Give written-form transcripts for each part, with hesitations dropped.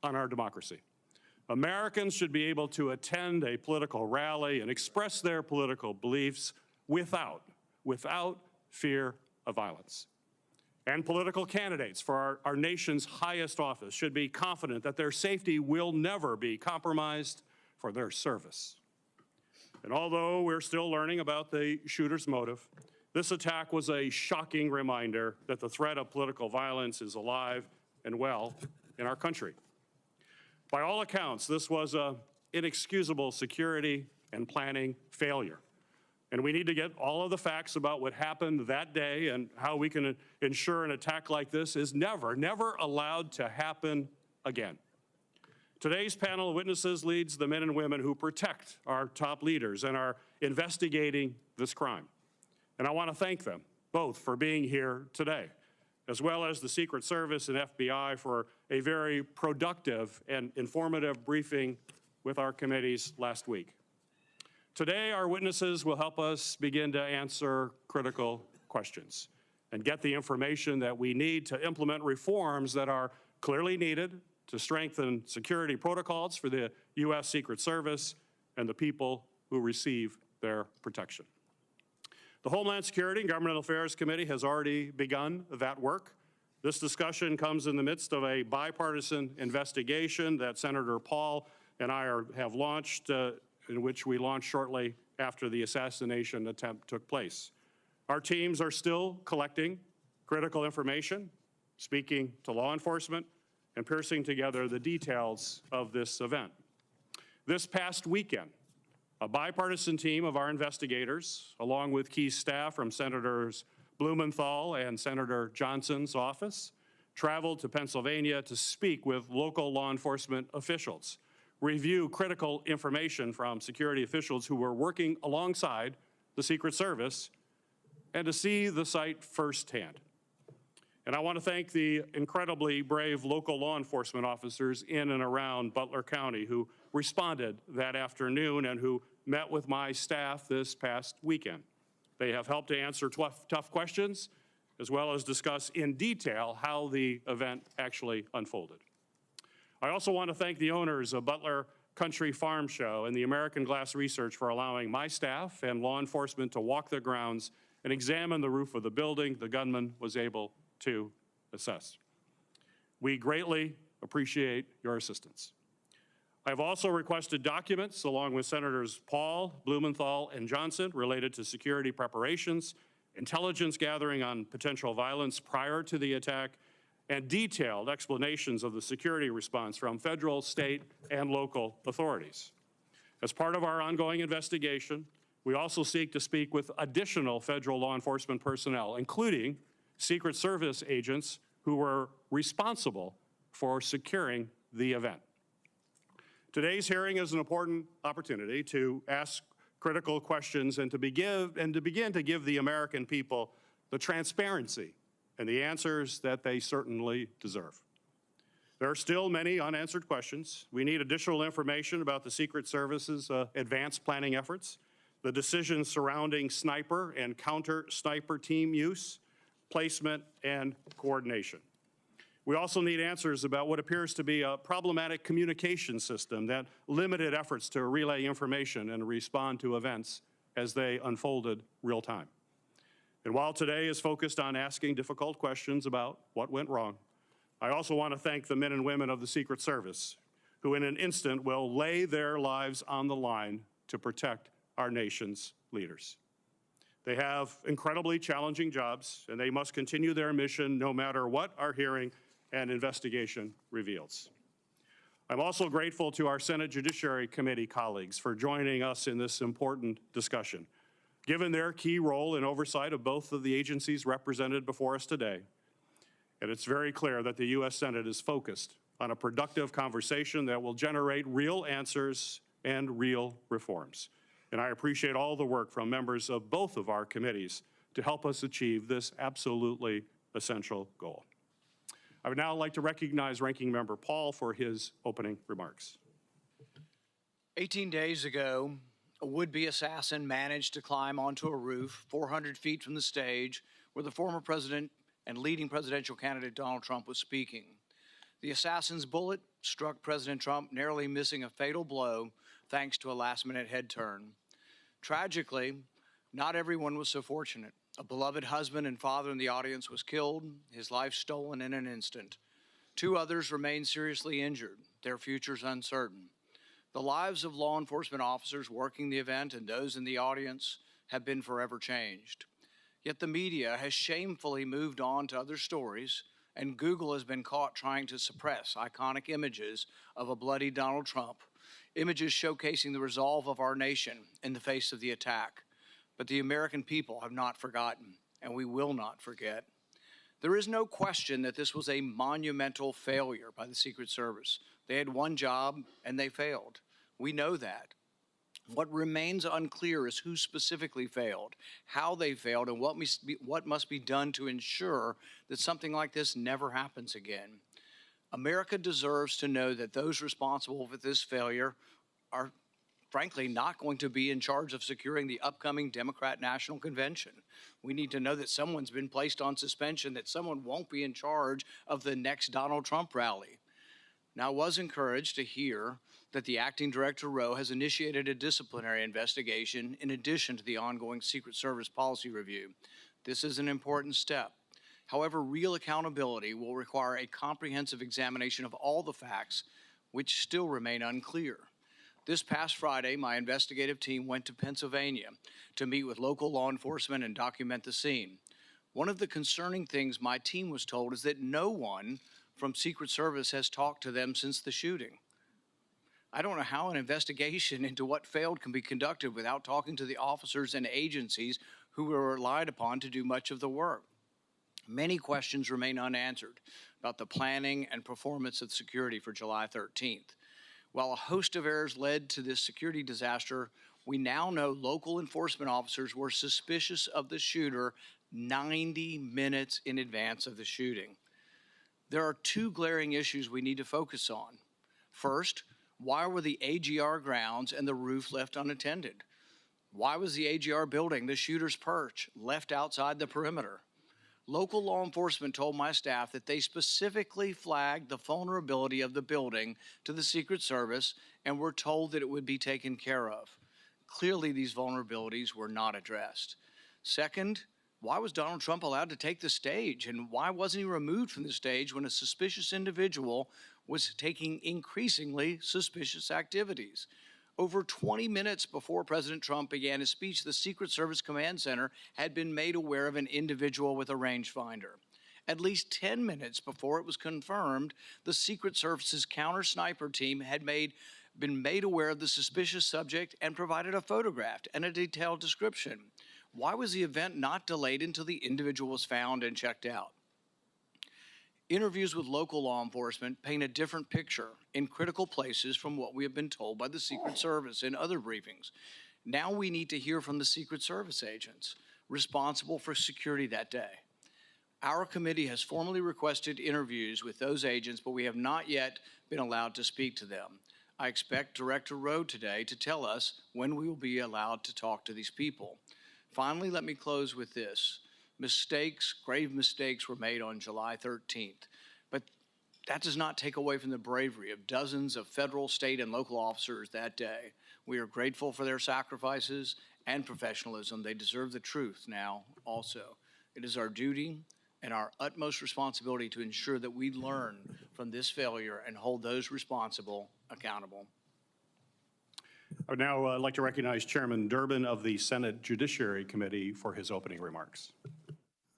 on our democracy. Americans should be able to attend a political rally and express their political beliefs without fear of violence. And political candidates for our nation's highest office should be confident that their safety will never be compromised for their service. And although we're still learning about the shooter's motive, this attack was a shocking reminder that the threat of political violence is alive and well in our country. By all accounts, this was an inexcusable security and planning failure. And we need to get all of the facts about what happened that day and how we can ensure an attack like this is never allowed to happen again. Today's panel of witnesses leads the men and women who protect our top leaders and are investigating this crime. And I want to thank them both for being here today, as well as the Secret Service and FBI for a very productive and informative briefing with our committees last week. Today, our witnesses will help us begin to answer critical questions and get the information that we need to implement reforms that are clearly needed to strengthen security protocols for the U.S. Secret Service and the people who receive their protection. The Homeland Security and Governmental Affairs Committee has already begun that work. This discussion comes in the midst of a bipartisan investigation that Senator Paul and I have launched, in which we launched shortly after the assassination attempt took place. Our teams are still collecting critical information, speaking to law enforcement, and piecing together the details of this event. This past weekend, a bipartisan team of our investigators, along with key staff from Senators Blumenthal and Senator Johnson's office, traveled to Pennsylvania to speak with local law enforcement officials, review critical information from security officials who were working alongside the Secret Service, and to see the site firsthand. And I want to thank the incredibly brave local law enforcement officers in and around Butler County who responded that afternoon and who met with my staff this past weekend. They have helped to answer tough questions, as well as discuss in detail how the event actually unfolded. I also want to thank the owners of Butler Country Farm Show and the American Glass Research for allowing my staff and law enforcement to walk the grounds and examine the roof of the building the gunman was able to assess. We greatly appreciate your assistance. I've also requested documents along with Senators Paul, Blumenthal, and Johnson related to security preparations, intelligence gathering on potential violence prior to the attack, and detailed explanations of the security response from federal, state, and local authorities. As part of our ongoing investigation, we also seek to speak with additional federal law enforcement personnel, including Secret Service agents who were responsible for securing the event. Today's hearing is an important opportunity to ask critical questions and to begin to give the American people the transparency and the answers that they certainly deserve. There are still many unanswered questions. We need additional information about the Secret Service's advanced planning efforts, the decisions surrounding sniper and counter-sniper team use, placement, and coordination. We also need answers about what appears to be a problematic communication system that limited efforts to relay information and respond to events as they unfolded real time. And while today is focused on asking difficult questions about what went wrong, I also want to thank the men and women of the Secret Service who in an instant will lay their lives on the line to protect our nation's leaders. They have incredibly challenging jobs, and they must continue their mission no matter what our hearing and investigation reveals. I'm also grateful to our Senate Judiciary Committee colleagues for joining us in this important discussion. Given their key role in oversight of both of the agencies represented before us today, and it's very clear that the U.S. Senate is focused on a productive conversation that will generate real answers and real reforms. And I appreciate all the work from members of both of our committees to help us achieve this absolutely essential goal. I would now like to recognize Ranking Member Paul for his opening remarks. 18 days ago, a would-be assassin managed to climb onto a roof 400 feet from the stage where the former president and leading presidential candidate Donald Trump was speaking. The assassin's bullet struck President Trump, narrowly missing a fatal blow thanks to a last-minute head turn. Tragically, not everyone was so fortunate. A beloved husband and father in the audience was killed, his life stolen in an instant. 2 others remain seriously injured, their futures uncertain. The lives of law enforcement officers working the event and those in the audience have been forever changed. Yet the media has shamefully moved on to other stories, and Google has been caught trying to suppress iconic images of a bloody Donald Trump, images showcasing the resolve of our nation in the face of the attack. But the American people have not forgotten, and we will not forget. There is no question that this was a monumental failure by the Secret Service. They had one job, and they failed. We know that. What remains unclear is who specifically failed, how they failed, and what must be done to ensure that something like this never happens again. America deserves to know that those responsible for this failure are frankly not going to be in charge of securing the upcoming Democrat National Convention. We need to know that someone's been placed on suspension, that someone won't be in charge of the next Donald Trump rally. Now, I was encouraged to hear that the acting director, Rowe, has initiated a disciplinary investigation in addition to the ongoing Secret Service policy review. This is an important step. However, real accountability will require a comprehensive examination of all the facts, which still remain unclear. This past Friday, my investigative team went to Pennsylvania to meet with local law enforcement and document the scene. One of the concerning things my team was told is that no one from Secret Service has talked to them since the shooting. I don't know how an investigation into what failed can be conducted without talking to the officers and agencies who were relied upon to do much of the work. Many questions remain unanswered about the planning and performance of security for July 13th. While a host of errors led to this security disaster, we now know local enforcement officers were suspicious of the shooter 90 minutes in advance of the shooting. There are 2 glaring issues we need to focus on. First, why were the AGR grounds and the roof left unattended? Why was the AGR building, the shooter's perch, left outside the perimeter? Local law enforcement told my staff that they specifically flagged the vulnerability of the building to the Secret Service and were told that it would be taken care of. Clearly, these vulnerabilities were not addressed. Second, why was Donald Trump allowed to take the stage, and why wasn't he removed from the stage when a suspicious individual was taking increasingly suspicious activities? Over 20 minutes before President Trump began his speech, the Secret Service Command Center had been made aware of an individual with a rangefinder. At least 10 minutes before it was confirmed, the Secret Service's counter-sniper team had been made aware of the suspicious subject and provided a photograph and a detailed description. Why was the event not delayed until the individual was found and checked out? Interviews with local law enforcement paint a different picture in critical places from what we have been told by the Secret Service in other briefings. Now we need to hear from the Secret Service agents responsible for security that day. Our committee has formally requested interviews with those agents, but we have not yet been allowed to speak to them. I expect Director Rowe today to tell us when we will be allowed to talk to these people. Finally, let me close with this. Grave mistakes were made on July 13th, but that does not take away from the bravery of dozens of federal, state, and local officers that day. We are grateful for their sacrifices and professionalism. They deserve the truth now also. It is our duty and our utmost responsibility to ensure that we learn from this failure and hold those responsible accountable. I would now like to recognize Chairman Durbin of the Senate Judiciary Committee for his opening remarks.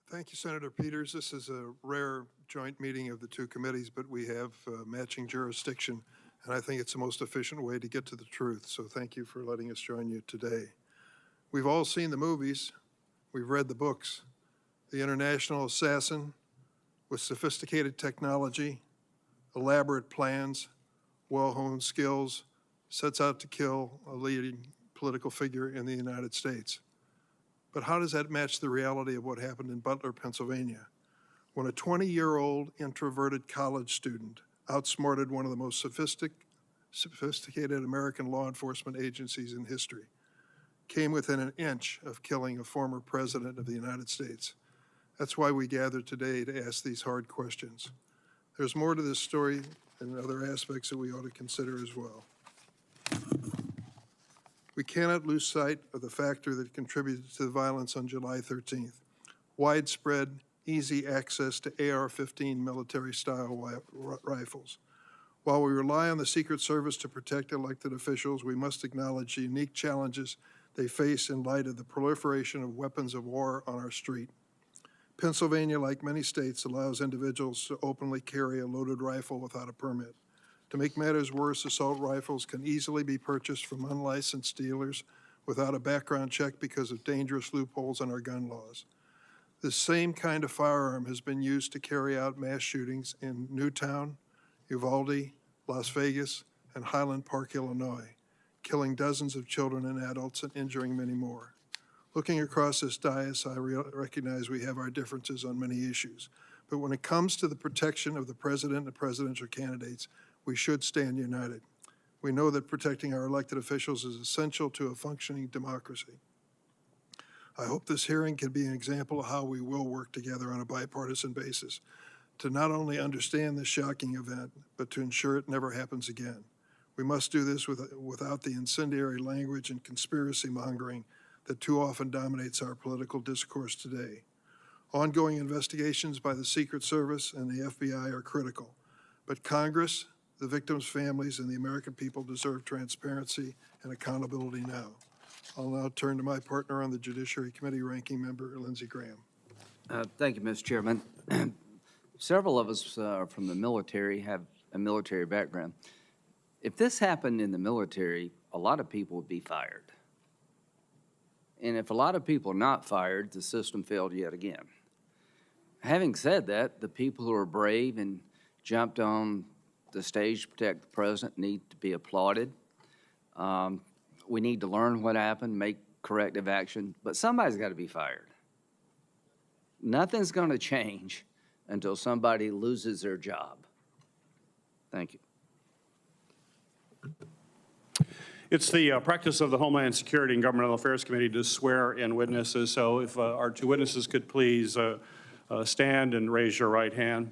Thank you, Senator Peters. This is a rare joint meeting of the 2 committees, but we have matching jurisdiction, and I think it's the most efficient way to get to the truth. So thank you for letting us join you today. We've all seen the movies. We've read the books. The international assassin with sophisticated technology, elaborate plans, well-honed skills, sets out to kill a leading political figure in the United States. But how does that match the reality of what happened in Butler, Pennsylvania, when a 20-year-old introverted college student outsmarted one of the most sophisticated American law enforcement agencies in history, came within an inch of killing a former president of the United States? That's why we gathered today to ask these hard questions. There's more to this story and other aspects that we ought to consider as well. We cannot lose sight of the factor that contributed to the violence on July 13th. Widespread, easy access to AR-15 military-style rifles. While we rely on the Secret Service to protect elected officials, we must acknowledge the unique challenges they face in light of the proliferation of weapons of war on our street. Pennsylvania, like many states, allows individuals to openly carry a loaded rifle without a permit. To make matters worse, assault rifles can easily be purchased from unlicensed dealers without a background check because of dangerous loopholes in our gun laws. This same kind of firearm has been used to carry out mass shootings in Newtown, Uvalde, Las Vegas, and Highland Park, Illinois, killing dozens of children and adults and injuring many more. Looking across this dais, I recognize we have our differences on many issues. But when it comes to the protection of the president and presidential candidates, we should stand united. We know that protecting our elected officials is essential to a functioning democracy. I hope this hearing can be an example of how we will work together on a bipartisan basis to not only understand this shocking event, but to ensure it never happens again. We must do this without the incendiary language and conspiracy mongering that too often dominates our political discourse today. Ongoing investigations by the Secret Service and the FBI are critical, but Congress, the victims' families, and the American people deserve transparency and accountability now. I'll now turn to my partner on the Judiciary Committee, Ranking Member Lindsey Graham. Thank you, Mr. Chairman. Several of us are from the military, have a military background. If this happened in the military, a lot of people would be fired. And if a lot of people are not fired, the system failed yet again. Having said that, the people who are brave and jumped on the stage to protect the president need to be applauded. We need to learn what happened, make corrective action, but somebody's got to be fired. Nothing's going to change until somebody loses their job. Thank you. It's the practice of the Homeland Security and Governmental Affairs Committee to swear in witnesses. So if our two witnesses could please stand and raise your right hand.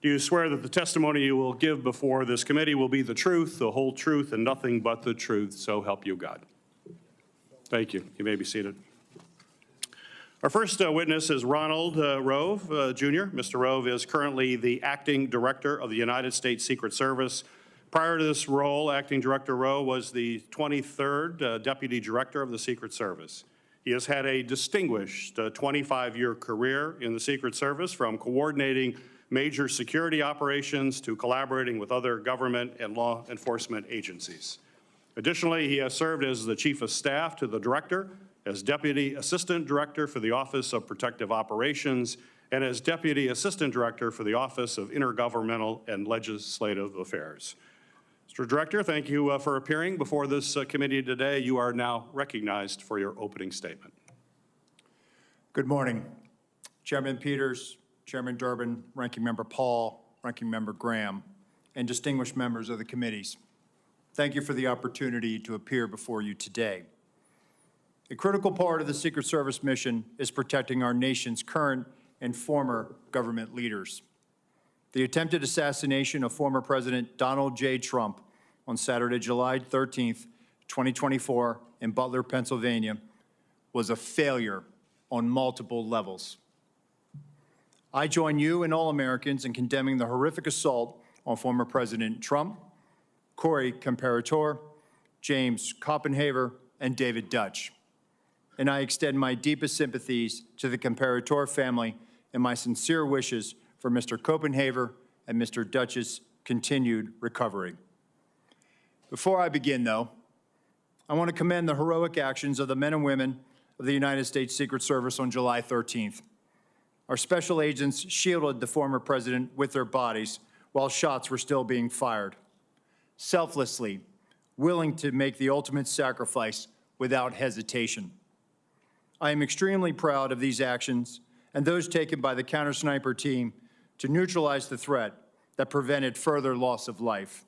Do you swear that the testimony you will give before this committee will be the truth, the whole truth, and nothing but the truth, so help you God? Thank you. You may be seated. Our first witness is Ronald Rove, Jr. Mr. Rove is currently the Acting Director of the United States Secret Service. Prior to this role, Acting Director Rove was the 23rd Deputy Director of the Secret Service. He has had a distinguished 25-year career in the Secret Service, from coordinating major security operations to collaborating with other government and law enforcement agencies. Additionally, he has served as the Chief of Staff to the Director, as Deputy Assistant Director for the Office of Protective Operations, and as Deputy Assistant Director for the Office of Intergovernmental and Legislative Affairs. Mr. Director, thank you for appearing before this committee today. You are now recognized for your opening statement. Good morning. Chairman Peters, Chairman Durbin, Ranking Member Paul, Ranking Member Graham, and distinguished members of the committees. Thank you for the opportunity to appear before you today. A critical part of the Secret Service mission is protecting our nation's current and former government leaders. The attempted assassination of former President Donald J. Trump on Saturday, July 13th, 2024, in Butler, Pennsylvania, was a failure on multiple levels. I join you and all Americans in condemning the horrific assault on former President Trump, Corey Comparator, James Copenhaver, and David Dutch. And I extend my deepest sympathies to the Comparator family and my sincere wishes for Mr. Copenhaver and Mr. Dutch's continued recovery. Before I begin, though, I want to commend the heroic actions of the men and women of the United States Secret Service on July 13th. Our special agents shielded the former president with their bodies while shots were still being fired, selflessly, willing to make the ultimate sacrifice without hesitation. I am extremely proud of these actions and those taken by the counter-sniper team to neutralize the threat that prevented further loss of life.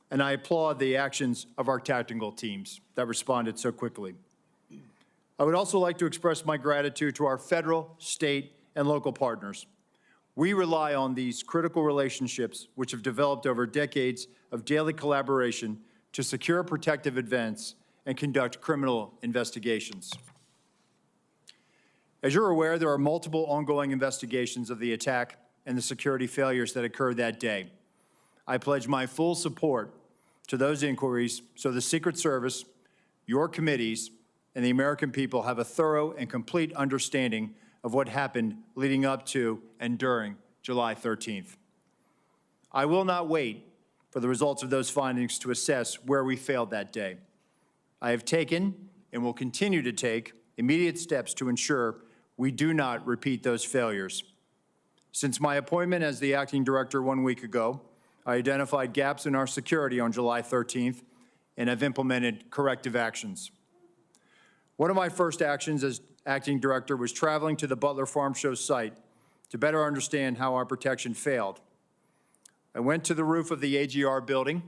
And I applaud the actions of our tactical teams that responded so quickly. I would also like to express my gratitude to our federal, state, and local partners. We rely on these critical relationships, which have developed over decades of daily collaboration to secure protective events and conduct criminal investigations. As you're aware, there are multiple ongoing investigations of the attack and the security failures that occurred that day. I pledge my full support to those inquiries so the Secret Service, your committees, and the American people have a thorough and complete understanding of what happened leading up to and during July 13th. I will not wait for the results of those findings to assess where we failed that day. I have taken and will continue to take immediate steps to ensure we do not repeat those failures. Since my appointment as the acting director 1 week ago, I identified gaps in our security on July 13th and have implemented corrective actions. One of my first actions as acting director was traveling to the Butler Farm Show site to better understand how our protection failed. I went to the roof of the AGR building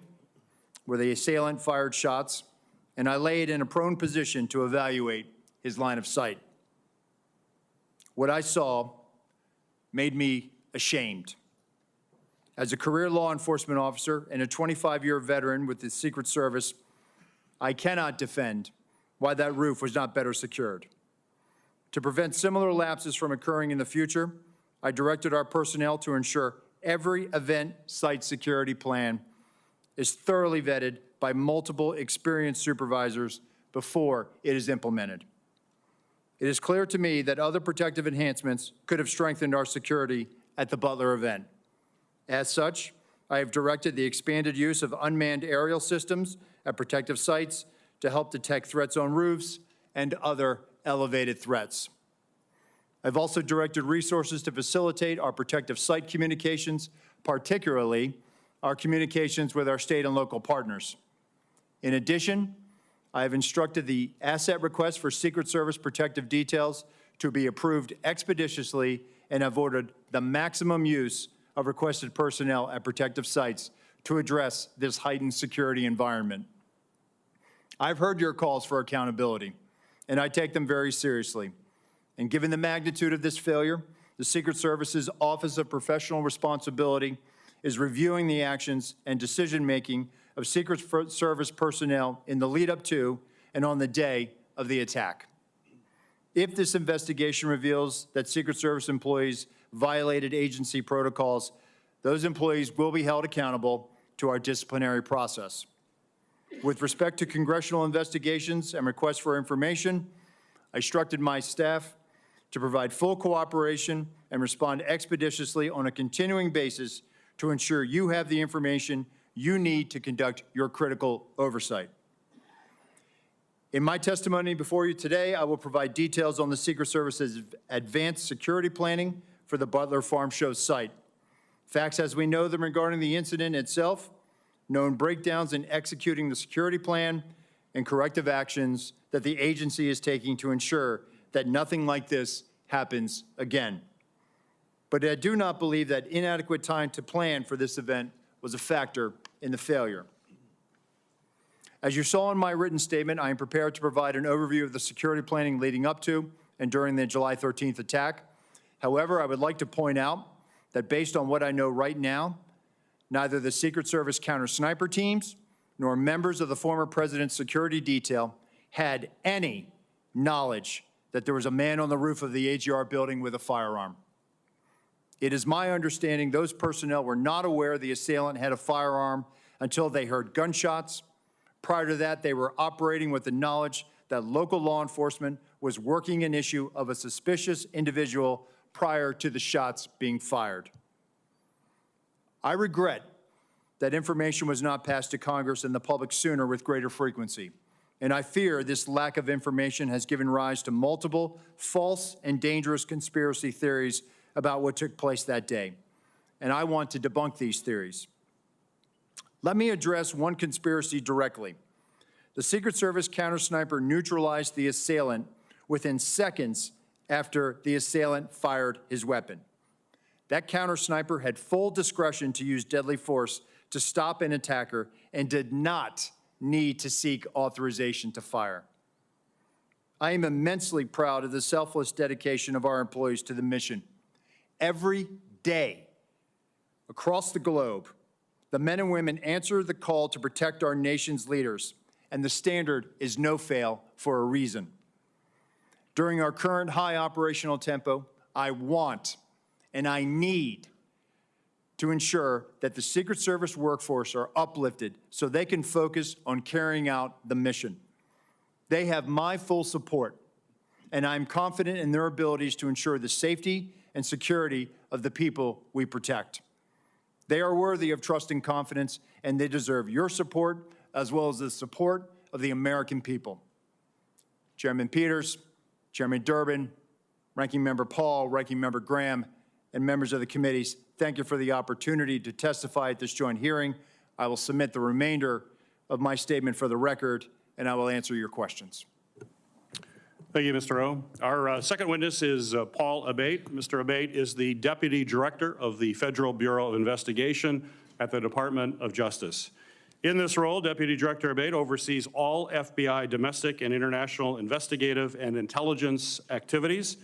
where the assailant fired shots, and I laid in a prone position to evaluate his line of sight. What I saw made me ashamed. As a career law enforcement officer and a 25-year veteran with the Secret Service, I cannot defend why that roof was not better secured. To prevent similar lapses from occurring in the future, I directed our personnel to ensure every event site security plan is thoroughly vetted by multiple experienced supervisors before it is implemented. It is clear to me that other protective enhancements could have strengthened our security at the Butler event. As such, I have directed the expanded use of unmanned aerial systems at protective sites to help detect threats on roofs and other elevated threats. I've also directed resources to facilitate our protective site communications, particularly our communications with our state and local partners. In addition, I have instructed the asset request for Secret Service protective details to be approved expeditiously and have ordered the maximum use of requested personnel at protective sites to address this heightened security environment. I've heard your calls for accountability, and I take them very seriously. And given the magnitude of this failure, the Secret Service's Office of Professional Responsibility is reviewing the actions and decision-making of Secret Service personnel in the lead up to and on the day of the attack. If this investigation reveals that Secret Service employees violated agency protocols, those employees will be held accountable to our disciplinary process. With respect to congressional investigations and requests for information, I instructed my staff to provide full cooperation and respond expeditiously on a continuing basis to ensure you have the information you need to conduct your critical oversight. In my testimony before you today, I will provide details on the Secret Service's advanced security planning for the Butler Farm Show site. Facts as we know them regarding the incident itself, known breakdowns in executing the security plan, and corrective actions that the agency is taking to ensure that nothing like this happens again. But I do not believe that inadequate time to plan for this event was a factor in the failure. As you saw in my written statement, I am prepared to provide an overview of the security planning leading up to and during the July 13th attack. However, I would like to point out that based on what I know right now, neither the Secret Service counter-sniper teams nor members of the former president's security detail had any knowledge that there was a man on the roof of the AGR building with a firearm. It is my understanding those personnel were not aware the assailant had a firearm until they heard gunshots. Prior to that, they were operating with the knowledge that local law enforcement was working an issue of a suspicious individual prior to the shots being fired. I regret that information was not passed to Congress and the public sooner with greater frequency. And I fear this lack of information has given rise to multiple false and dangerous conspiracy theories about what took place that day. And I want to debunk these theories. Let me address one conspiracy directly. The Secret Service counter-sniper neutralized the assailant within seconds after the assailant fired his weapon. That counter-sniper had full discretion to use deadly force to stop an attacker and did not need to seek authorization to fire. I am immensely proud of the selfless dedication of our employees to the mission. Every day, across the globe, the men and women answer the call to protect our nation's leaders, and the standard is no fail for a reason. During our current high operational tempo, I want and I need to ensure that the Secret Service workforce are uplifted so they can focus on carrying out the mission. They have my full support, and I'm confident in their abilities to ensure the safety and security of the people we protect. They are worthy of trust and confidence, and they deserve your support as well as the support of the American people. Chairman Peters, Chairman Durbin, Ranking Member Paul, Ranking Member Graham, and members of the committees, thank you for the opportunity to testify at this joint hearing. I will submit the remainder of my statement for the record, and I will answer your questions. Thank you, Mr. O. Our second witness is Paul Abate. Mr. Abate is the Deputy Director of the Federal Bureau of Investigation at the Department of Justice. In this role, Deputy Director Abate oversees all FBI domestic and international investigative and intelligence activities.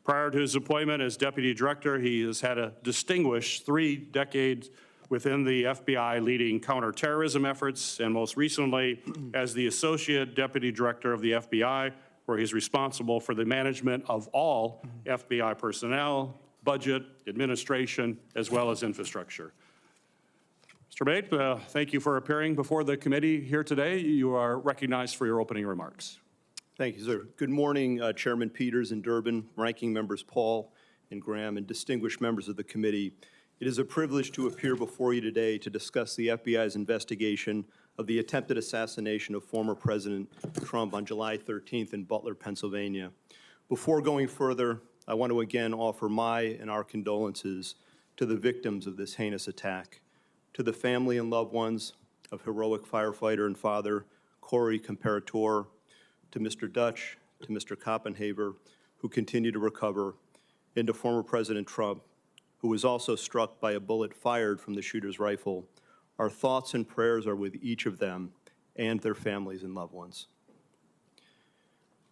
Prior to his appointment as Deputy Director, he has had a distinguished 3 decades within the FBI leading counterterrorism efforts, and most recently as the Associate Deputy Director of the FBI, where he's responsible for the management of all FBI personnel, budget, administration, as well as infrastructure. Mr. Abate, thank you for appearing before the committee here today. You are recognized for your opening remarks. Thank you, sir. Good morning, Chairman Peters and Durbin, Ranking Members Paul and Graham, and distinguished members of the committee. It is a privilege to appear before you today to discuss the FBI's investigation of the attempted assassination of former President Trump on July 13th in Butler, Pennsylvania. Before going further, I want to again offer my and our condolences to the victims of this heinous attack, to the family and loved ones of heroic firefighter and father Corey Comparator, to Mr. Dutch, to Mr. Koppenhaver, who continue to recover, and to former President Trump, who was also struck by a bullet fired from the shooter's rifle. Our thoughts and prayers are with each of them and their families and loved ones.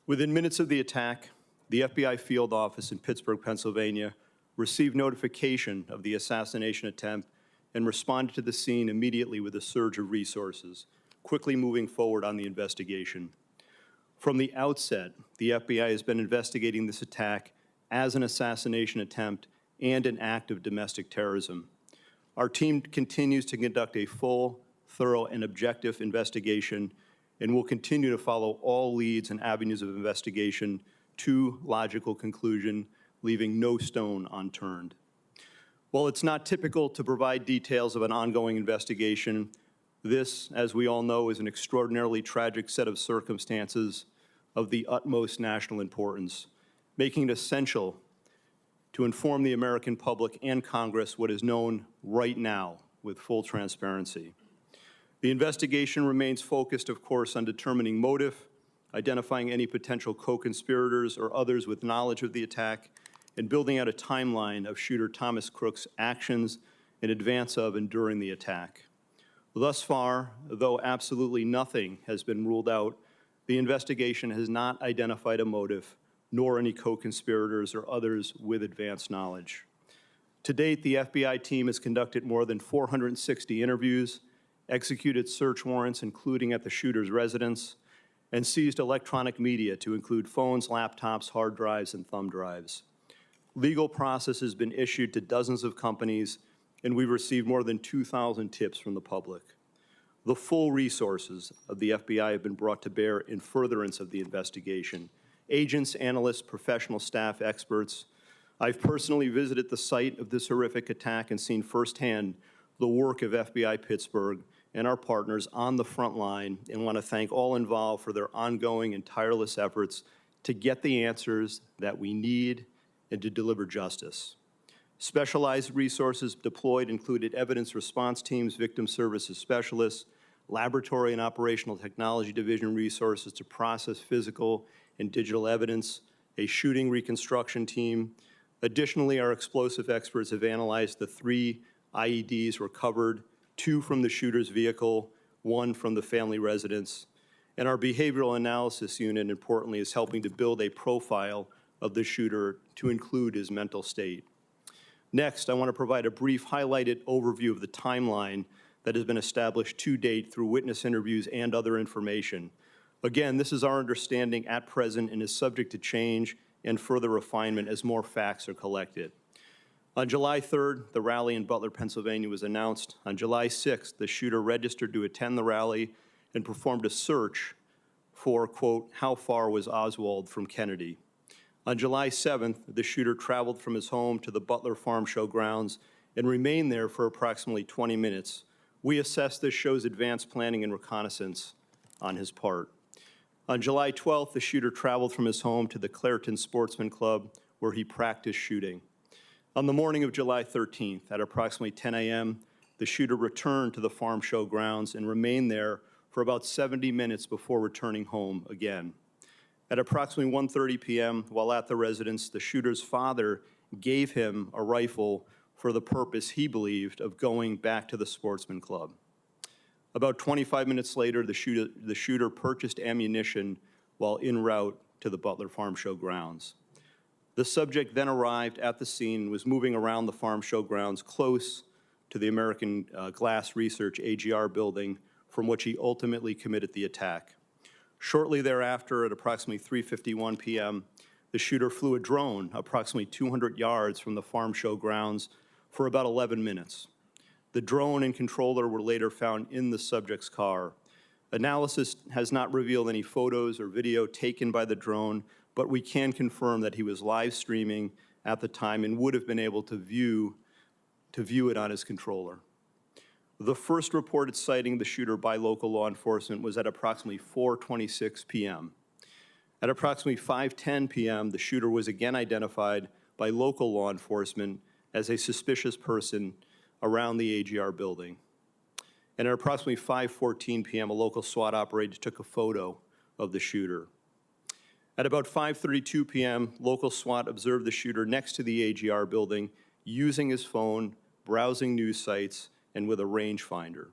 Within minutes of the attack, the FBI field office in Pittsburgh, Pennsylvania, received notification of the assassination attempt and responded to the scene immediately with a surge of resources, quickly moving forward on the investigation. From the outset, the FBI has been investigating this attack as an assassination attempt and an act of domestic terrorism. Our team continues to conduct a full, thorough, and objective investigation, and will continue to follow all leads and avenues of investigation to logical conclusion, leaving no stone unturned. While it's not typical to provide details of an ongoing investigation, this, as we all know, is an extraordinarily tragic set of circumstances of the utmost national importance, making it essential to inform the American public and Congress what is known right now with full transparency. The investigation remains focused, of course, on determining motive, identifying any potential co-conspirators or others with knowledge of the attack, and building out a timeline of shooter Thomas Crook's actions in advance of and during the attack. Thus far, though absolutely nothing has been ruled out, the investigation has not identified a motive, nor any co-conspirators or others with advanced knowledge. To date, the FBI team has conducted more than 460 interviews, executed search warrants, including at the shooter's residence, and seized electronic media to include phones, laptops, hard drives, and thumb drives. Legal process has been issued to dozens of companies, and we've received more than 2,000 tips from the public. The full resources of the FBI have been brought to bear in furtherance of the investigation. Agents, analysts, professional staff, experts. I've personally visited the site of this horrific attack and seen firsthand the work of FBI Pittsburgh and our partners on the front line, and want to thank all involved for their ongoing and tireless efforts to get the answers that we need and to deliver justice. Specialized resources deployed included evidence response teams, victim services specialists, laboratory and operational technology division resources to process physical and digital evidence, a shooting reconstruction team. Additionally, our explosive experts have analyzed the 3 IEDs recovered, 2 from the shooter's vehicle, 1 from the family residence. And our behavioral analysis unit, importantly, is helping to build a profile of the shooter to include his mental state. Next, I want to provide a brief highlighted overview of the timeline that has been established to date through witness interviews and other information. Again, this is our understanding at present and is subject to change and further refinement as more facts are collected. On July 3rd, the rally in Butler, Pennsylvania was announced. On July 6th, the shooter registered to attend the rally and performed a search for, quote, how far was Oswald from Kennedy? On July 7th, the shooter traveled from his home to the Butler Farm Show grounds and remained there for approximately 20 minutes. We assess this shows advanced planning and reconnaissance on his part. On July 12th, the shooter traveled from his home to the Clairton Sportsman Club, where he practiced shooting. On the morning of July 13th, at approximately 10 a.m., the shooter returned to the farm show grounds and remained there for about 70 minutes before returning home again. At approximately 1:30 p.m., while at the residence, the shooter's father gave him a rifle for the purpose, he believed, of going back to the Sportsman Club. About 25 minutes later, the shooter purchased ammunition while en route to the Butler Farm Show grounds. The subject then arrived at the scene and was moving around the farm show grounds close to the American Glass Research AGR building, from which he ultimately committed the attack. Shortly thereafter, at approximately 3:51 p.m., the shooter flew a drone approximately 200 yards from the farm show grounds for about 11 minutes. The drone and controller were later found in the subject's car. Analysis has not revealed any photos or video taken by the drone, but we can confirm that he was live streaming at the time and would have been able to view it on his controller. The first reported sighting of the shooter by local law enforcement was at approximately 4:26 p.m. At approximately 5:10 p.m., the shooter was again identified by local law enforcement as a suspicious person around the AGR building. And at approximately 5:14 p.m., a local SWAT operator took a photo of the shooter. At about 5:32 p.m., local SWAT observed the shooter next to the AGR building using his phone, browsing news sites, and with a rangefinder.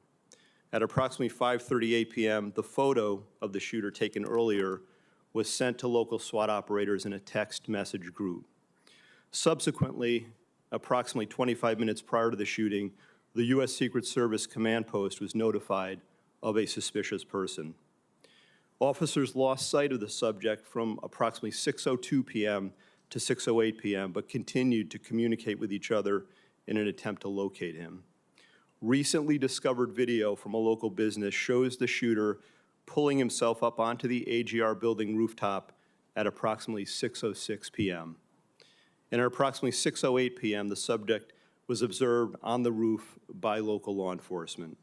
At approximately 5:38 p.m., the photo of the shooter taken earlier was sent to local SWAT operators in a text message group. Subsequently, approximately 25 minutes prior to the shooting, the U.S. Secret Service command post was notified of a suspicious person. Officers lost sight of the subject from approximately 6:02 p.m. to 6:08 p.m., but continued to communicate with each other in an attempt to locate him. Recently discovered video from a local business shows the shooter pulling himself up onto the AGR building rooftop at approximately 6:06 p.m. And at approximately 6:08 p.m., the subject was observed on the roof by local law enforcement.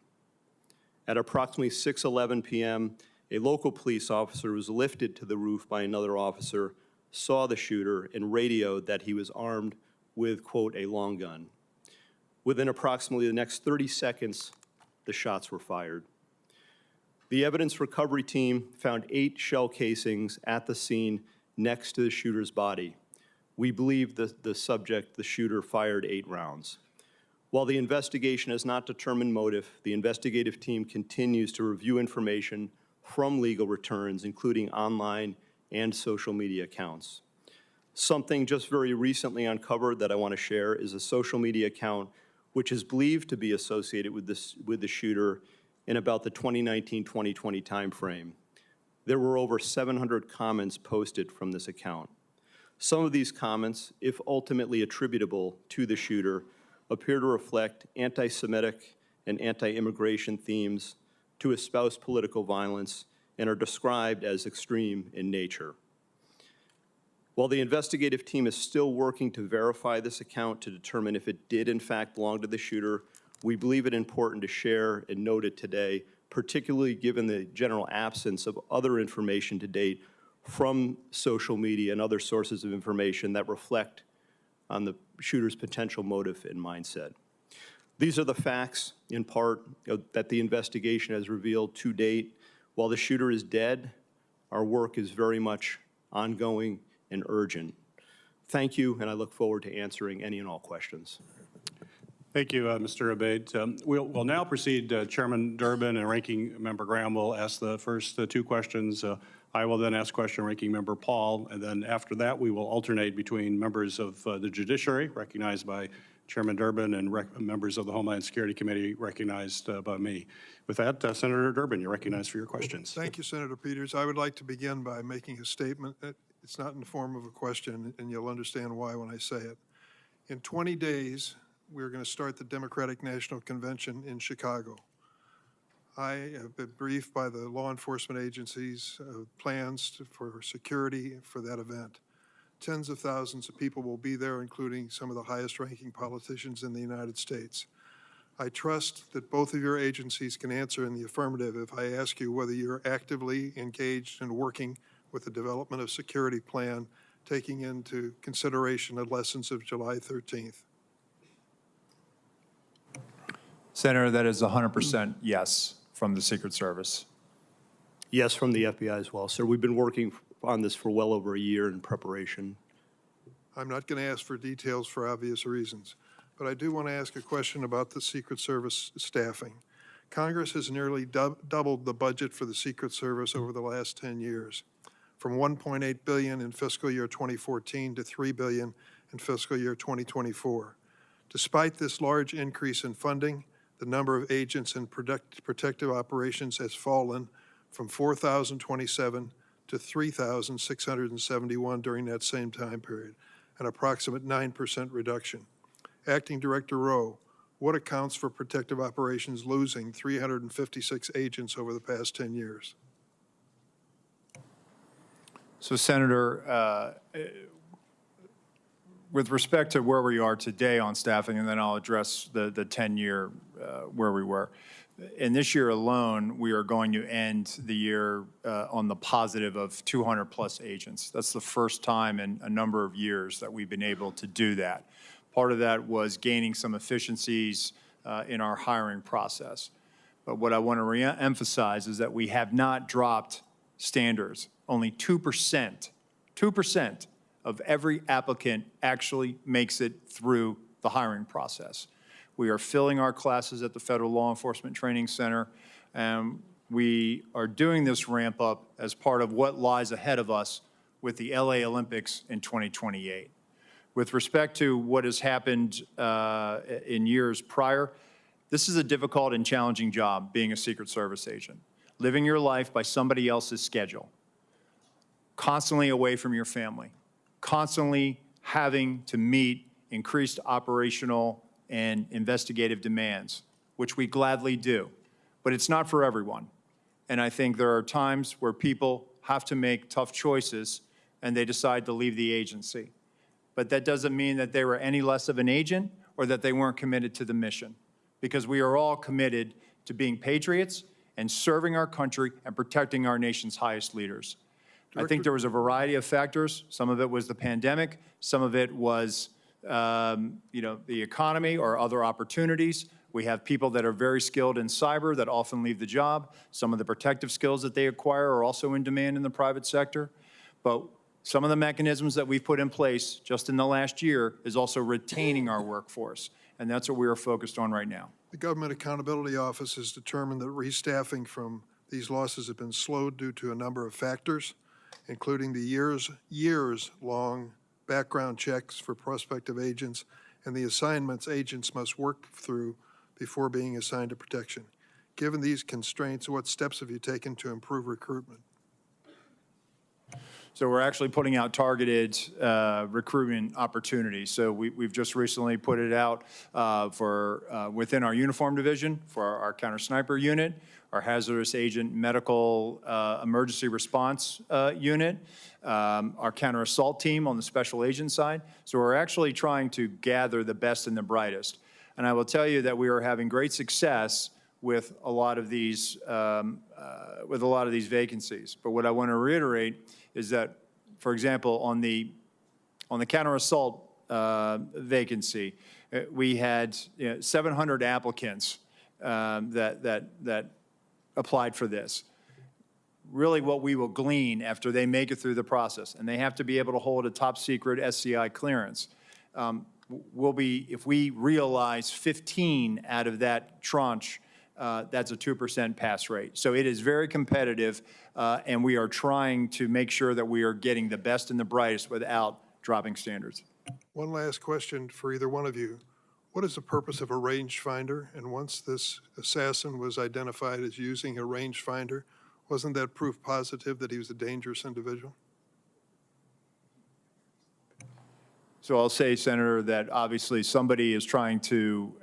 At approximately 6:11 p.m., a local police officer was lifted to the roof by another officer, saw the shooter, and radioed that he was armed with, quote, a long gun. Within approximately the next 30 seconds, the shots were fired. The evidence recovery team found 8 shell casings at the scene next to the shooter's body. We believe that the subject, the shooter, fired 8 rounds. While the investigation has not determined motive, the investigative team continues to review information from legal returns, including online and social media accounts. Something just very recently uncovered that I want to share is a social media account which is believed to be associated with the shooter in about the 2019-2020 timeframe. There were over 700 comments posted from this account. Some of these comments, if ultimately attributable to the shooter, appear to reflect anti-Semitic and anti-immigration themes, to espouse political violence, and are described as extreme in nature. While the investigative team is still working to verify this account to determine if it did in fact belong to the shooter, we believe it important to share and note it today, particularly given the general absence of other information to date from social media and other sources of information that reflect on the shooter's potential motive and mindset. These are the facts, in part, that the investigation has revealed to date. While the shooter is dead, our work is very much ongoing and urgent. Thank you, and I look forward to answering any and all questions. Thank you, Mr. Abaid. We'll now proceed. Chairman Durbin and Ranking Member Graham will ask the first 2 questions. I will then ask question Ranking Member Paul, and then after that we will alternate between members of the Judiciary, recognized by Chairman Durbin and members of the Homeland Security Committee recognized by me. With that, Senator Durbin, you're recognized for your questions. Thank you, Senator Peters. I would like to begin by making a statement. It's not in the form of a question, and you'll understand why when I say it. In 20 days, we're going to start the Democratic National Convention in Chicago. I have been briefed by the law enforcement agencies plans for security for that event. Tens of thousands of people will be there, including some of the highest-ranking politicians in the United States. I trust that both of your agencies can answer in the affirmative if I ask you whether you're actively engaged in working with the development of security plan, taking into consideration the lessons of July 13th. Senator, that is 100% yes from the Secret Service. Yes, from the FBI as well, sir. We've been working on this for well over a year in preparation. I'm not going to ask for details for obvious reasons, but I do want to ask a question about the Secret Service staffing. Congress has nearly doubled the budget for the Secret Service over the last 10 years, from $1.8 billion in fiscal year 2014 to $3 billion in fiscal year 2024. Despite this large increase in funding, the number of agents in protective operations has fallen from 4,027 to 3,671 during that same time period, an approximate 9% reduction. Acting Director Rowe, what accounts for protective operations losing 356 agents over the past 10 years? So, Senator, with respect to where we are today on staffing, and then I'll address the 10-year where we were. In this year alone, we are going to end the year on the positive of 200-plus agents. That's the first time in a number of years that we've been able to do that. Part of that was gaining some efficiencies in our hiring process. But what I want to re-emphasize is that we have not dropped standards. Only 2% of every applicant actually makes it through the hiring process. We are filling our classes at the Federal Law Enforcement Training Center, and we are doing this ramp up as part of what lies ahead of us with the LA Olympics in 2028. With respect to what has happened in years prior, this is a difficult and challenging job, being a Secret Service agent. Living your life by somebody else's schedule, constantly away from your family, constantly having to meet increased operational and investigative demands, which we gladly do. But it's not for everyone. And I think there are times where people have to make tough choices and they decide to leave the agency. But that doesn't mean that they were any less of an agent or that they weren't committed to the mission, because we are all committed to being patriots and serving our country and protecting our nation's highest leaders. I think there was a variety of factors. Some of it was the pandemic. Some of it was the economy or other opportunities. We have people that are very skilled in cyber that often leave the job. Some of the protective skills that they acquire are also in demand in the private sector. But some of the mechanisms that we've put in place just in the last year is also retaining our workforce. And that's what we are focused on right now. The Government Accountability Office has determined that restaffing from these losses have been slowed due to a number of factors, including the years-long background checks for prospective agents and the assignments agents must work through before being assigned to protection. Given these constraints, what steps have you taken to improve recruitment? So we're actually putting out targeted recruitment opportunities. So we've just recently put it out for within our uniform division for our counter sniper unit, our hazardous agent medical emergency response unit, our counter assault team on the special agent side. So we're actually trying to gather the best and the brightest. And I will tell you that we are having great success with a lot of these vacancies. But what I want to reiterate is that, for example, on the counter assault vacancy, we had 700 applicants that applied for this. Really what we will glean after they make it through the process, and they have to be able to hold a top secret SCI clearance, will be, if we realize 15 out of that tranche, that's a 2% pass rate. So it is very competitive, and we are trying to make sure that we are getting the best and the brightest without dropping standards. One last question for either one of you. What is the purpose of a rangefinder? And once this assassin was identified as using a rangefinder, wasn't that proof positive that he was a dangerous individual? So I'll say, Senator, that obviously somebody is trying to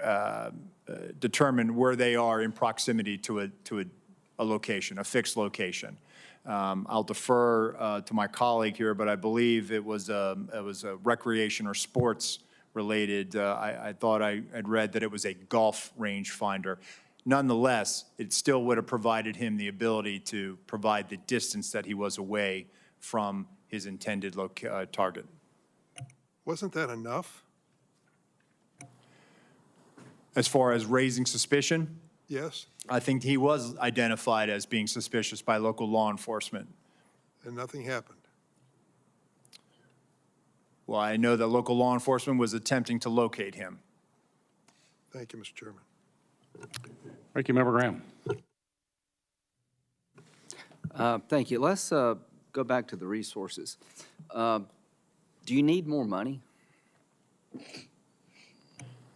determine where they are in proximity to a location, a fixed location. I'll defer to my colleague here, but I believe it was a recreation or sports related. I thought I had read that it was a golf range finder. Nonetheless, it still would have provided him the ability to provide the distance that he was away from his intended target. Wasn't that enough? As far as raising suspicion, Yes, I think he was identified as being suspicious by local law enforcement. and nothing happened. Well, I know that local law enforcement was attempting to locate him. Thank you, Mr. Chairman. Thank you, Member Graham. Thank you. Let's go back to the resources. Do you need more money?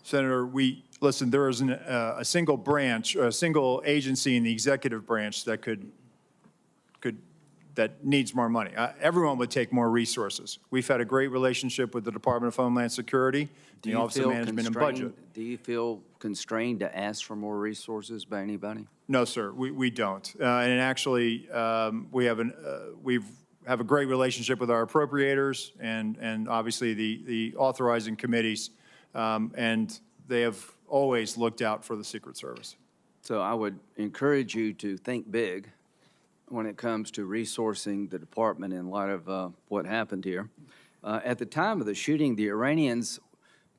Senator, listen, there is a single branch, or a single agency in the executive branch that that needs more money. Everyone would take more resources. We've had a great relationship with the Department of Homeland Security, the Office of Management and Budget. Do you feel constrained to ask for more resources by anybody? No, sir, we don't. And actually, we have a great relationship with our appropriators and obviously the authorizing committees, and they have always looked out for the Secret Service. So I would encourage you to think big when it comes to resourcing the department in light of what happened here. At the time of the shooting, the Iranians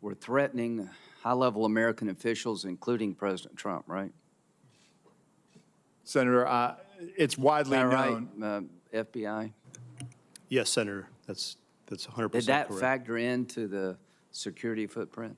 were threatening high-level American officials, including President Trump, right? Senator, it's widely Is that right, known. FBI? Yes, Senator, that's 100% correct. Did that factor into the security footprint?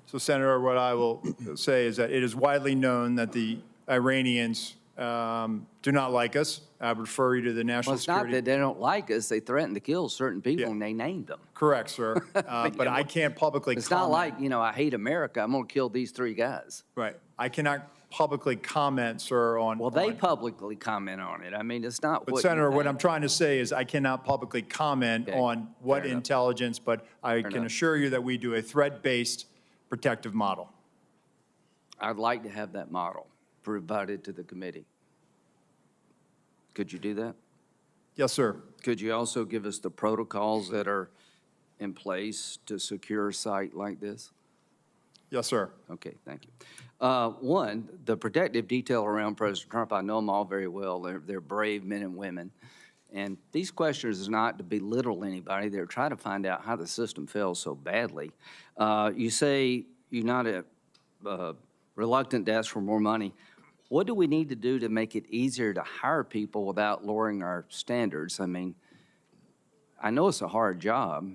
So, Senator, what I will say is that it is widely known that the Iranians do not like us. I would refer you to the National Well, it's not Security. that they don't like us. They threatened to kill certain people, Yeah. and they named them. Correct, sir. But I can't publicly It's comment. not like, I hate America. I'm going to kill these 3 guys. Right. I cannot publicly comment, sir, on. Well, they publicly comment on it. I mean, it's not But what Senator, you what think. I'm trying to say is I cannot publicly comment Okay. on what Fair enough. intelligence, but I Fair can enough. assure you that we do a threat-based protective model. I'd like to have that model provided to the committee. Could you do that? Yes, sir. Could you also give us the protocols that are in place to secure a site like this? Yes, sir. Okay, thank you. One, the protective detail around President Trump, I know them all very well. They're brave men and women. And these questions is not to belittle anybody. They're trying to find out how the system fails so badly. You say you're not reluctant to ask for more money. What do we need to do to make it easier to hire people without lowering our standards? I mean, I know it's a hard job.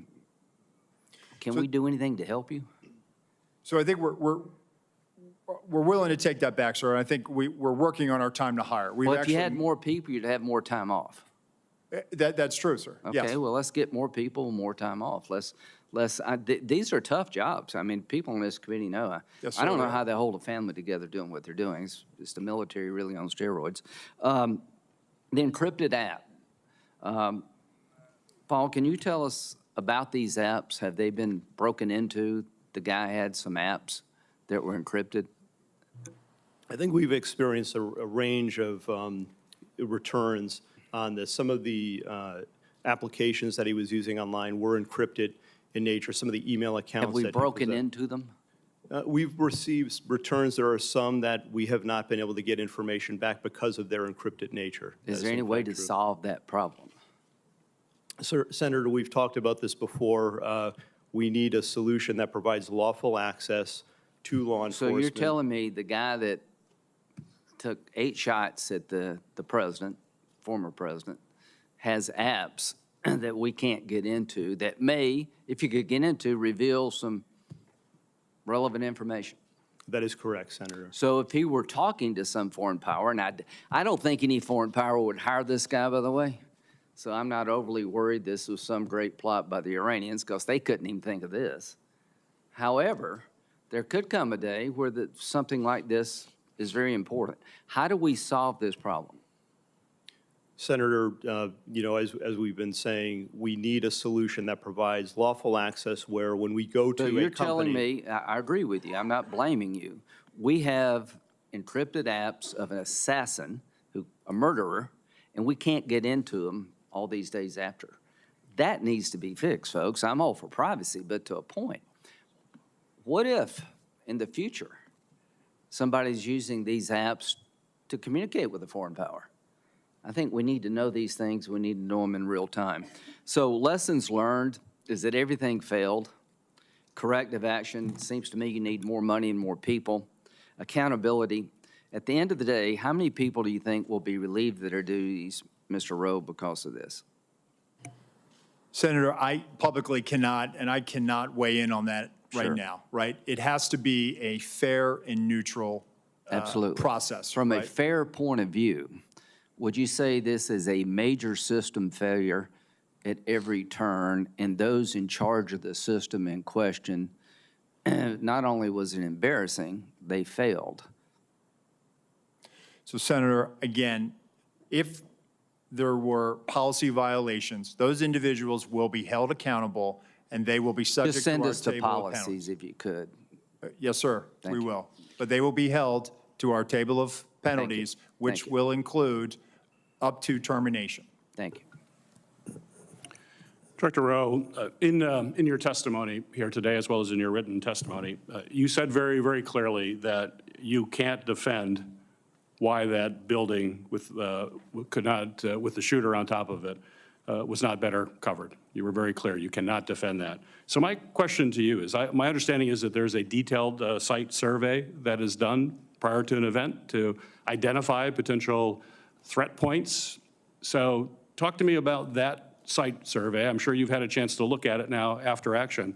Can we do anything to help you? So I think we're willing to take that back, sir. I think we're working on our time to hire. We've Well, if you had actually- more people, you'd have more time off. That's true, sir. Yes. Okay, well, let's get more people, more time off. These are tough jobs. I mean, people on this committee know. Yes, I don't sir. know how they hold a family together doing what they're doing. It's the military really on steroids. The encrypted app. Paul, can you tell us about these apps? Have they been broken into? The guy had some apps that were encrypted. I think we've experienced a range of returns on this. Some of the applications that he was using online were encrypted in nature. Some of the email accounts. Have we that he broken was, into them? We've received returns. There are some that we have not been able to get information back because of their encrypted nature. Is That there in any way fact to true. solve that problem? Sir, Senator, we've talked about this before. We need a solution that provides lawful access to law So enforcement. you're telling me the guy that took 8 shots at the president, former president, has apps that we can't get into that may, if you could get into, reveal some relevant information? That is correct, Senator. So if he were talking to some foreign power, and I don't think any foreign power would hire this guy, by the way, so I'm not overly worried this was some great plot by the Iranians, because they couldn't even think of this. However, there could come a day where something like this is very important. How do we solve this problem? Senator, as we've been saying, we need a solution that provides lawful access where when we go to So a you're company. telling me, I agree with you, I'm not blaming you. We have encrypted apps of an assassin, a murderer, and we can't get into them all these days after. That needs to be fixed, folks. I'm all for privacy, but to a point. What if, in the future, somebody's using these apps to communicate with a foreign power? I think we need to know these things. We need to know them in real time. So lessons learned is that everything failed. Corrective action, seems to me you need more money and more people. Accountability. At the end of the day, how many people do you think will be relieved of their duties, Mr. Rowe, because of this? Senator, I publicly cannot, and I cannot weigh in on that right Sure. now, right? It has to be a fair and neutral Absolutely. process. From a right? fair point of view, would you say this is a major system failure at every turn, and those in charge of the system in question, not only was it embarrassing, they failed? So Senator, again, if there were policy violations, those individuals will be held accountable and they will be subject Just to our send us the table of policies penalties. if you could. Yes, sir, Thank we you. will. But they will be held to our table of penalties, which Thank you. will include up to termination. Thank you. Director Rowe, in your testimony here today, as well as in your written testimony, you said very, very clearly that you can't defend why that building with the shooter on top of it was not better covered. You were very clear. You cannot defend that. So my question to you is, my understanding is that there's a detailed site survey that is done prior to an event to identify potential threat points. So talk to me about that site survey. I'm sure you've had a chance to look at it now after action.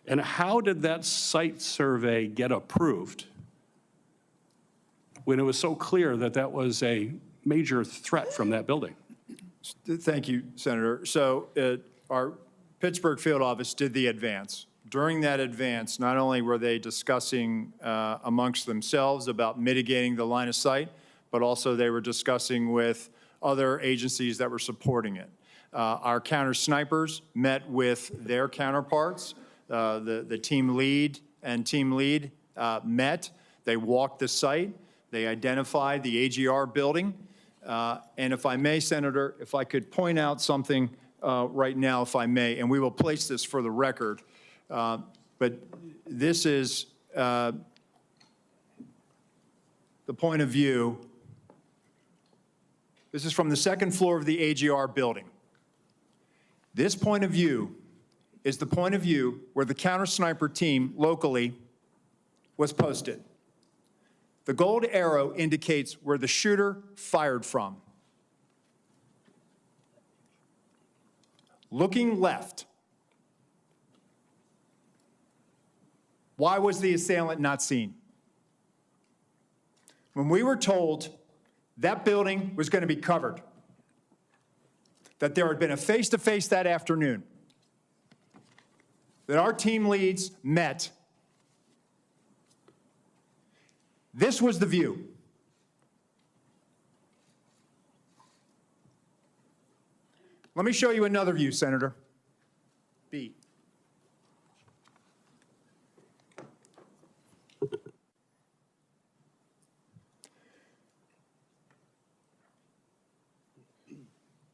And how did that site survey get approved when it was so clear that that was a major threat from that building? Thank you, Senator. So our Pittsburgh field office did the advance. During that advance, not only were they discussing amongst themselves about mitigating the line of sight, but also they were discussing with other agencies that were supporting it. Our counter snipers met with their counterparts. The team lead and team lead met. They walked the site. They identified the AGR building. And if I may, Senator, if I could point out something right now, if I may, and we will place this for the record, but this is the point of view. This is from the second floor of the AGR building. This point of view is the point of view where the counter sniper team locally was posted. The gold arrow indicates where the shooter fired from. Looking left, why was the assailant not seen? When we were told that building was going to be covered, that there had been a face-to-face that afternoon, that our team leads met, this was the view. Let me show you another view, Senator. B.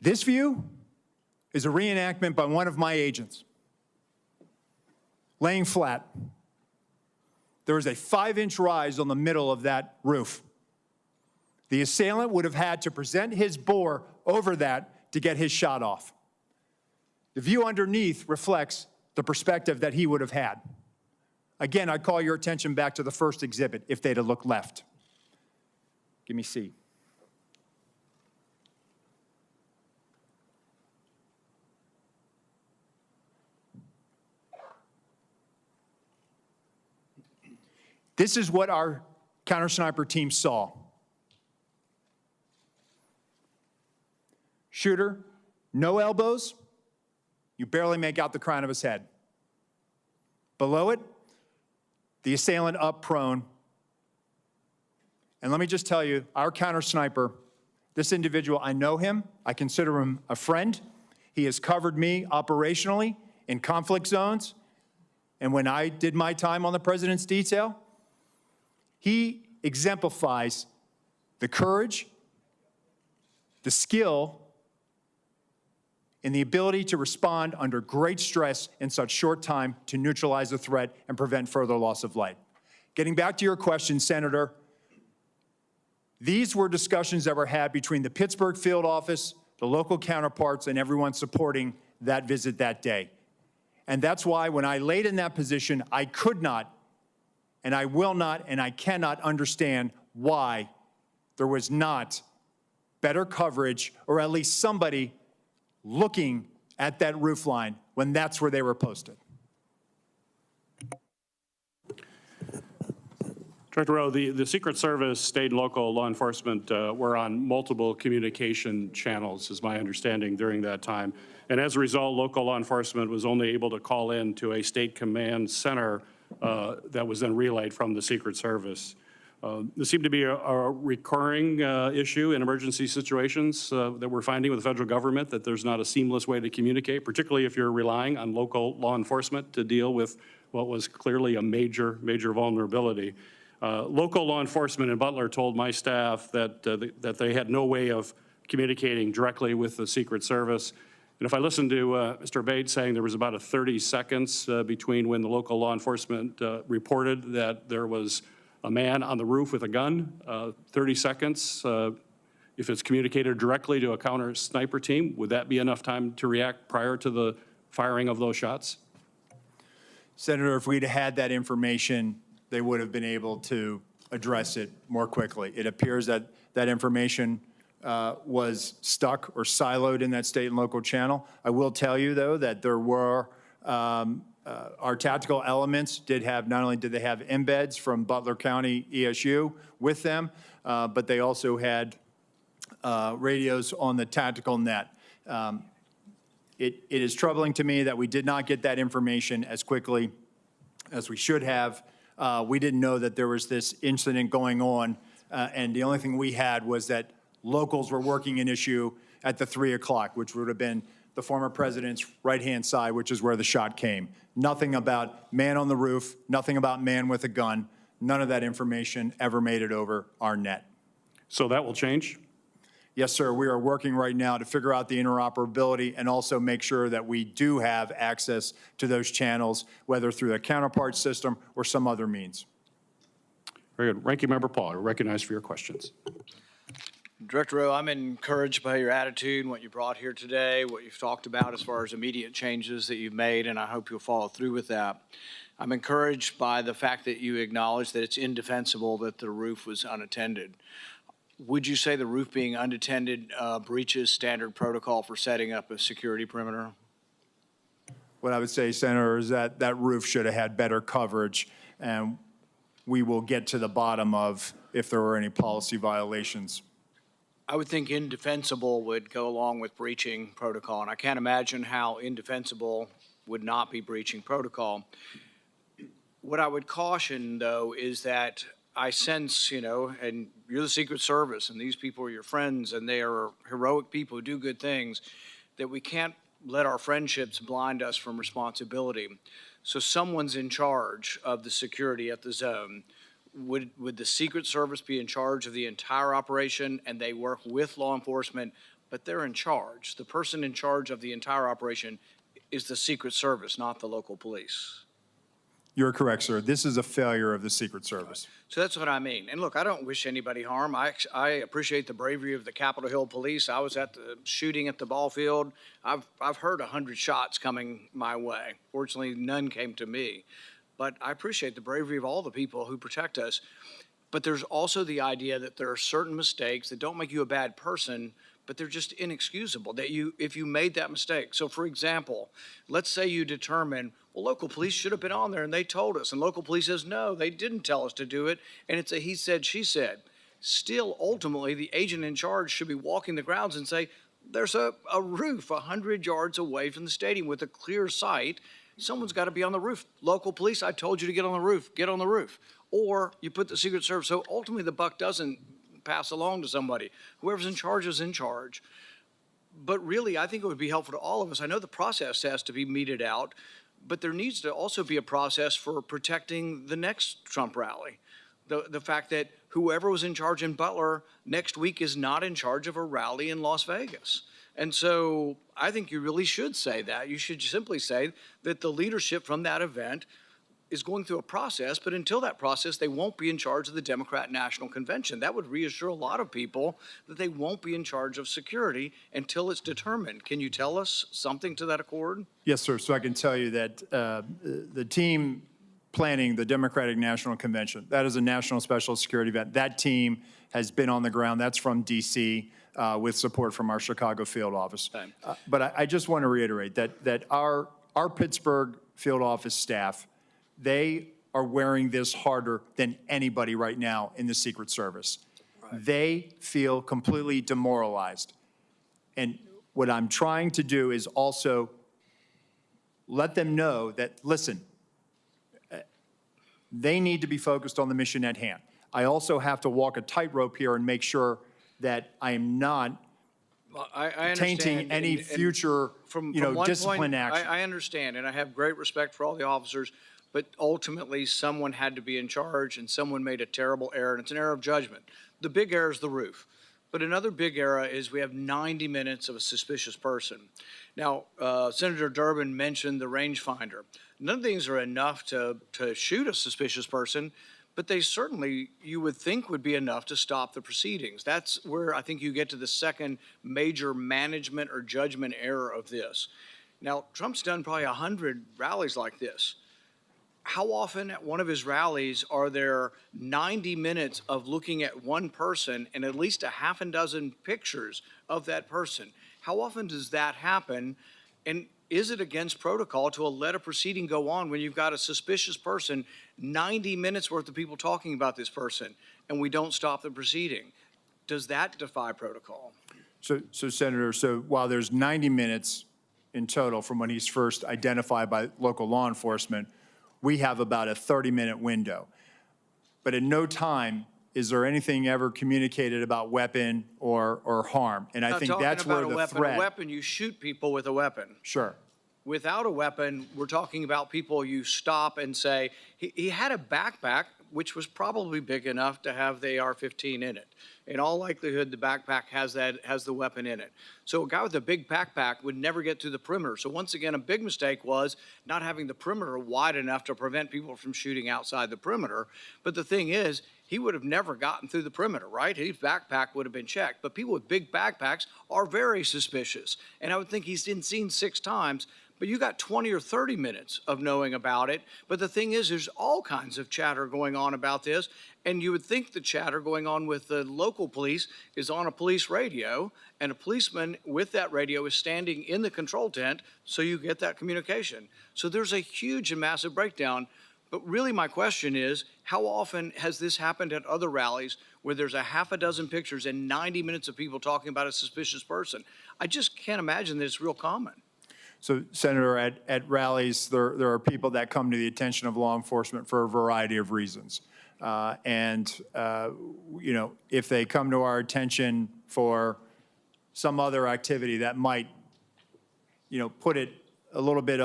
This view is a reenactment by one of my agents, laying flat. There was a 5-inch rise on the middle of that roof. The assailant would have had to present his bore over that to get his shot off. The view underneath reflects the perspective that he would have had. Again, I call your attention back to the first exhibit, if they'd have looked left. Give me C. This is what our counter-sniper team saw. Shooter, no elbows. You barely make out the crown of his head. Below it, the assailant up prone. And let me just tell you, our counter sniper, this individual, I know him. I consider him a friend. He has covered me operationally in conflict zones. And when I did my time on the president's detail, he exemplifies the courage, the skill, and the ability to respond under great stress in such short time to neutralize the threat and prevent further loss of life. Getting back to your question, Senator, these were discussions that were had between the Pittsburgh field office, the local counterparts, and everyone supporting that visit that day. And that's why when I laid in that position, I could not, and I will not, and I cannot understand why there was not better coverage, or at least somebody looking at that roof line when that's where they were posted. Director Rowe, the Secret Service, state and local law enforcement were on multiple communication channels, is my understanding, during that time. And as a result, local law enforcement was only able to call in to a state command center that was then relayed from the Secret Service. This seemed to be a recurring issue in emergency situations that we're finding with the federal government, that there's not a seamless way to communicate, particularly if you're relying on local law enforcement to deal with what was clearly a major vulnerability. Local law enforcement in Butler told my staff that they had no way of communicating directly with the Secret Service. And if I listened to Mr. Bates saying there was about 30 seconds between when the local law enforcement reported that there was a man on the roof with a gun, 30 seconds, if it's communicated directly to a counter sniper team, would that be enough time to react prior to the firing of those shots? Senator, if we'd had that information, they would have been able to address it more quickly. It appears that that information was stuck or siloed in that state and local channel. I will tell you, though, that there were, our tactical elements did have, not only did they have embeds from Butler County ESU with them, but they also had radios on the tactical net. It is troubling to me that we did not get that information as quickly as we should have. We didn't know that there was this incident going on, and the only thing we had was that locals were working an issue at the 3 o'clock, which would have been the former president's right-hand side, which is where the shot came. Nothing about man on the roof, nothing about man with a gun. None of that information ever made it over our net. So that will change? Yes, sir. We are working right now to figure out the interoperability and also make sure that we do have access to those channels, whether through the counterpart system or some other means. Very good. Ranking Member Paul, you're recognized for your questions. Director Rowe, I'm encouraged by your attitude and what you brought here today, what you've talked about as far as immediate changes that you've made, and I hope you'll follow through with that. I'm encouraged by the fact that you acknowledge that it's indefensible that the roof was unattended. Would you say the roof being unattended breaches standard protocol for setting up a security perimeter? What I would say, Senator, is that that roof should have had better coverage, and we will get to the bottom of if there were any policy violations. I would think indefensible would go along with breaching protocol, and I can't imagine how indefensible would not be breaching protocol. What I would caution, though, is that I sense, and you're the Secret Service, and these people are your friends, and they are heroic people who do good things, that we can't let our friendships blind us from responsibility. So someone's in charge of the security at the zone. Would the Secret Service be in charge of the entire operation, and they work with law enforcement, but they're in charge? The person in charge of the entire operation is the Secret Service, not the local police. You're correct, sir. This is a failure of the Secret Service. So that's what I mean. And look, I don't wish anybody harm. I appreciate the bravery of the Capitol Hill Police. I was at the shooting at the ball field. I've heard 100 shots coming my way. Fortunately, none came to me. But I appreciate the bravery of all the people who protect us. But there's also the idea that there are certain mistakes that don't make you a bad person, but they're just inexcusable, that if you made that mistake. So for example, let's say you determine, well, local police should have been on there and they told us, and local police says, no, they didn't tell us to do it, and it's a he said, she said. Still, ultimately, the agent in charge should be walking the grounds and say, there's a roof 100 yards away from the stadium with a clear sight. someone's got to be on the roof. Local police, I told you to get on the roof, get on the roof. Or you put the Secret Service, so ultimately the buck doesn't pass along to somebody. Whoever's in charge is in charge. But really, I think it would be helpful to all of us. I know the process has to be meted out, but there needs to also be a process for protecting the next Trump rally. The fact that whoever was in charge in Butler next week is not in charge of a rally in Las Vegas. And so I think you really should say that. You should simply say that the leadership from that event is going through a process, but until that process, they won't be in charge of the Democrat National Convention. That would reassure a lot of people that they won't be in charge of security until it's determined. Can you tell us something to that accord? Yes, sir. So I can tell you that the team planning the Democratic National Convention, that is a national special security event. That team has been on the ground. That's from D.C. With support from our Chicago field office. But I just want to reiterate that our Pittsburgh field office staff, they are wearing this harder than anybody right now in the Secret Service. Right. They feel completely demoralized. And what I'm trying to do is also let them know that, listen, they need to be focused on the mission at hand. I also have to walk a tightrope here and make sure that I am not tainting any future, discipline action. I understand, and I have great respect for all the officers, but ultimately someone had to be in charge and someone made a terrible error, and it's an error of judgment. The big error is the roof. But another big error is we have 90 minutes of a suspicious person. Now, Senator Durbin mentioned the rangefinder. None of these are enough to shoot a suspicious person, but they certainly, you would think, would be enough to stop the proceedings. That's where I think you get to the second major management or judgment error of this. Now, Trump's done probably 100 rallies like this. How often at one of his rallies are there 90 minutes of looking at one person and at least a half a dozen pictures of that person? How often does that happen? And is it against protocol to let a proceeding go on when you've got a suspicious person, 90 minutes worth of people talking about this person, and we don't stop the proceeding? Does that defy protocol? So Senator, while there's 90 minutes in total from when he's first identified by local law enforcement, we have about a 30-minute window. But at no time is there anything ever communicated about weapon or harm. And I think that's where the threat. A weapon, you shoot people with a weapon. Sure. Without a weapon, we're talking about people you stop and say, he had a backpack, which was probably big enough to have the AR-15 in it. In all likelihood, the backpack has the weapon in it. So a guy with a big backpack would never get through the perimeter. So once again, a big mistake was not having the perimeter wide enough to prevent people from shooting outside the perimeter. But the thing is, he would have never gotten through the perimeter, right? His backpack would have been checked. But people with big backpacks are very suspicious. And I would think he's been seen 6 times. But you got 20 or 30 minutes of knowing about it. But the thing is, there's all kinds of chatter going on about this. And you would think the chatter going on with the local police is on a police radio, and a policeman with that radio is standing in the control tent, so you get that communication. So there's a huge and massive breakdown. But really my question is, how often has this happened at other rallies where there's a half a dozen pictures and 90 minutes of people talking about a suspicious person? I just can't imagine that it's real common. So, Senator, at rallies, there are people that come to the attention of law enforcement for a variety of reasons. If they come to our attention for some other activity that might, put it a little bit,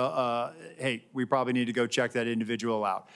hey, we probably need to go check that individual out.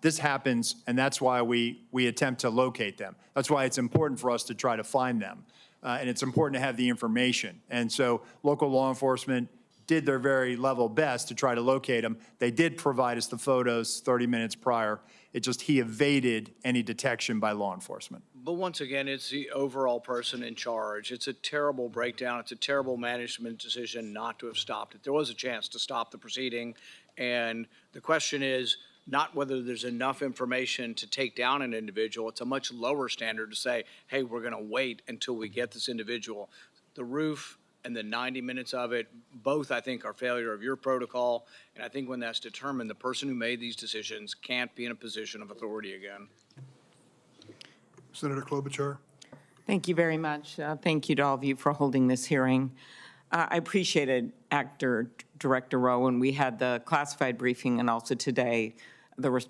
This happens, and that's why we attempt to locate them. That's why it's important for us to try to find them. And it's important to have the information. And so local law enforcement did their very level best to try to locate him. They did provide us the photos 30 minutes prior. He evaded any detection by law enforcement. But once again, it's the overall person in charge. It's a terrible breakdown. It's a terrible management decision not to have stopped it. There was a chance to stop the proceeding. And the question is not whether there's enough information to take down an individual. It's a much lower standard to say, hey, we're going to wait until we get this individual. The roof and the 90 minutes of it, both, I think, are failure of your protocol. And I think when that's determined, the person who made these decisions can't be in a position of authority again. Senator Klobuchar. Thank you very much. Thank you to all of you for holding this hearing. I appreciated Director Rowe when we had the classified briefing, and also today,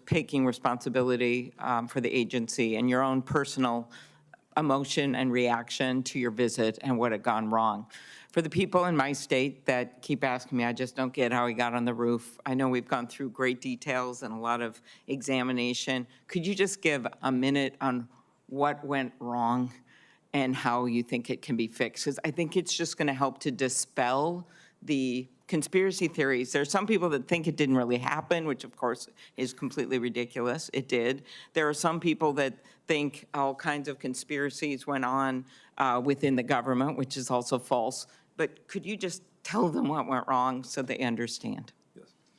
taking responsibility for the agency and your own personal emotion and reaction to your visit and what had gone wrong. For the people in my state that keep asking me, I just don't get how he got on the roof. I know we've gone through great details and a lot of examination. Could you just give a minute on what went wrong and how you think it can be fixed? Because I think it's just going to help to dispel the conspiracy theories. There are some people that think it didn't really happen, which of course is completely ridiculous. It did. There are some people that think all kinds of conspiracies went on within the government, which is also false. But could you just tell them what went wrong so they understand?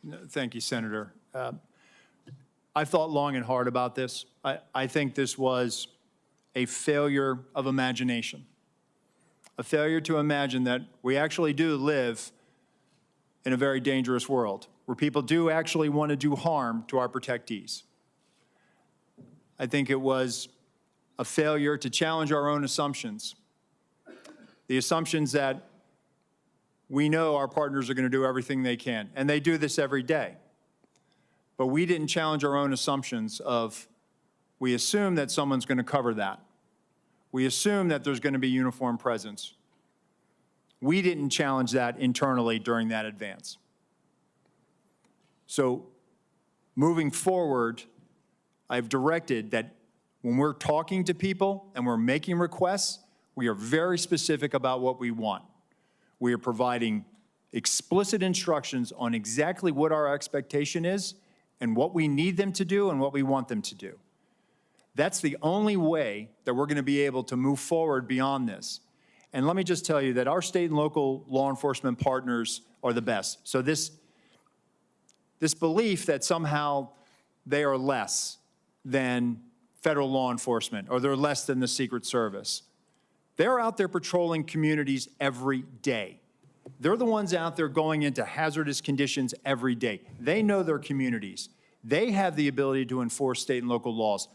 No, thank you, Senator. I thought long and hard about this. I think this was a failure of imagination, a failure to imagine that we actually do live in a very dangerous world where people do actually want to do harm to our protectees. I think it was a failure to challenge our own assumptions, the assumptions that we know our partners are going to do everything they can, and they do this every day. But we didn't challenge our own assumptions of, we assume that someone's going to cover that. We assume that there's going to be uniform presence. We didn't challenge that internally during that advance. So moving forward, I've directed that when we're talking to people and we're making requests, we are very specific about what we want. We are providing explicit instructions on exactly what our expectation is and what we need them to do and what we want them to do. That's the only way that we're going to be able to move forward beyond this. And let me just tell you that our state and local law enforcement partners are the best. So this belief that somehow they are less than federal law enforcement or they're less than the Secret Service, they're out there patrolling communities every day. They're the ones out there going into hazardous conditions every day. They know their communities. They have the ability to enforce state and local laws.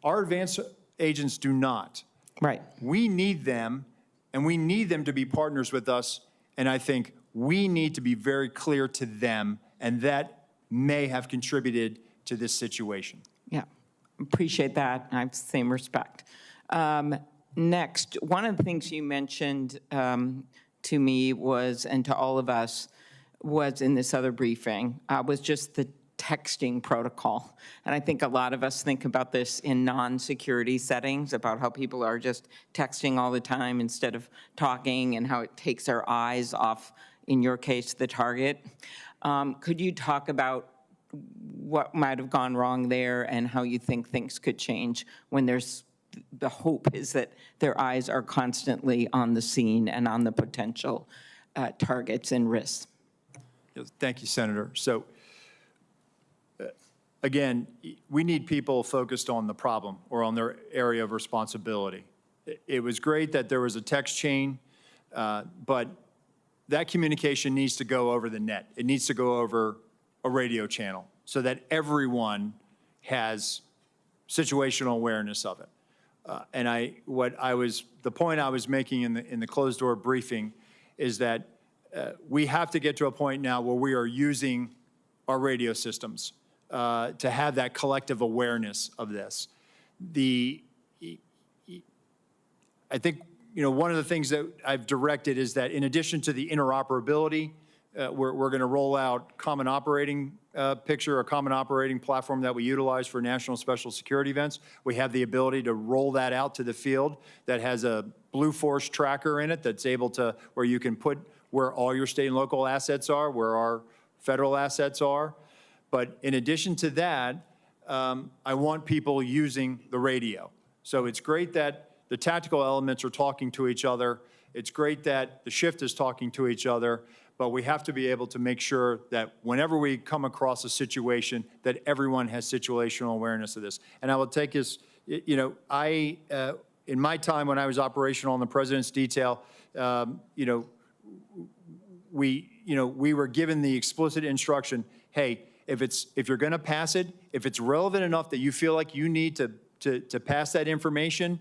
Our advanced agents do not. Right. We need them, and we need them to be partners with us, and I think we need to be very clear to them, and that may have contributed to this situation. Yeah, appreciate that. I have the same respect. Next, one of the things you mentioned to me was, and to all of us, was in this other briefing, was just the texting protocol. And I think a lot of us think about this in non-security settings, about how people are just texting all the time instead of talking, and how it takes our eyes off, in your case, the target. Could you talk about what might have gone wrong there and how you think things could change when there's the hope is that their eyes are constantly on the scene and on the potential targets and risks? Thank you, Senator. So, again, we need people focused on the problem or on their area of responsibility. It was great that there was a text chain, but that communication needs to go over the net. It needs to go over a radio channel so that everyone has situational awareness of it. And the point I was making in the closed door briefing is that we have to get to a point now where we are using our radio systems to have that collective awareness of this. I think, one of the things that I've directed is that in addition to the interoperability, we're going to roll out common operating a common operating platform that we utilize for national special security events. We have the ability to roll that out to the field that has a Blue Force tracker in it that's able to, where you can put where all your state and local assets are, where our federal assets are. But in addition to that, I want people using the radio. So it's great that the tactical elements are talking to each other. It's great that the shift is talking to each other, but we have to be able to make sure that whenever we come across a situation, that everyone has situational awareness of this. And I will take this, in my time when I was operational in the President's detail, we were given the explicit instruction, hey, if you're going to pass it, if it's relevant enough that you feel like you need to pass that information,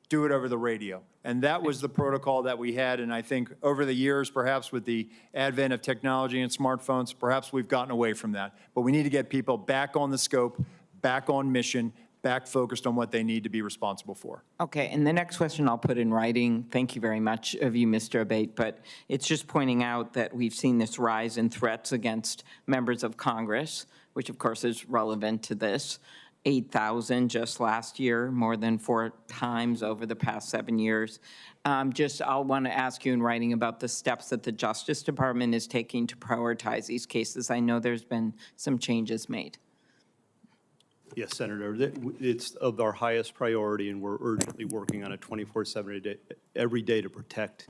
do it over the radio. And that was the protocol that we had, and I think over the years, perhaps with the advent of technology and smartphones, perhaps we've gotten away from that. But we need to get people back on the scope, back on mission, back focused on what they need to be responsible for. Okay, and the next question I'll put in writing. Thank you very much of you, Mr. Abate, but it's just pointing out that we've seen this rise in threats against members of Congress, which of course is relevant to this. 8,000 just last year, more than 4 times over the past 7 years. I'll want to ask you in writing about the steps that the Justice Department is taking to prioritize these cases. I know there's been some changes made. Yes, Senator, it's of our highest priority, and we're urgently working on it 24/7 every day to protect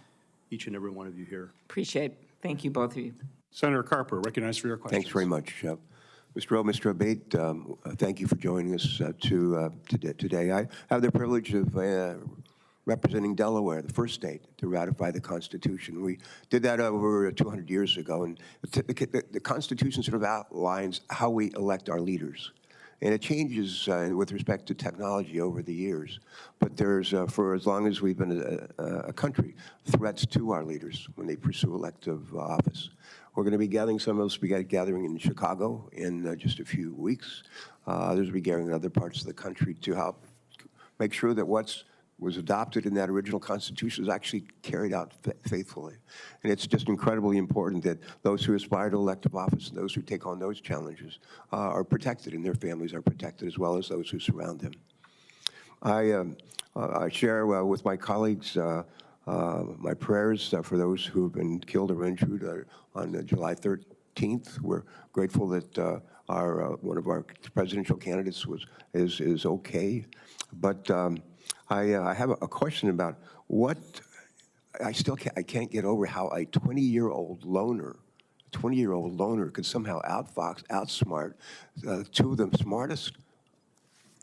each and every one of you here. Appreciate it. Thank you, both of you. Senator Carper, recognized for your question. Thanks very much. Mr. Abate, thank you for joining us today. I have the privilege of representing Delaware, the first state to ratify the Constitution. We did that over 200 years ago, and the Constitution sort of outlines how we elect our leaders. And it changes with respect to technology over the years. But there's, for as long as we've been a country, threats to our leaders when they pursue elective office. We're going to be gathering, some of us will be gathering in Chicago in just a few weeks. Others will be gathering in other parts of the country to help make sure that what was adopted in that original Constitution is actually carried out faithfully. And it's just incredibly important that those who aspire to elective office and those who take on those challenges are protected, and their families are protected, as well as those who surround them. I share with my colleagues my prayers for those who have been killed or injured on July 13th. We're grateful that one of our presidential candidates is okay. But I have a question about what I can't get over how a 20-year-old loner could somehow outsmart two of the smartest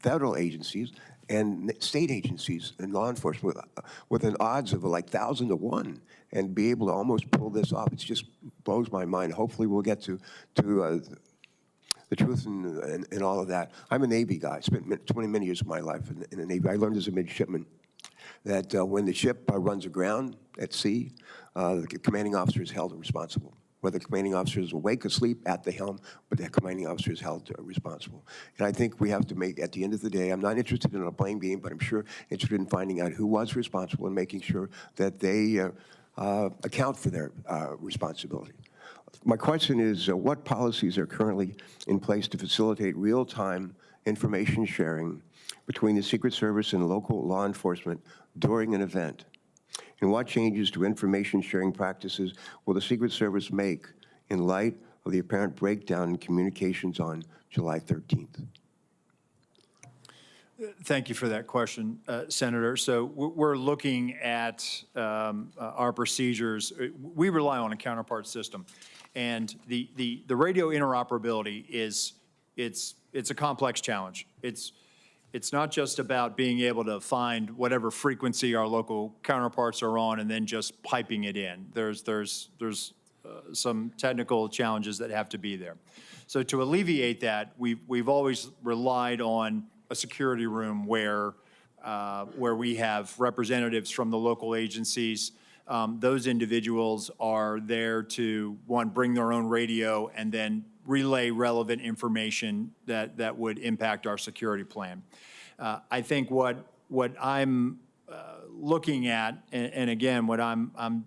federal agencies and state agencies and law enforcement with an odds of like 1,000 to 1, and be able to almost pull this off. It just blows my mind. Hopefully we'll get to the truth and all of that. I'm a Navy guy. I spent many years of my life in the Navy. I learned as a midshipman that when the ship runs aground at sea, the commanding officer is held responsible. Whether the commanding officer is awake, asleep, at the helm, but the commanding officer is held responsible. And I think we have to make, at the end of the day, I'm not interested in a blame game, but I'm sure interested in finding out who was responsible and making sure that they account for their responsibility. My question is, what policies are currently in place to facilitate real-time information sharing between the Secret Service and local law enforcement during an event? And what changes to information sharing practices will the Secret Service make in light of the apparent breakdown in communications on July 13th? Thank you for that question, Senator. So we're looking at our procedures. We rely on a counterpart system, and the radio interoperability it's a complex challenge. It's not just about being able to find whatever frequency our local counterparts are on and then just piping it in. There's some technical challenges that have to be there. So to alleviate that, we've always relied on a security room where we have representatives from the local agencies. Those individuals are there to, one, bring their own radio and then relay relevant information that would impact our security plan. I think what I'm looking at, and again, what I'm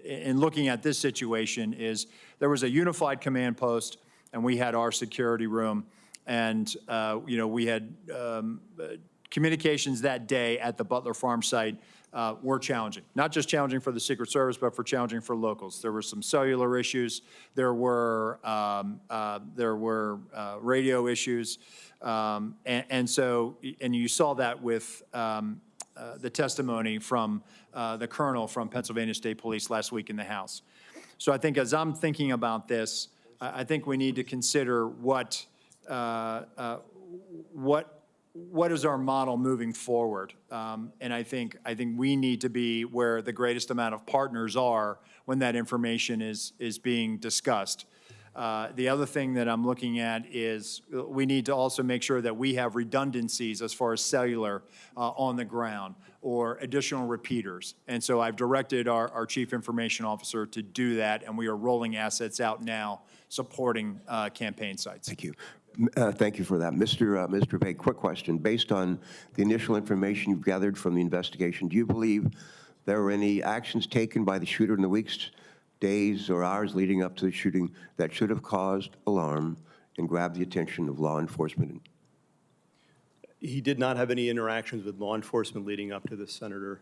in looking at this situation is there was a unified command post, and we had our security room, and we had communications that day at the Butler Farm site were challenging. Not just challenging for the Secret Service, but challenging for locals. There were some cellular issues. There were radio issues, and you saw that with the testimony from the colonel from Pennsylvania State Police last week in the House. So I think as I'm thinking about this, I think we need to consider what is our model moving forward? And I think we need to be where the greatest amount of partners are when that information is being discussed. The other thing that I'm looking at is we need to also make sure that we have redundancies as far as cellular on the ground or additional repeaters. And so I've directed our Chief Information Officer to do that, and we are rolling assets out now supporting campaign sites. Thank you. Thank you for that. Mr. Bay, quick question. Based on the initial information you've gathered from the investigation, do you believe there were any actions taken by the shooter in the weeks, days, or hours leading up to the shooting that should have caused alarm and grabbed the attention of law enforcement? He did not have any interactions with law enforcement leading up to this, Senator.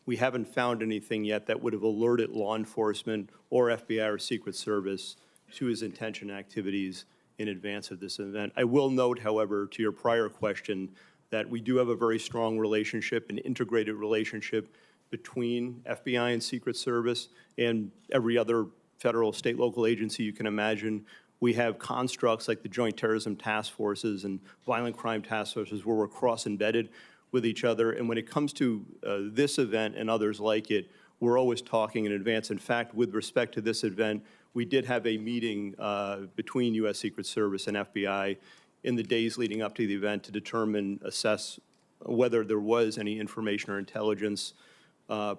We haven't found anything yet that would have alerted law enforcement or FBI or Secret Service to his intention activities in advance of this event. I will note, however, to your prior question, that we do have a very strong relationship, an integrated relationship between FBI and Secret Service and every other federal, state, local agency you can imagine. We have constructs like the Joint Terrorism Task Forces and Violent Crime Task Forces where we're cross-embedded with each other. And when it comes to this event and others like it, we're always talking in advance. In fact, with respect to this event, we did have a meeting between U.S. Secret Service and FBI in the days leading up to the event to assess whether there was any information or intelligence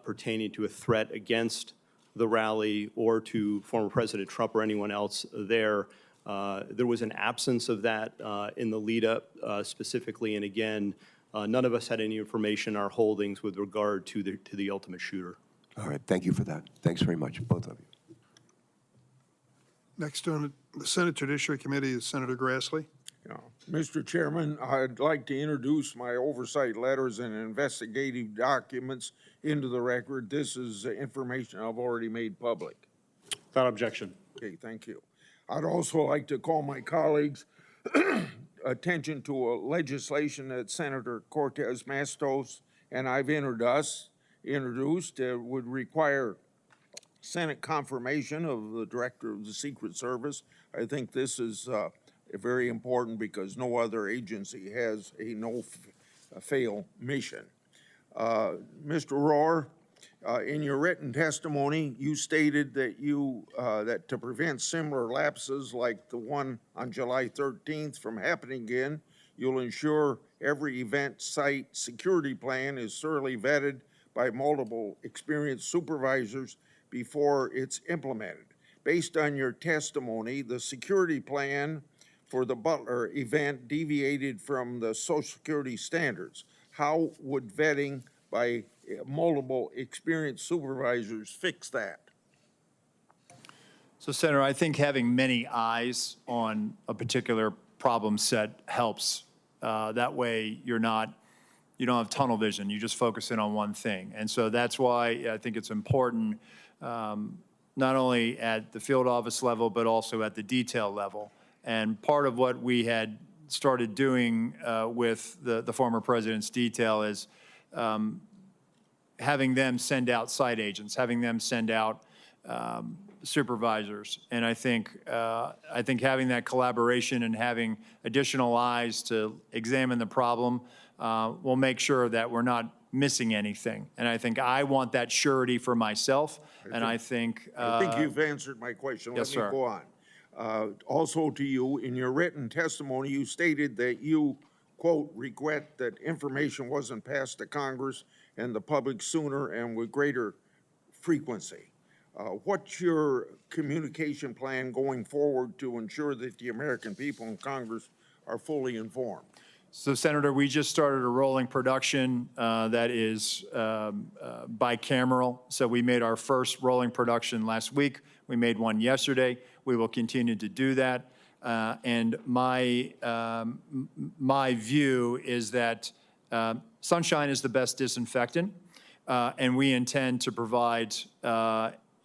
pertaining to a threat against the rally or to former President Trump or anyone else there. There was an absence of that in the lead up specifically, and again, none of us had any information in our holdings with regard to the ultimate shooter. All right, thank you for that. Thanks very much, both of you. Next on the Senate Judiciary Committee is Senator Grassley. Yeah. Mr. Chairman, I'd like to introduce my oversight letters and investigative documents into the record. This is information I've already made public. Without objection. Okay, thank you. I'd also like to call my colleagues' attention to a legislation that Senator Cortez Matos and I've introduced would require Senate confirmation of the Director of the Secret Service. I think this is very important because no other agency has a no-fail mission. Mr. Rohr, in your written testimony, you stated that that to prevent similar lapses like the one on July 13th from happening again, you'll ensure every event site security plan is thoroughly vetted by multiple experienced supervisors before it's implemented. Based on your testimony, the security plan for the Butler event deviated from the Social Security standards. How would vetting by multiple experienced supervisors fix that? So, Senator, I think having many eyes on a particular problem set helps. That way you don't have tunnel vision. You just focus in on one thing. And so that's why I think it's important, not only at the field office level, but also at the detail level. And part of what we had started doing with the former president's detail is having them send out site agents, having them send out supervisors. And I think having that collaboration and having additional eyes to examine the problem will make sure that we're not missing anything. And I think I want that surety for myself. I think you've answered my question. Yes, Let me go on. Also to you, in your written testimony, you stated that you, quote, regret that information wasn't passed to Congress and the public sooner and with greater frequency. What's your communication plan going forward to ensure that the American people in Congress are fully informed? So, Senator, we just started a rolling production that is bicameral. So we made our first rolling production last week. We made one yesterday. We will continue to do that. And my view is that sunshine is the best disinfectant, and we intend to provide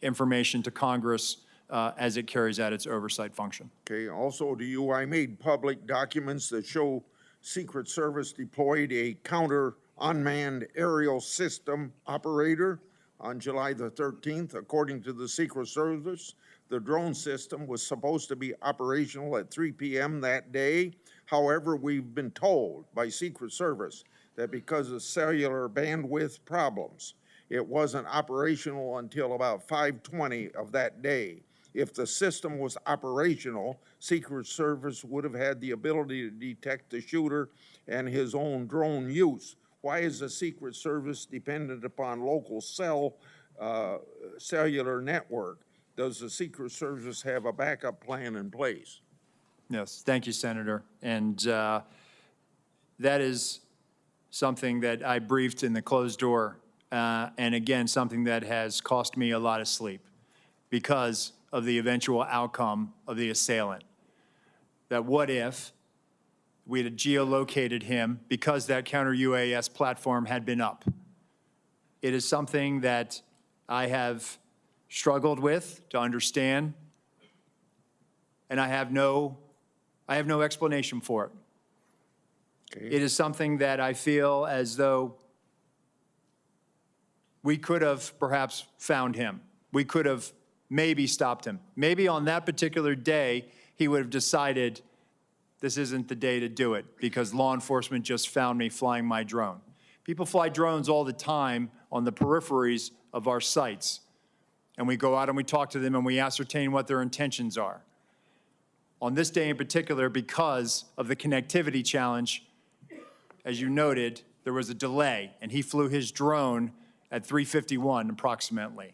information to Congress as it carries out its oversight function. Okay, also to you, I made public documents that show Secret Service deployed a counter unmanned aerial system operator on July the 13th. According to the Secret Service, the drone system was supposed to be operational at 3 p.m. that day. However, we've been told by Secret Service that because of cellular bandwidth problems, it wasn't operational until about 5:20 of that day. If the system was operational, Secret Service would have had the ability to detect the shooter and his own drone use. Why is the Secret Service dependent upon local cellular network? Does the Secret Service have a backup plan in place? Yes, thank you, Senator. And that is something that I briefed in the closed door, and again, something that has cost me a lot of sleep because of the eventual outcome of the assailant. That what if we had geolocated him because that counter-UAS platform had been up? It is something that I have struggled with to understand, and I have no explanation for it. Okay. It is something that I feel as though we could have perhaps found him. We could have maybe stopped him. Maybe on that particular day, he would have decided this isn't the day to do it because law enforcement just found me flying my drone. People fly drones all the time on the peripheries of our sites. And we go out and we talk to them and we ascertain what their intentions are. On this day in particular, because of the connectivity challenge, as you noted, there was a delay, and he flew his drone at 3:51 approximately.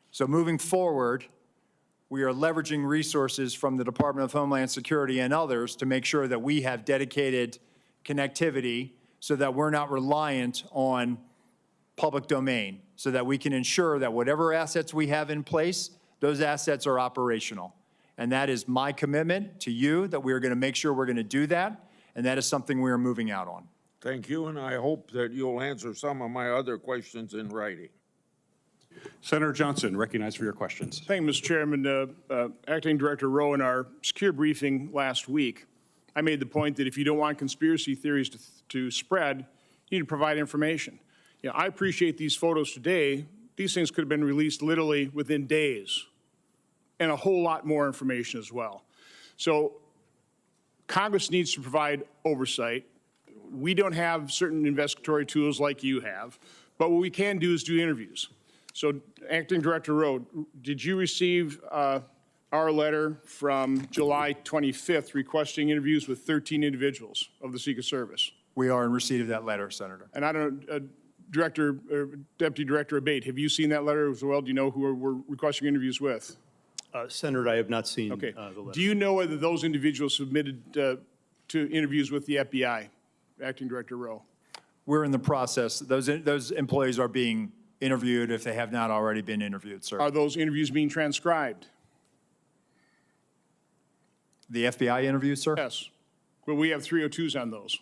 So moving forward, we are leveraging resources from the Department of Homeland Security and others to make sure that we have dedicated connectivity so that we're not reliant on public domain, so that we can ensure that whatever assets we have in place, those assets are operational. And that is my commitment to you, that we are going to make sure we're going to do that, and that is something we are moving out on. Thank you, and I hope that you'll answer some of my other questions in writing. Senator Johnson, recognized for your questions. Thank you, Mr. Chairman. Acting Director Rowe, in our secure briefing last week, I made the point that if you don't want conspiracy theories to spread, you need to provide information. You know, I appreciate these photos today. These things could have been released literally within days, and a whole lot more information as well. So Congress needs to provide oversight. We don't have certain investigatory tools like you have, but what we can do is do interviews. So Acting Director Rowe, did you receive our letter from July 25th requesting interviews with 13 individuals of the Secret Service? We are in receipt of that letter, Senator. And I don't know, Deputy Director Abate, have you seen that letter as well? Do you know who we're requesting interviews with? Senator, I have not seen Okay. the letter. Do you know whether those individuals submitted to interviews with the FBI, Acting Director Rowe? We're in the process. Those employees are being interviewed if they have not already been interviewed, sir. Are those interviews being transcribed? The FBI interviews, sir? Yes. Well, we have 302s on those.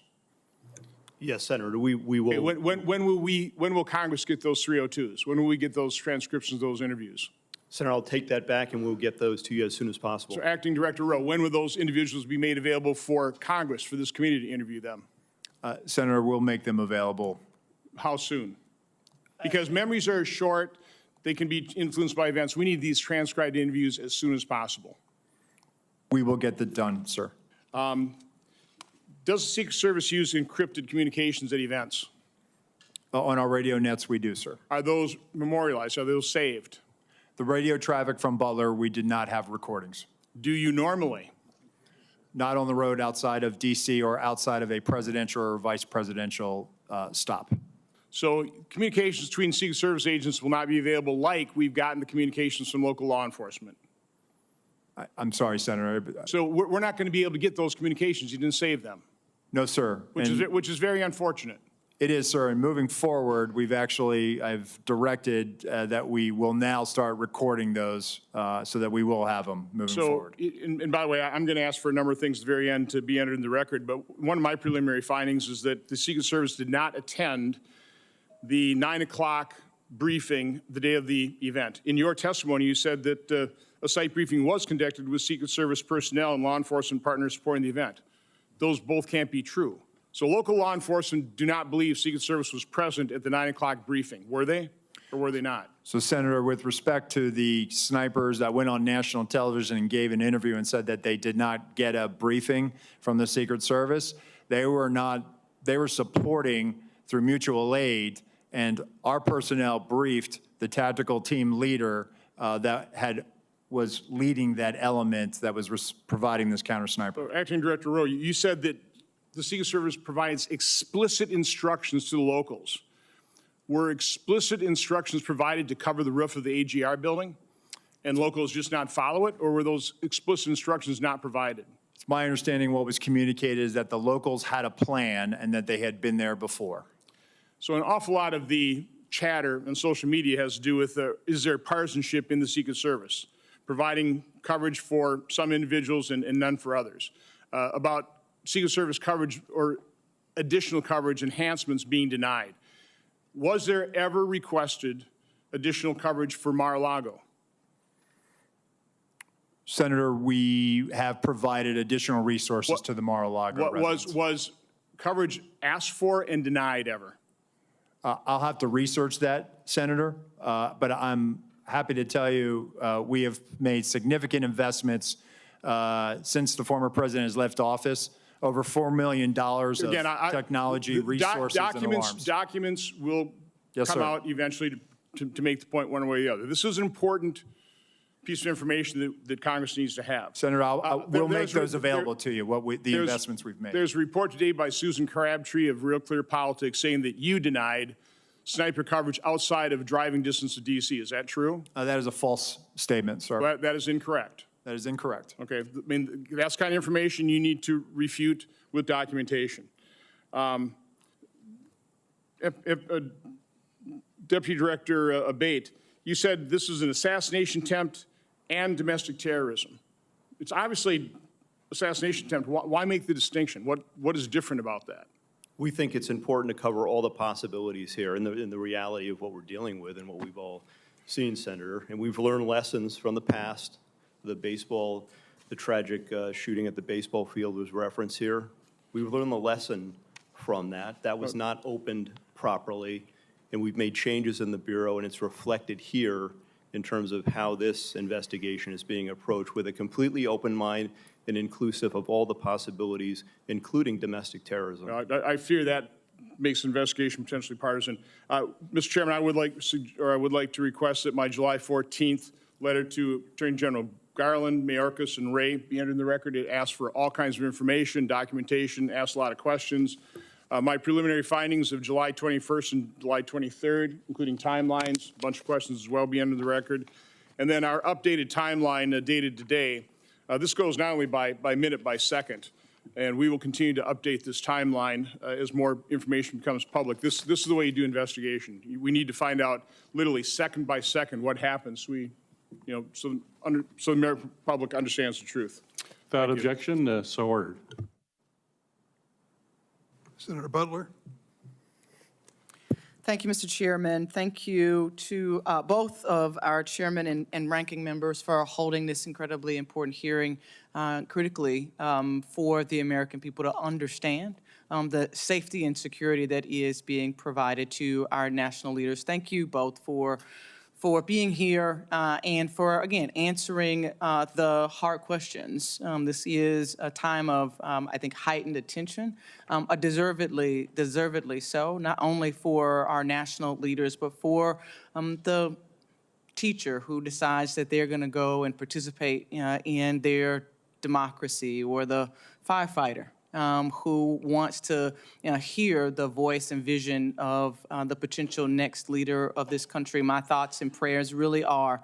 Yes, Senator, we will. Okay, when will Congress get those 302s? When will we get those transcriptions of those interviews? Senator, I'll take that back and we'll get those to you as soon as possible. So Acting Director Rowe, when will those individuals be made available for Congress, for this committee to interview them? Senator, we'll make them available. How soon? Because memories are short, they can be influenced by events. We need these transcribed interviews as soon as possible. We will get that done, sir. Does the Secret Service use encrypted communications at events? On our radio nets, we do, sir. Are those memorialized? Are those saved? The radio traffic from Butler, we did not have recordings. Do you normally? Not on the road outside of D.C. or outside of a presidential or vice presidential stop. So communications between Secret Service agents will not be available like we've gotten the communications from local law enforcement. I'm sorry, Senator. So we're not going to be able to get those communications. You didn't save them, No, sir. which is very unfortunate. It is, sir. And moving forward, I've directed that we will now start recording those so that we will have them moving forward. And by the way, I'm going to ask for a number of things at the very end to be entered in the record, but one of my preliminary findings is that the Secret Service did not attend the 9 o'clock briefing the day of the event. In your testimony, you said that a site briefing was conducted with Secret Service personnel and law enforcement partners supporting the event. Those both can't be true. So local law enforcement do not believe Secret Service was present at the 9 o'clock briefing. Were they or were they not? So, Senator, with respect to the snipers that went on national television and gave an interview and said that they did not get a briefing from the Secret Service, they were supporting through mutual aid, and our personnel briefed the tactical team leader that had was leading that element that was providing this counter sniper. Acting Director Rowe, you said that the Secret Service provides explicit instructions to the locals. Were explicit instructions provided to cover the roof of the AGR building and locals just not follow it, or were those explicit instructions not provided? It's my understanding what was communicated is that the locals had a plan and that they had been there before. So an awful lot of the chatter on social media has to do with is there partisanship in the Secret Service, providing coverage for some individuals and none for others, about Secret Service coverage or additional coverage enhancements being denied. Was there ever requested additional coverage for Mar-a-Lago? Senator, we have provided additional resources to the Mar-a-Lago residents. Was coverage asked for and denied ever? I'll have to research that, Senator, but I'm happy to tell you we have made significant investments since the former president has left office, over $4 million of technology, resources, and alarms. Documents will come out eventually to make the point one way or the other. This is an important piece of information that Congress needs to have. Senator, we'll make those available to you, the investments we've made. There's a report today by Susan Crabtree of Real Clear Politics saying that you denied sniper coverage outside of driving distance to D.C. Is that true? That is a false statement, sir. That is incorrect. That is incorrect. Okay, I mean, that's the kind of information you need to refute with documentation. Deputy Director Abate, you said this is an assassination attempt and domestic terrorism. It's obviously assassination attempt. Why make the distinction? What is different about that? We think it's important to cover all the possibilities here in the reality of what we're dealing with and what we've all seen, Senator. And we've learned lessons from the past. The tragic shooting at the baseball field was referenced here. We've learned the lesson from that. That was not opened properly, and we've made changes in the Bureau, and it's reflected here in terms of how this investigation is being approached with a completely open mind and inclusive of all the possibilities, including domestic terrorism. I fear that makes the investigation potentially partisan. Mr. Chairman, I would like to request that my July 14th letter to Attorney General Garland, Mayorkas, and Ray be entered in the record. It asks for all kinds of information, documentation, asks a lot of questions. My preliminary findings of July 21st and July 23rd, including timelines, a bunch of questions as well, be entered in the record. And then our updated timeline dated today. This goes not only by minute, by second, and we will continue to update this timeline as more information becomes public. This is the way you do investigation. We need to find out literally second by second what happens. So the American public understands the truth. Without objection, so ordered. Senator Butler. Thank you, Mr. Chairman. Thank you to both of our chairman and ranking members for holding this incredibly important hearing critically for the American people to understand the safety and security that is being provided to our national leaders. Thank you both for being here and for, again, answering the hard questions. This is a time of, I think, heightened attention, deservedly so, not only for our national leaders, but for the teacher who decides that they're going to go and participate in their democracy, or the firefighter who wants to hear the voice and vision of the potential next leader of this country. My thoughts and prayers really are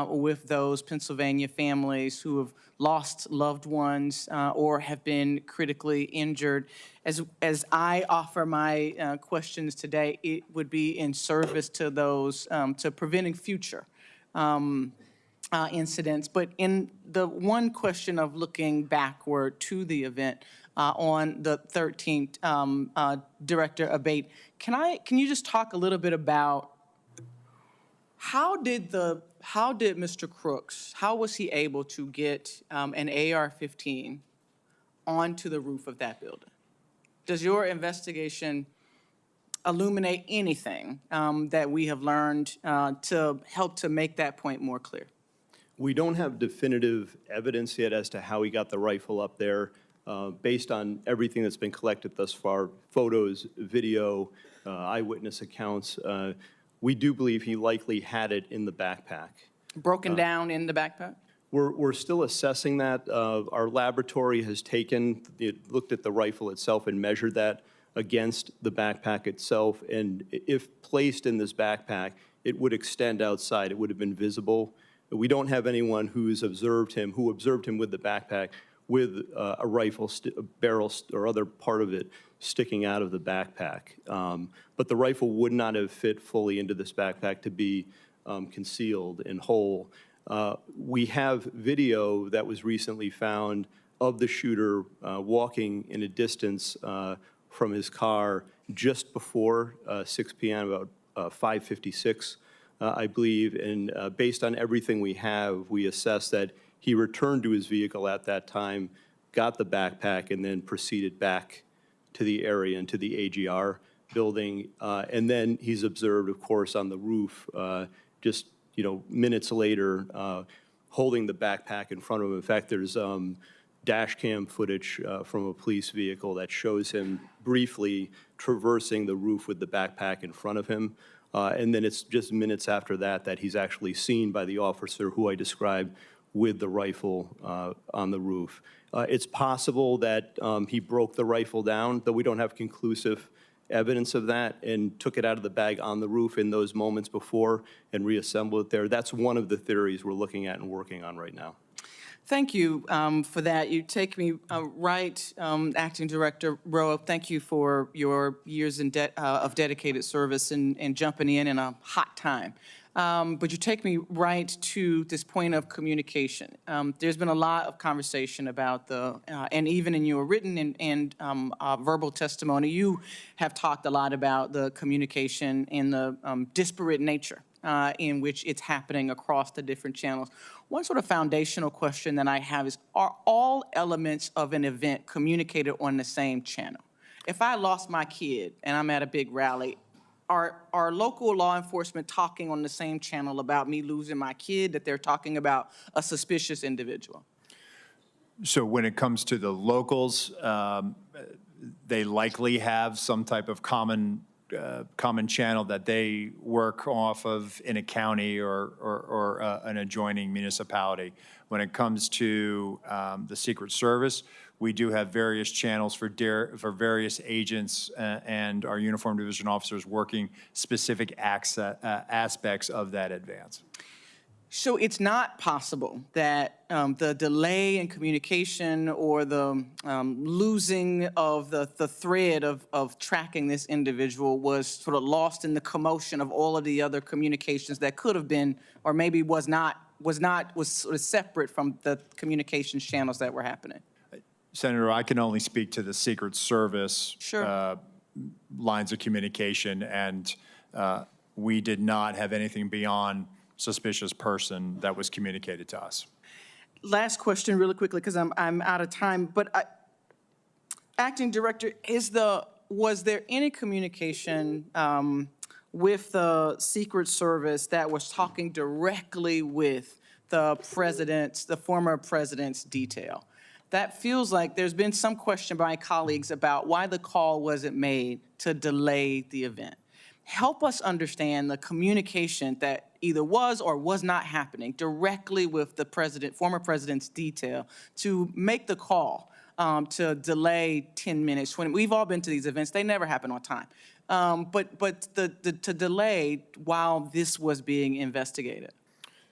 with those Pennsylvania families who have lost loved ones or have been critically injured. As I offer my questions today, it would be in service to those, to preventing future incidents. But in the one question of looking backward to the event, on the 13th, Director Abate, can you just talk a little bit about how did Mr. Crooks, how was he able to get an AR-15 onto the roof of that building? Does your investigation illuminate anything that we have learned to help to make that point more clear? We don't have definitive evidence yet as to how he got the rifle up there. Based on everything that's been collected thus far, photos, video, eyewitness accounts, we do believe he likely had it in the backpack. Broken down in the backpack? We're still assessing that. Our laboratory has looked at the rifle itself and measured that against the backpack itself. And if placed in this backpack, it would extend outside. It would have been visible. We don't have anyone who observed him with the backpack with a rifle, a barrel, or other part of it sticking out of the backpack. But the rifle would not have fit fully into this backpack to be concealed and whole. We have video that was recently found of the shooter walking in a distance from his car just before 6 p.m., about 5:56, I believe. And based on everything we have, we assess that he returned to his vehicle at that time, got the backpack, and then proceeded back to the area and to the AGR building. And then he's observed, of course, on the roof just minutes later, holding the backpack in front of him. In fact, there's dash cam footage from a police vehicle that shows him briefly traversing the roof with the backpack in front of him. And then it's just minutes after that that he's actually seen by the officer who I described with the rifle on the roof. It's possible that he broke the rifle down, though we don't have conclusive evidence of that, and took it out of the bag on the roof in those moments before and reassembled it there. That's one of the theories we're looking at and working on right now. Thank you for that. You take me right, Acting Director Rowe. Thank you for your years of dedicated service and jumping in a hot time. But you take me right to this point of communication. There's been a lot of conversation about and even in your written and verbal testimony, you have talked a lot about the communication and the disparate nature in which it's happening across the different channels. One sort of foundational question that I have is, are all elements of an event communicated on the same channel? If I lost my kid and I'm at a big rally, are local law enforcement talking on the same channel about me losing my kid that they're talking about a suspicious individual? So when it comes to the locals, they likely have some type of common channel that they work off of in a county or an adjoining municipality. When it comes to the Secret Service, we do have various channels for various agents and our uniformed division officers working specific aspects of that advance. So it's not possible that the delay in communication or the losing of the thread of tracking this individual was sort of lost in the commotion of all of the other communications that could have been, or maybe was sort of separate from the communications channels that were happening. Senator, I can only speak to the Secret Service Sure. Lines of communication, and we did not have anything beyond suspicious person that was communicated to us. Last question really quickly, because I'm out of time, but Acting Director, was there any communication with the Secret Service that was talking directly with the former president's detail? That feels like there's been some question by colleagues about why the call wasn't made to delay the event. Help us understand the communication that either was or was not happening directly with the former president's detail to make the call to delay 10 minutes. We've all been to these events, they never happen on time. But to delay while this was being investigated.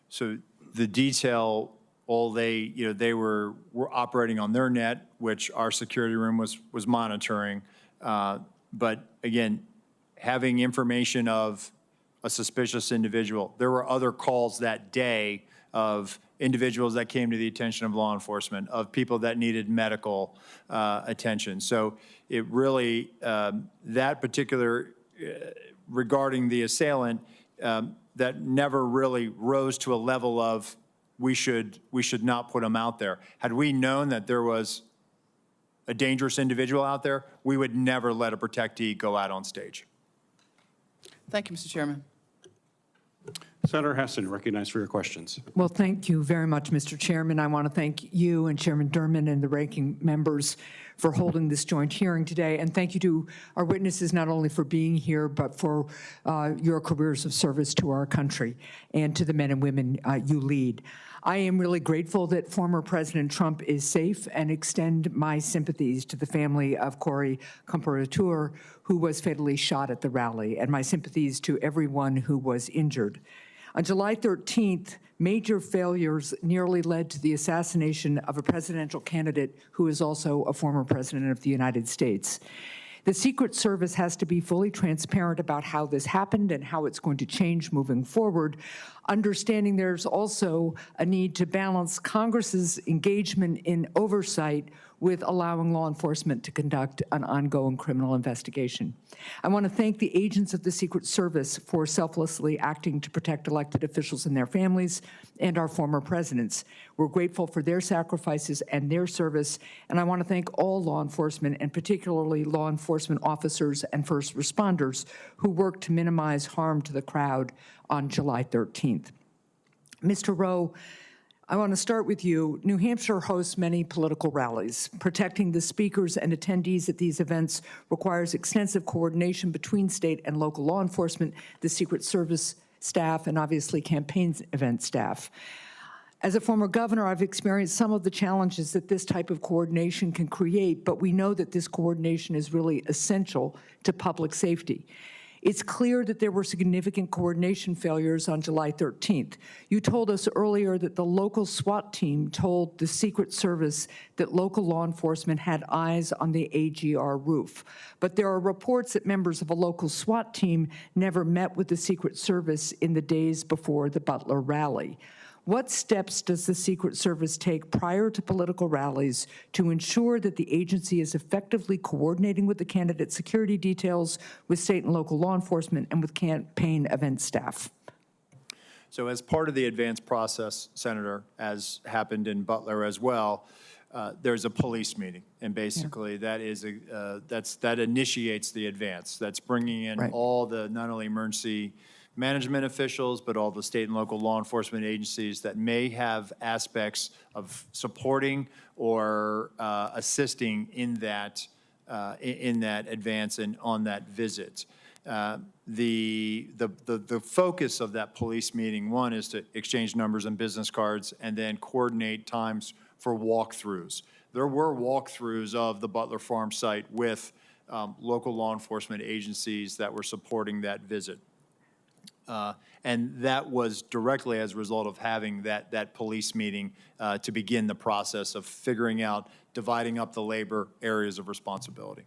So the detail, they were operating on their net, which our security room was monitoring. But again, having information of a suspicious individual. There were other calls that day of individuals that came to the attention of law enforcement, of people that needed medical attention. So it really, that particular, regarding the assailant, that never really rose to a level of we should not put him out there. Had we known that there was a dangerous individual out there, we would never let a protectee go out on stage. Thank you, Mr. Chairman. Senator Hassan, recognized for your questions. Well, thank you very much, Mr. Chairman. I want to thank you and Chairman Durman and the ranking members for holding this joint hearing today. And thank you to our witnesses, not only for being here, but for your careers of service to our country and to the men and women you lead. I am really grateful that former President Trump is safe and extend my sympathies to the family of Corey Comparateur, who was fatally shot at the rally, and my sympathies to everyone who was injured. On July 13th, major failures nearly led to the assassination of a presidential candidate who is also a former president of the United States. The Secret Service has to be fully transparent about how this happened and how it's going to change moving forward, understanding there's also a need to balance Congress's engagement in oversight with allowing law enforcement to conduct an ongoing criminal investigation. I want to thank the agents of the Secret Service for selflessly acting to protect elected officials and their families and our former presidents. We're grateful for their sacrifices and their service, and I want to thank all law enforcement, and particularly law enforcement officers and first responders who worked to minimize harm to the crowd on July 13th. Mr. Rowe, I want to start with you. New Hampshire hosts many political rallies. Protecting the speakers and attendees at these events requires extensive coordination between state and local law enforcement, the Secret Service staff, and obviously campaign event staff. As a former governor, I've experienced some of the challenges that this type of coordination can create, but we know that this coordination is really essential to public safety. It's clear that there were significant coordination failures on July 13th. You told us earlier that the local SWAT team told the Secret Service that local law enforcement had eyes on the AGR roof. But there are reports that members of a local SWAT team never met with the Secret Service in the days before the Butler rally. What steps does the Secret Service take prior to political rallies to ensure that the agency is effectively coordinating with the candidate security details, with state and local law enforcement, and with campaign event staff? So as part of the advance process, Senator, as happened in Butler as well, there's a police meeting, and basically that is that initiates the advance. That's bringing in all the not only emergency management officials, but all the state and local law enforcement agencies that may have aspects of supporting or assisting in that advance and on that visit. The focus of that police meeting, one, is to exchange numbers and business cards and then coordinate times for walkthroughs. There were walkthroughs of the Butler Farm site with local law enforcement agencies that were supporting that visit. And that was directly as a result of having that police meeting to begin the process of figuring out, dividing up the labor areas of responsibility.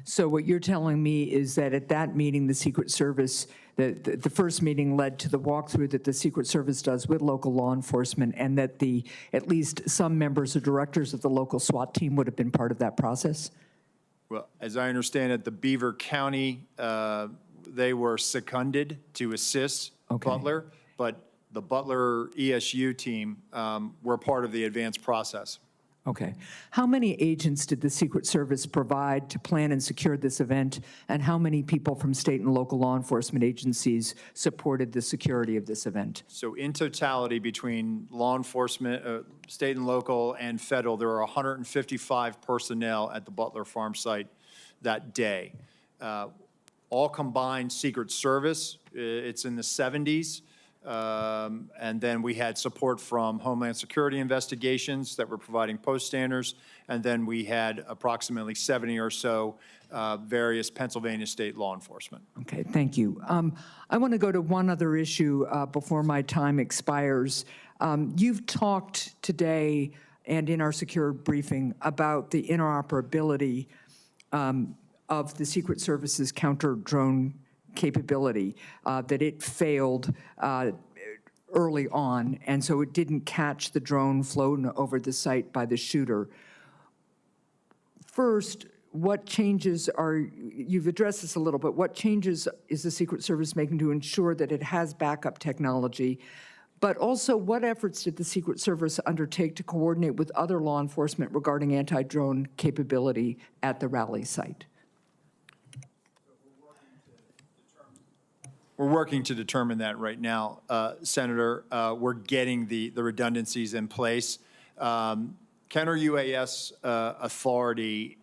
So what you're telling me is that at that meeting, the Secret Service, the first meeting led to the walkthrough that the Secret Service does with local law enforcement, and that at least some members or directors of the local SWAT team would have been part of that process? Well, as I understand it, the Beaver County, they were seconded to assist Butler, but the Butler ESU team were part of the advance process. Okay. How many agents did the Secret Service provide to plan and secure this event, and how many people from state and local law enforcement agencies supported the security of this event? So in totality, between law enforcement, state and local, and federal, there are 155 personnel at the Butler Farm site that day. All combined Secret Service, it's in the 70s. And then we had support from Homeland Security investigations that were providing post standards. And then we had approximately 70 or so various Pennsylvania state law enforcement. Okay, thank you. I want to go to one other issue before my time expires. You've talked today and in our secure briefing about the interoperability of the Secret Service's counter-drone capability, that it failed early on, and so it didn't catch the drone flown over the site by the shooter. First, what changes you've addressed this a little bit, what changes is the Secret Service making to ensure that it has backup technology? But also, what efforts did the Secret Service undertake to coordinate with other law enforcement regarding anti-drone capability at the rally site? We're working to determine that right now, Senator. We're getting the redundancies in place. Counter UAS authority,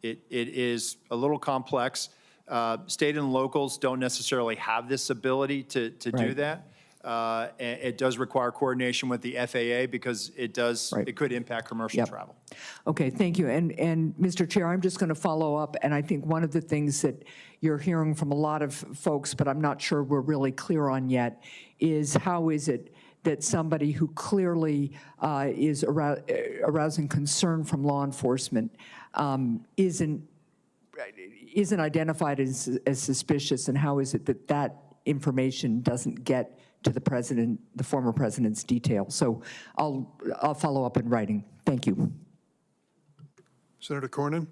it is a little complex. State and locals don't necessarily have this ability to do Right. that. And it does require coordination with the FAA because it does, Right. it could impact commercial Yep. travel. Okay, thank you. And Mr. Chair, I'm just going to follow up, and I think one of the things that you're hearing from a lot of folks, but I'm not sure we're really clear on yet, is how is it that somebody who clearly is arousing concern from law enforcement isn't identified as suspicious, and how is it that that information doesn't get to the president, the former president's detail? So I'll follow up in writing. Thank you. Senator Cornyn?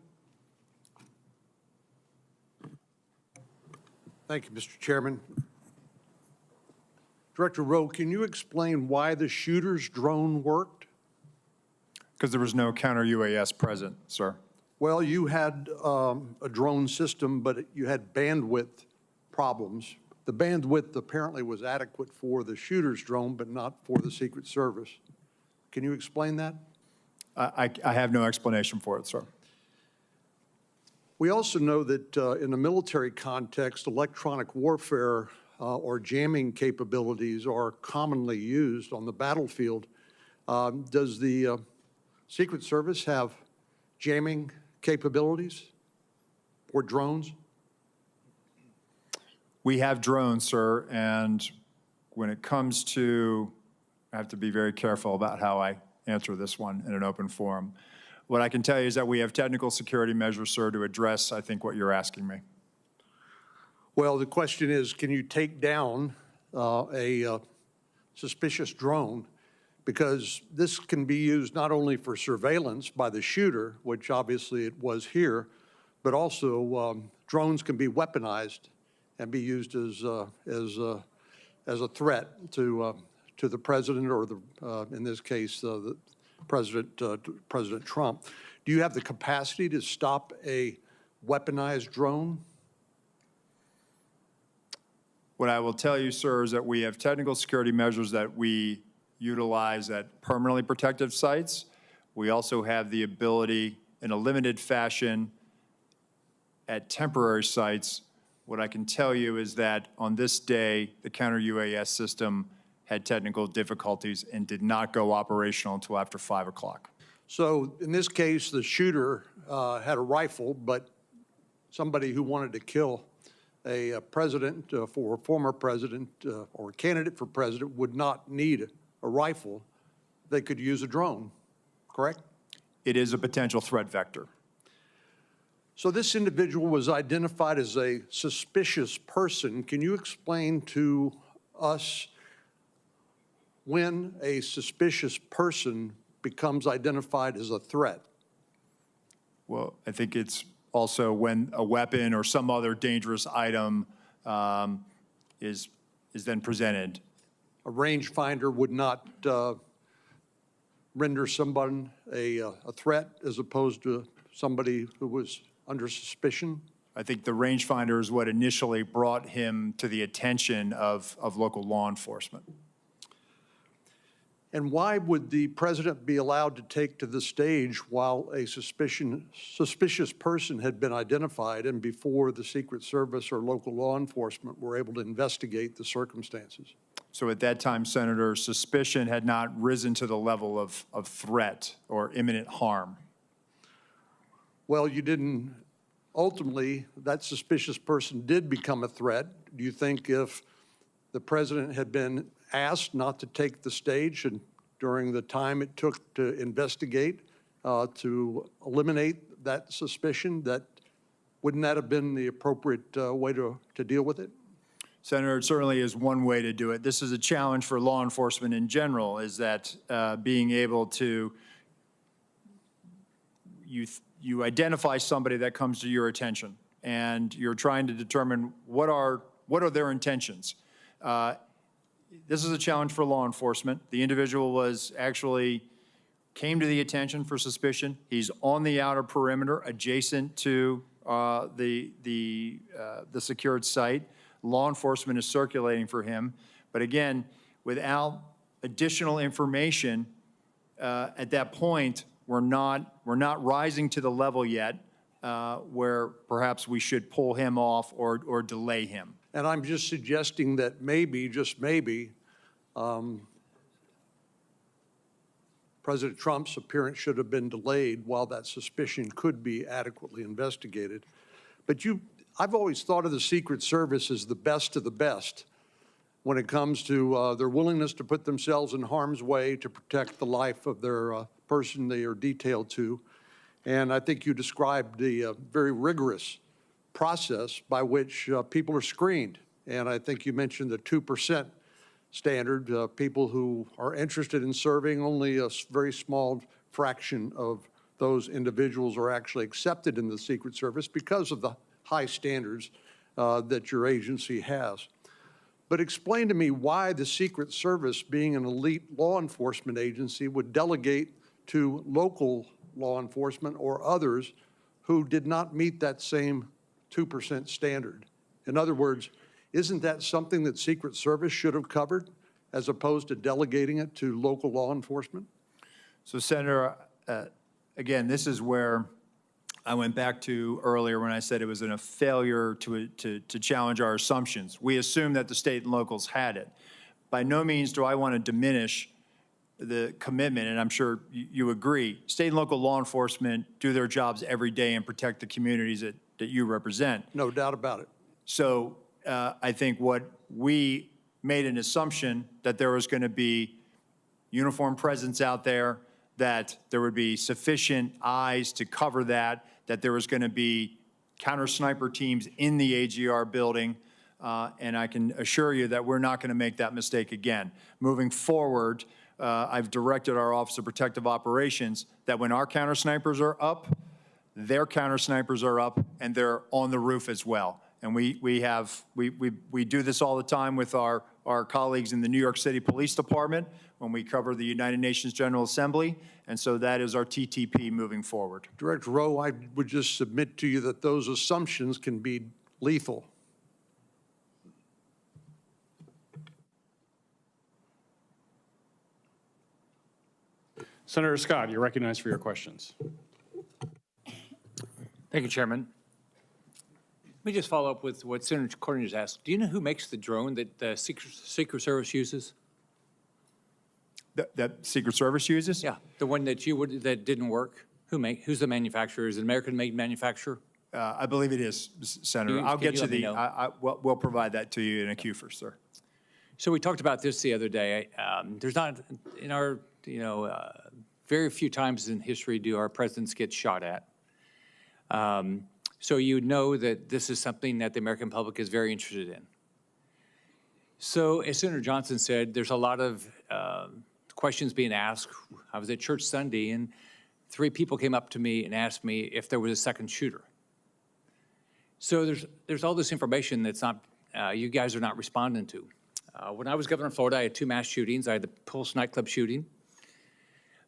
Thank you, Mr. Chairman. Director Rowe, can you explain why the shooter's drone worked? Because there was no counter UAS present, sir. Well, you had a drone system, but you had bandwidth problems. The bandwidth apparently was adequate for the shooter's drone, but not for the Secret Service. Can you explain that? I have no explanation for it, sir. We also know that in a military context, electronic warfare or jamming capabilities are commonly used on the battlefield. Does the Secret Service have jamming capabilities or drones? We have drones, sir, and when it comes to, I have to be very careful about how I answer this one in an open forum. What I can tell you is that we have technical security measures, sir, to address, I think, what you're asking me. Well, the question is, can you take down a suspicious drone? Because this can be used not only for surveillance by the shooter, which obviously it was here, but also drones can be weaponized and be used as a threat to the president, or in this case, the President Trump. Do you have the capacity to stop a weaponized drone? What I will tell you, sir, is that we have technical security measures that we utilize at permanently protected sites. We also have the ability, in a limited fashion, at temporary sites. What I can tell you is that on this day, the counter UAS system had technical difficulties and did not go operational until after 5 o'clock. So in this case, the shooter had a rifle, but somebody who wanted to kill a president for a former president or a candidate for president would not need a rifle. They could use a drone, correct? It is a potential threat vector. So this individual was identified as a suspicious person. Can you explain to us when a suspicious person becomes identified as a threat? Well, I think it's also when a weapon or some other dangerous item is then presented. A rangefinder would not render someone a threat as opposed to somebody who was under suspicion? I think the rangefinder is what initially brought him to the attention of local law enforcement. And why would the president be allowed to take to the stage while a suspicious person had been identified and before the Secret Service or local law enforcement were able to investigate the circumstances? So at that time, Senator, suspicion had not risen to the level of threat or imminent harm. Well, you didn't, ultimately, that suspicious person did become a threat. Do you think if the president had been asked not to take the stage and during the time it took to investigate, to eliminate that suspicion, that wouldn't that have been the appropriate way to deal with it? Senator, it certainly is one way to do it. This is a challenge for law enforcement in general, is that being able to, you identify somebody that comes to your attention, and you're trying to determine what are their intentions. This is a challenge for law enforcement. The individual came to the attention for suspicion. He's on the outer perimeter adjacent to the secured site. law enforcement is circulating for him. But again, without additional information, at that point, we're not rising to the level yet where perhaps we should pull him off or delay him. And I'm just suggesting that maybe, just maybe, President Trump's appearance should have been delayed while that suspicion could be adequately investigated. But I've always thought of the Secret Service as the best of the best when it comes to their willingness to put themselves in harm's way to protect the life of their person they are detailed to. And I think you described the very rigorous process by which people are screened. And I think you mentioned the 2% standard. People who are interested in serving, only a very small fraction of those individuals are actually accepted in the Secret Service because of the high standards that your agency has. But explain to me why the Secret Service, being an elite law enforcement agency, would delegate to local law enforcement or others who did not meet that same 2% standard. In other words, isn't that something that Secret Service should have covered as opposed to delegating it to local law enforcement? So, Senator, again, this is where I went back to earlier when I said it was a failure to challenge our assumptions. We assumed that the state and locals had it. By no means do I want to diminish the commitment, and I'm sure you agree. State and local law enforcement do their jobs every day and protect the communities that you represent. No doubt about it. So I think what we made an assumption that there was going to be uniformed presence out there, that there would be sufficient eyes to cover that there was going to be counter sniper teams in the AGR building, and I can assure you that we're not going to make that mistake again. Moving forward, I've directed our Office of Protective Operations that when our counter snipers are up, their counter snipers are up, and they're on the roof as well. And we do this all the time with our colleagues in the New York City Police Department when we cover the United Nations General Assembly, and so that is our TTP moving forward. Director Rowe, I would just submit to you that those assumptions can be lethal. Senator Scott, you're recognized for your questions. Thank you, Chairman. Let me just follow up with what Senator Corning just asked. Do you know who makes the drone that the Secret Service uses? That Secret Service uses? Yeah, the one that that didn't work. Who's the manufacturer? Is it an American-made manufacturer? I believe it is, Senator. I'll get to we'll provide that to you in a queue first, sir. So we talked about this the other day. There's not, in our, very few times in history do our presidents get shot at. So you know that this is something that the American public is very interested in. So as Senator Johnson said, there's a lot of questions being asked. I was at church Sunday, and 3 people came up to me and asked me if there was a second shooter. So there's all this information that's not, you guys are not responding to. When I was governor of Florida, I had 2 mass shootings. I had the Pulse nightclub shooting.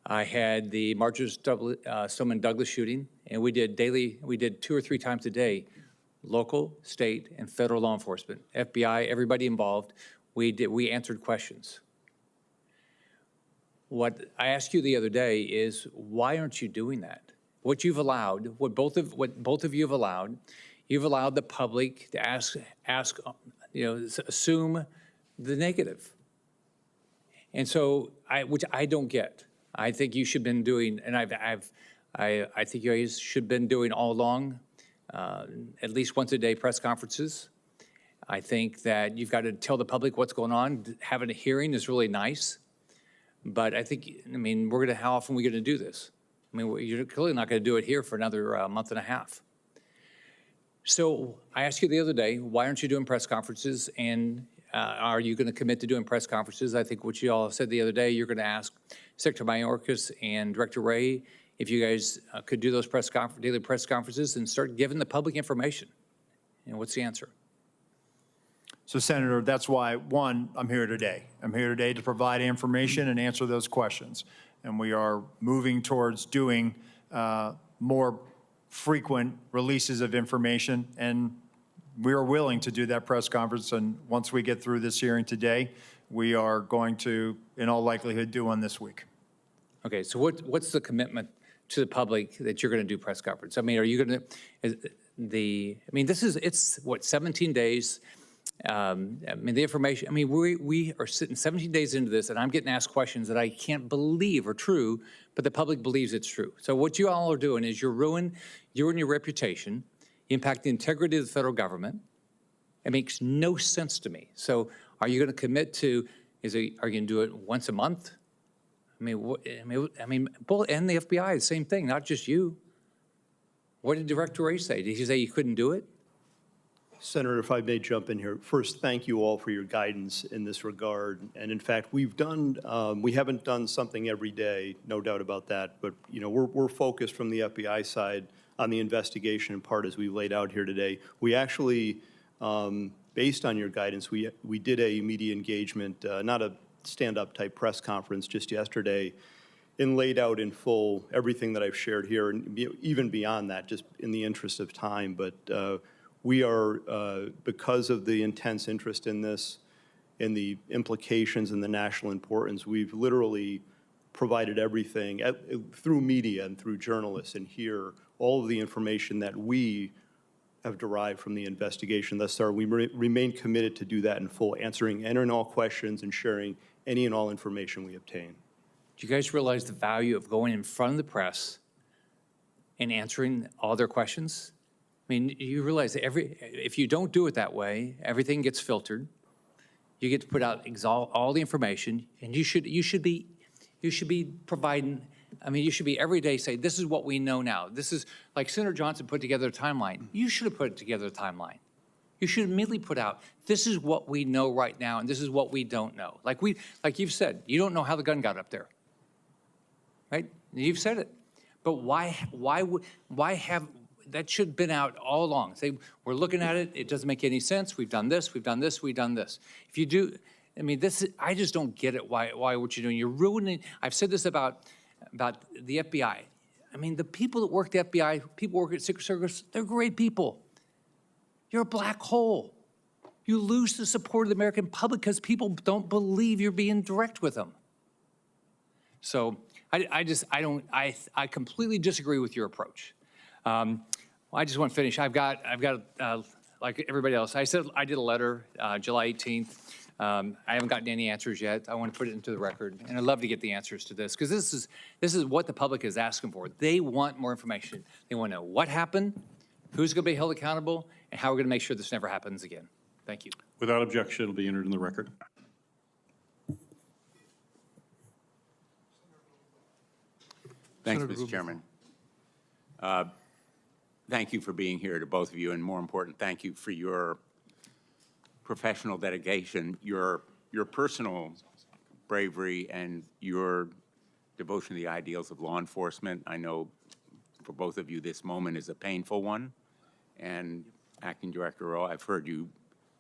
I had the Marjorie Stoneman Douglas shooting, and we did 2 or 3 times a day, local, state, and federal law enforcement, FBI, everybody involved. We answered questions. What I asked you the other day is, why aren't you doing that? What you've allowed, what both of you have allowed, you've allowed the public to ask, assume the negative. And so, which I don't get. I think you should have been doing, and I think you guys should have been doing all along, at least once a day press conferences. I think that you've got to tell the public what's going on. Having a hearing is really nice, but how often are we going to do this? You're clearly not going to do it here for another month and a half. So I asked you the other day, why aren't you doing press conferences, and are you going to commit to doing press conferences? I think what you all said the other day, you're going to ask Secretary Mayorkas and Director Wray if you guys could do those daily press conferences and start giving the public information. What's the answer? So, Senator, that's why, one, I'm here today. I'm here today to provide information and answer those questions. And we are moving towards doing more frequent releases of information, and we are willing to do that press conference, and once we get through this hearing today, we are going to, in all likelihood, do one this week. Okay, so what's the commitment to the public that you're going to do press conference? I mean, are you going to, it's what, 17 days? I mean, the information, I mean, we are sitting 17 days into this, and I'm getting asked questions that I can't believe are true, but the public believes it's true. So what you all are doing is you're ruining your reputation, you impact the integrity of the federal government. It makes no sense to me. So are you going to commit to, are you going to do it once a month? I mean, both, and the FBI, the same thing, not just you. What did Director Wray say? Did he say you couldn't do it? Senator, if I may jump in here. First, thank you all for your guidance in this regard. And in fact, we haven't done something every day, no doubt about that. But, you know, we're focused from the FBI side on the investigation in part as we laid out here today. We actually, based on your guidance, we did a media engagement, not a stand-up type press conference just yesterday, and laid out in full everything that I've shared here, and even beyond that, just in the interest of time. But we are, because of the intense interest in this and the implications and the national importance, we've literally provided everything through media and through journalists and here, all of the information that we have derived from the investigation thus far. We remain committed to do that in full, answering any and all questions and sharing any and all information we obtain. Do you guys realize the value of going in front of the press and answering all their questions? I mean, you realize that if you don't do it that way, everything gets filtered. You get to put out all the information, and you should be providing. I mean, you should be every day say, this is what we know now. This is like Senator Johnson put together a timeline. You should have put together a timeline. You should immediately put out, this is what we know right now, and this is what we don't know. Like you've said, you don't know how the gun got up there, right? You've said it, but why have? That should have been out all along. Say, we're looking at it, it doesn't make any sense, we've done this, we've done this, we've done this. If you do, I mean, I just don't get it, why what you're doing. You're ruining, I've said this about the FBI. I mean, the people that work at the FBI, people who work at Secret Service, they're great people. You're a black hole. You lose the support of the American public because people don't believe you're being direct with them. So I completely disagree with your approach. I just want to finish. I've got like everybody else. I said I did a letter July 18th. I haven't gotten any answers yet. I want to put it into the record, and I'd love to get the answers to this because this is what the public is asking for. They want more information. They want to know what happened, who's going to be held accountable, and how we're going to make sure this never happens again. Thank you. Without objection, it'll be entered in the record. Thanks, Mr. Chairman. Thank you for being here to both of you, and more important, thank you for your professional dedication, your personal bravery, and your devotion to the ideals of law enforcement. I know for both of you this moment is a painful one, and Acting Director Rowe, I've heard you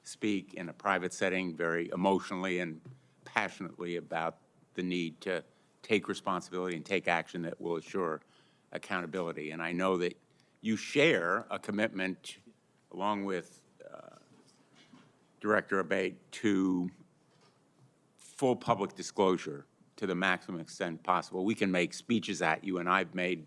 speak in a private setting very emotionally and passionately about the need to take responsibility and take action that will assure accountability. And I know that you share a commitment, along with Director Abate, to full public disclosure to the maximum extent possible. We can make speeches at you, and I've made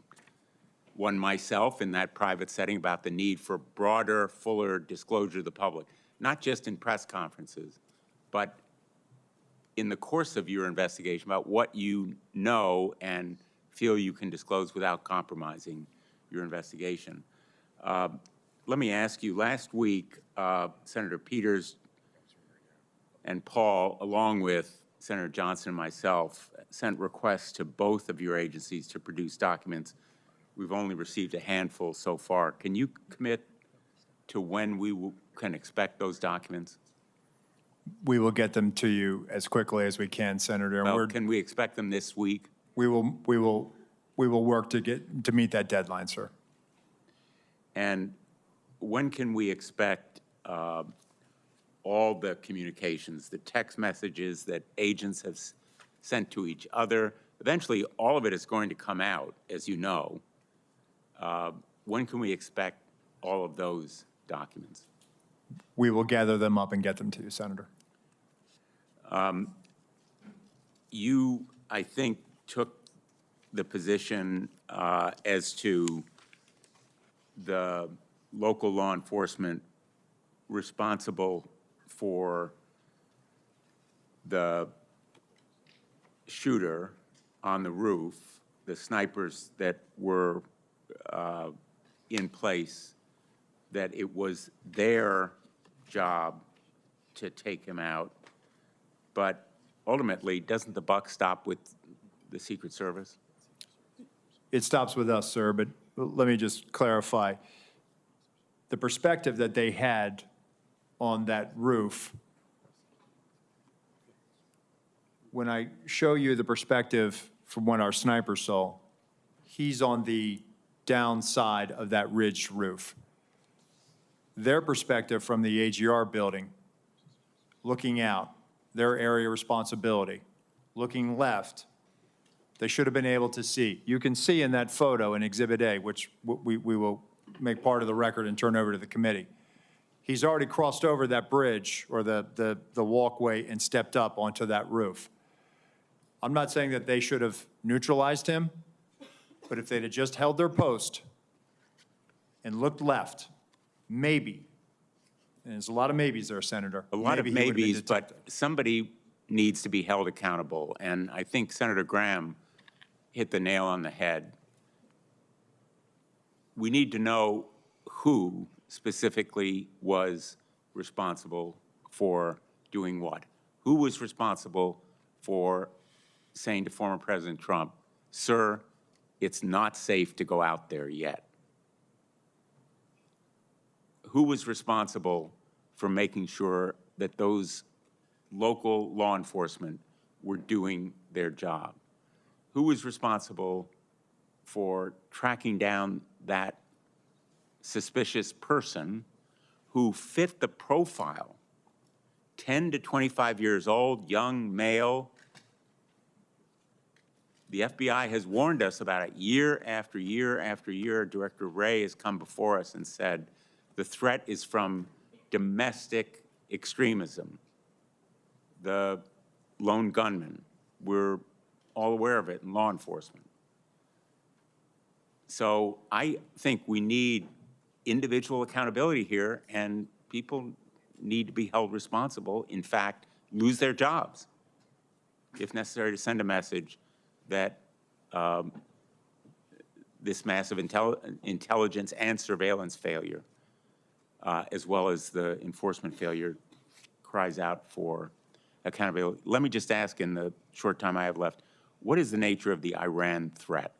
one myself in that private setting about the need for broader, fuller disclosure to the public, not just in press conferences, but in the course of your investigation about what you know and feel you can disclose without compromising your investigation. Let me ask you, last week, Senator Peters and Paul, along with Senator Johnson and myself, sent requests to both of your agencies to produce documents. We've only received a handful so far. Can you commit to when we can expect those documents? We will get them to you as quickly as we can, Senator. Well, can we expect them this week? We will work to meet that deadline, sir. And when can we expect all the communications, the text messages that agents have sent to each other? Eventually, all of it is going to come out, as you know. When can we expect all of those documents? We will gather them up and get them to you, Senator. You, I think, took the position as to the local law enforcement responsible for the shooter on the roof, the snipers that were in place, that it was their job to take him out. But ultimately, doesn't the buck stop with the Secret Service? It stops with us, sir, but let me just clarify. The perspective that they had on that roof, when I show you the perspective from what our sniper saw, he's on the downside of that ridged roof. Their perspective from the AGR building, looking out, their area of responsibility, looking left, they should have been able to see. You can see in that photo in Exhibit A, which we will make part of the record and turn over to the committee. He's already crossed over that bridge or the walkway and stepped up onto that roof. I'm not saying that they should have neutralized him, but if they'd have just held their post and looked left, maybe, and there's a lot of maybes there, Senator. A lot of maybe he would have been maybes, but detected. somebody needs to be held accountable. And I think Senator Graham hit the nail on the head. We need to know who specifically was responsible for doing what. Who was responsible for saying to former President Trump, sir, it's not safe to go out there yet? Who was responsible for making sure that those local law enforcement were doing their job? Who was responsible for tracking down that suspicious person who fit the profile, 10 to 25 years old, young male? The FBI has warned us about it year after year after year. Director Wray has come before us and said, the threat is from domestic extremism. The lone gunman, we're all aware of it in law enforcement. So I think we need individual accountability here, and people need to be held responsible, in fact, lose their jobs, if necessary, to send a message that this massive intelligence and surveillance failure, as well as the enforcement failure, cries out for accountability. Let me just ask, in the short time I have left, what is the nature of the Iran threat?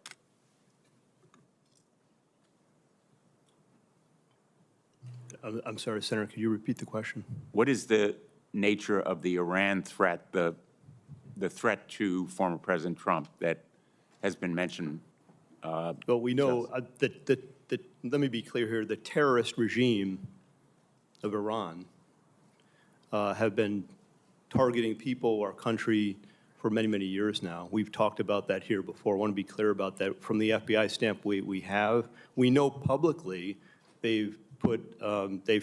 I'm sorry, Senator, could you repeat the question? What is the nature of the Iran threat, the threat to former President Trump that has been mentioned? Well, we know that, let me be clear here, the terrorist regime of Iran have been targeting people, our country, for many, many years now. We've talked about that here before. I want to be clear about that. From the FBI standpoint, we know publicly they've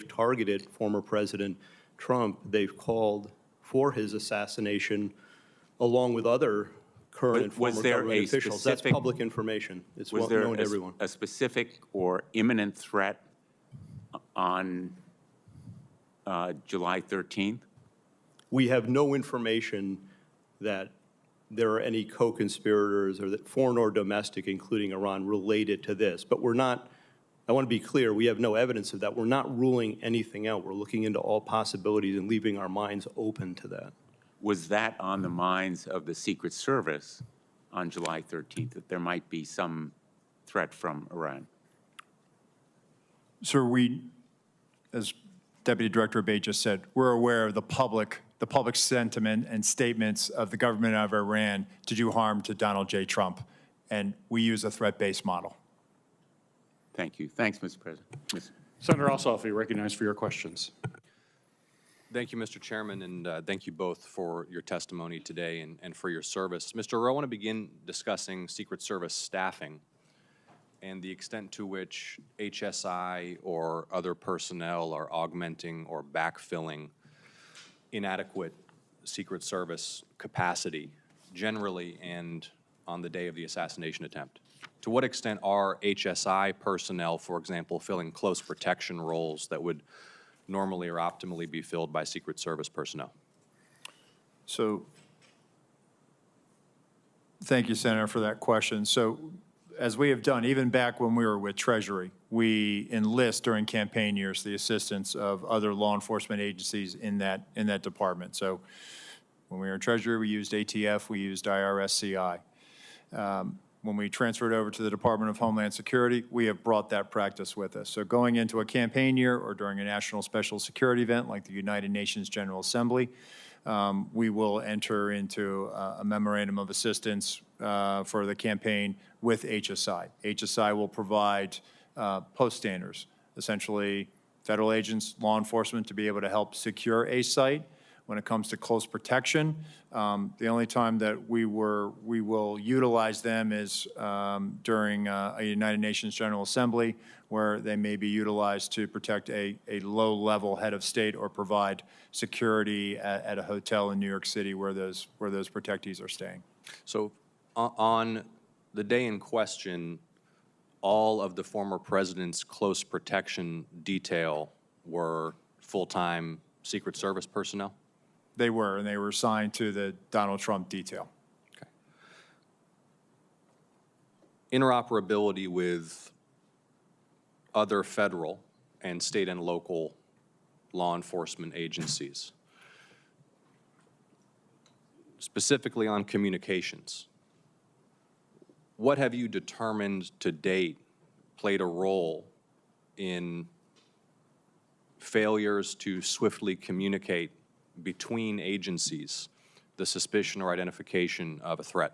targeted former President Trump. They've called for his assassination along with other current and former government officials. That's public information. It's well known to everyone. A specific or imminent threat on July 13th? We have no information that there are any co-conspirators or that foreign or domestic, including Iran, related to this. But we're not, I want to be clear, we have no evidence of that. We're not ruling anything out. We're looking into all possibilities and leaving our minds open to that. Was that on the minds of the Secret Service on July 13th, that there might be some threat from Iran? Sir, we, as Deputy Director Abate just said, we're aware of the public sentiment and statements of the government of Iran to do harm to Donald J. Trump, and we use a threat-based model. Thank you. Thanks, Mr. President. Senator Ossoff, you're recognized for your questions. Thank you, Mr. Chairman, and thank you both for your testimony today and for your service. Mr. Rowe, I want to begin discussing Secret Service staffing. and the extent to which HSI or other personnel are augmenting or backfilling inadequate Secret Service capacity generally and on the day of the assassination attempt? To what extent are HSI personnel, for example, filling close protection roles that would normally or optimally be filled by Secret Service personnel? So, thank you, Senator, for that question. So, as we have done, even back when we were with Treasury, we enlist during campaign years the assistance of other law enforcement agencies in that department. So, when we were in Treasury, we used ATF, we used IRS-CI. When we transferred over to the Department of Homeland Security, we have brought that practice with us. So going into a campaign year or during a national special security event like the United Nations General Assembly, we will enter into a memorandum of assistance for the campaign with HSI. HSI will provide post standers, essentially federal agents, law enforcement, to be able to help secure a site. When it comes to close protection, the only time that we will utilize them is during a United Nations General Assembly, where they may be utilized to protect a low-level head of state or provide security at a hotel in New York City where those protectees are staying. So on the day in question, all of the former president's close protection detail were full-time Secret Service personnel? They were, and they were assigned to the Donald Trump detail. Okay. Interoperability with other federal and state and local law enforcement agencies, specifically on communications. What have you determined to date played a role in failures to swiftly communicate between agencies the suspicion or identification of a threat?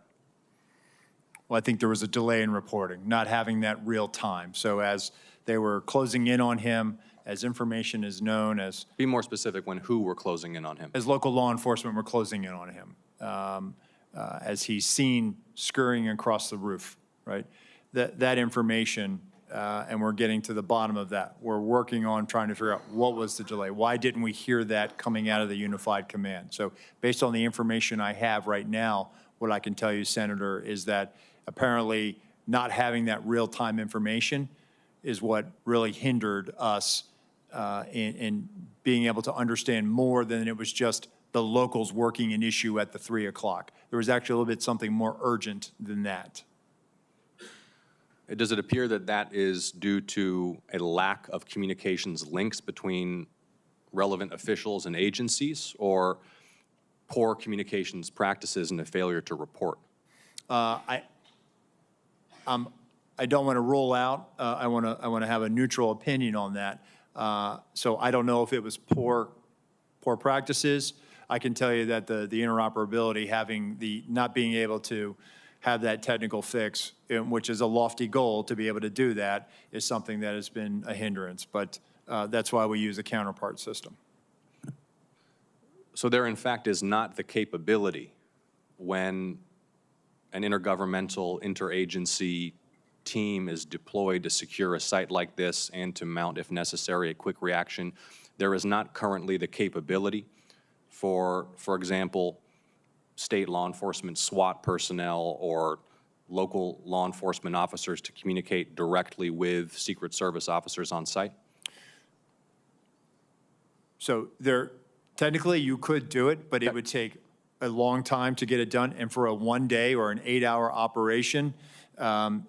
Well, I think there was a delay in reporting, not having that real time. So as they were closing in on him, as information is known, as Be more specific when who were closing in on him. as local law enforcement were closing in on him, as he's seen scurrying across the roof, right? That information, and we're getting to the bottom of that. We're working on trying to figure out what was the delay. Why didn't we hear that coming out of the unified command? So based on the information I have right now, what I can tell you, Senator, is that apparently not having that real-time information is what really hindered us in being able to understand more than it was just the locals working an issue at the 3 o'clock. There was actually a little bit something more urgent than that. Does it appear that that is due to a lack of communications links between relevant officials and agencies, or poor communications practices and a failure to report? I don't want to rule out. I want to have a neutral opinion on that. So I don't know if it was poor practices. I can tell you that the interoperability, not being able to have that technical fix, which is a lofty goal to be able to do that, is something that has been a hindrance. But that's why we use a counterpart system. So there, in fact, is not the capability when an intergovernmental, interagency team is deployed to secure a site like this and to mount, if necessary, a quick reaction. There is not currently the capability for example, state law enforcement SWAT personnel or local law enforcement officers to communicate directly with Secret Service officers on site? So technically you could do it, but it would take a long time to get it done. And for a 1 day or an 8-hour operation,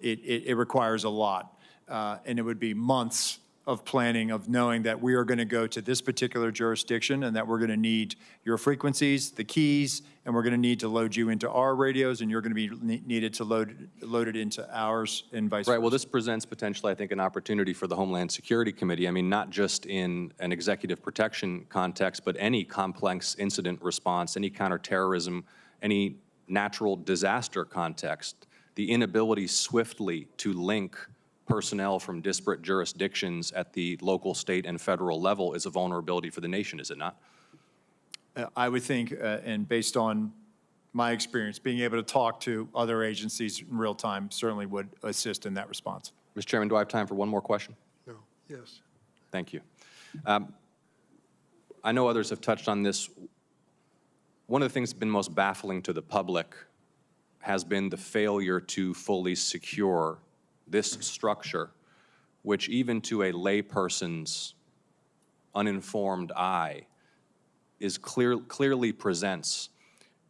it requires a lot. And it would be months of planning, of knowing that we are going to go to this particular jurisdiction and that we're going to need your frequencies, the keys, and we're going to need to load you into our radios, and you're going to be needed to load it into ours, and vice versa. Right. Well, this presents potentially, I think, an opportunity for the Homeland Security Committee. I mean, not just in an executive protection context, but any complex incident response, any counterterrorism, any natural disaster context, the inability swiftly to link personnel from disparate jurisdictions at the local, state, and federal level is a vulnerability for the nation, is it not? I would think, and based on my experience, being able to talk to other agencies in real time certainly would assist in that response. Mr. Chairman, do I have time for one more question? No, yes. Thank you. I know others have touched on this. One of the things that's been most baffling to the public has been the failure to fully secure this structure, which even to a layperson's uninformed eye is clearly presents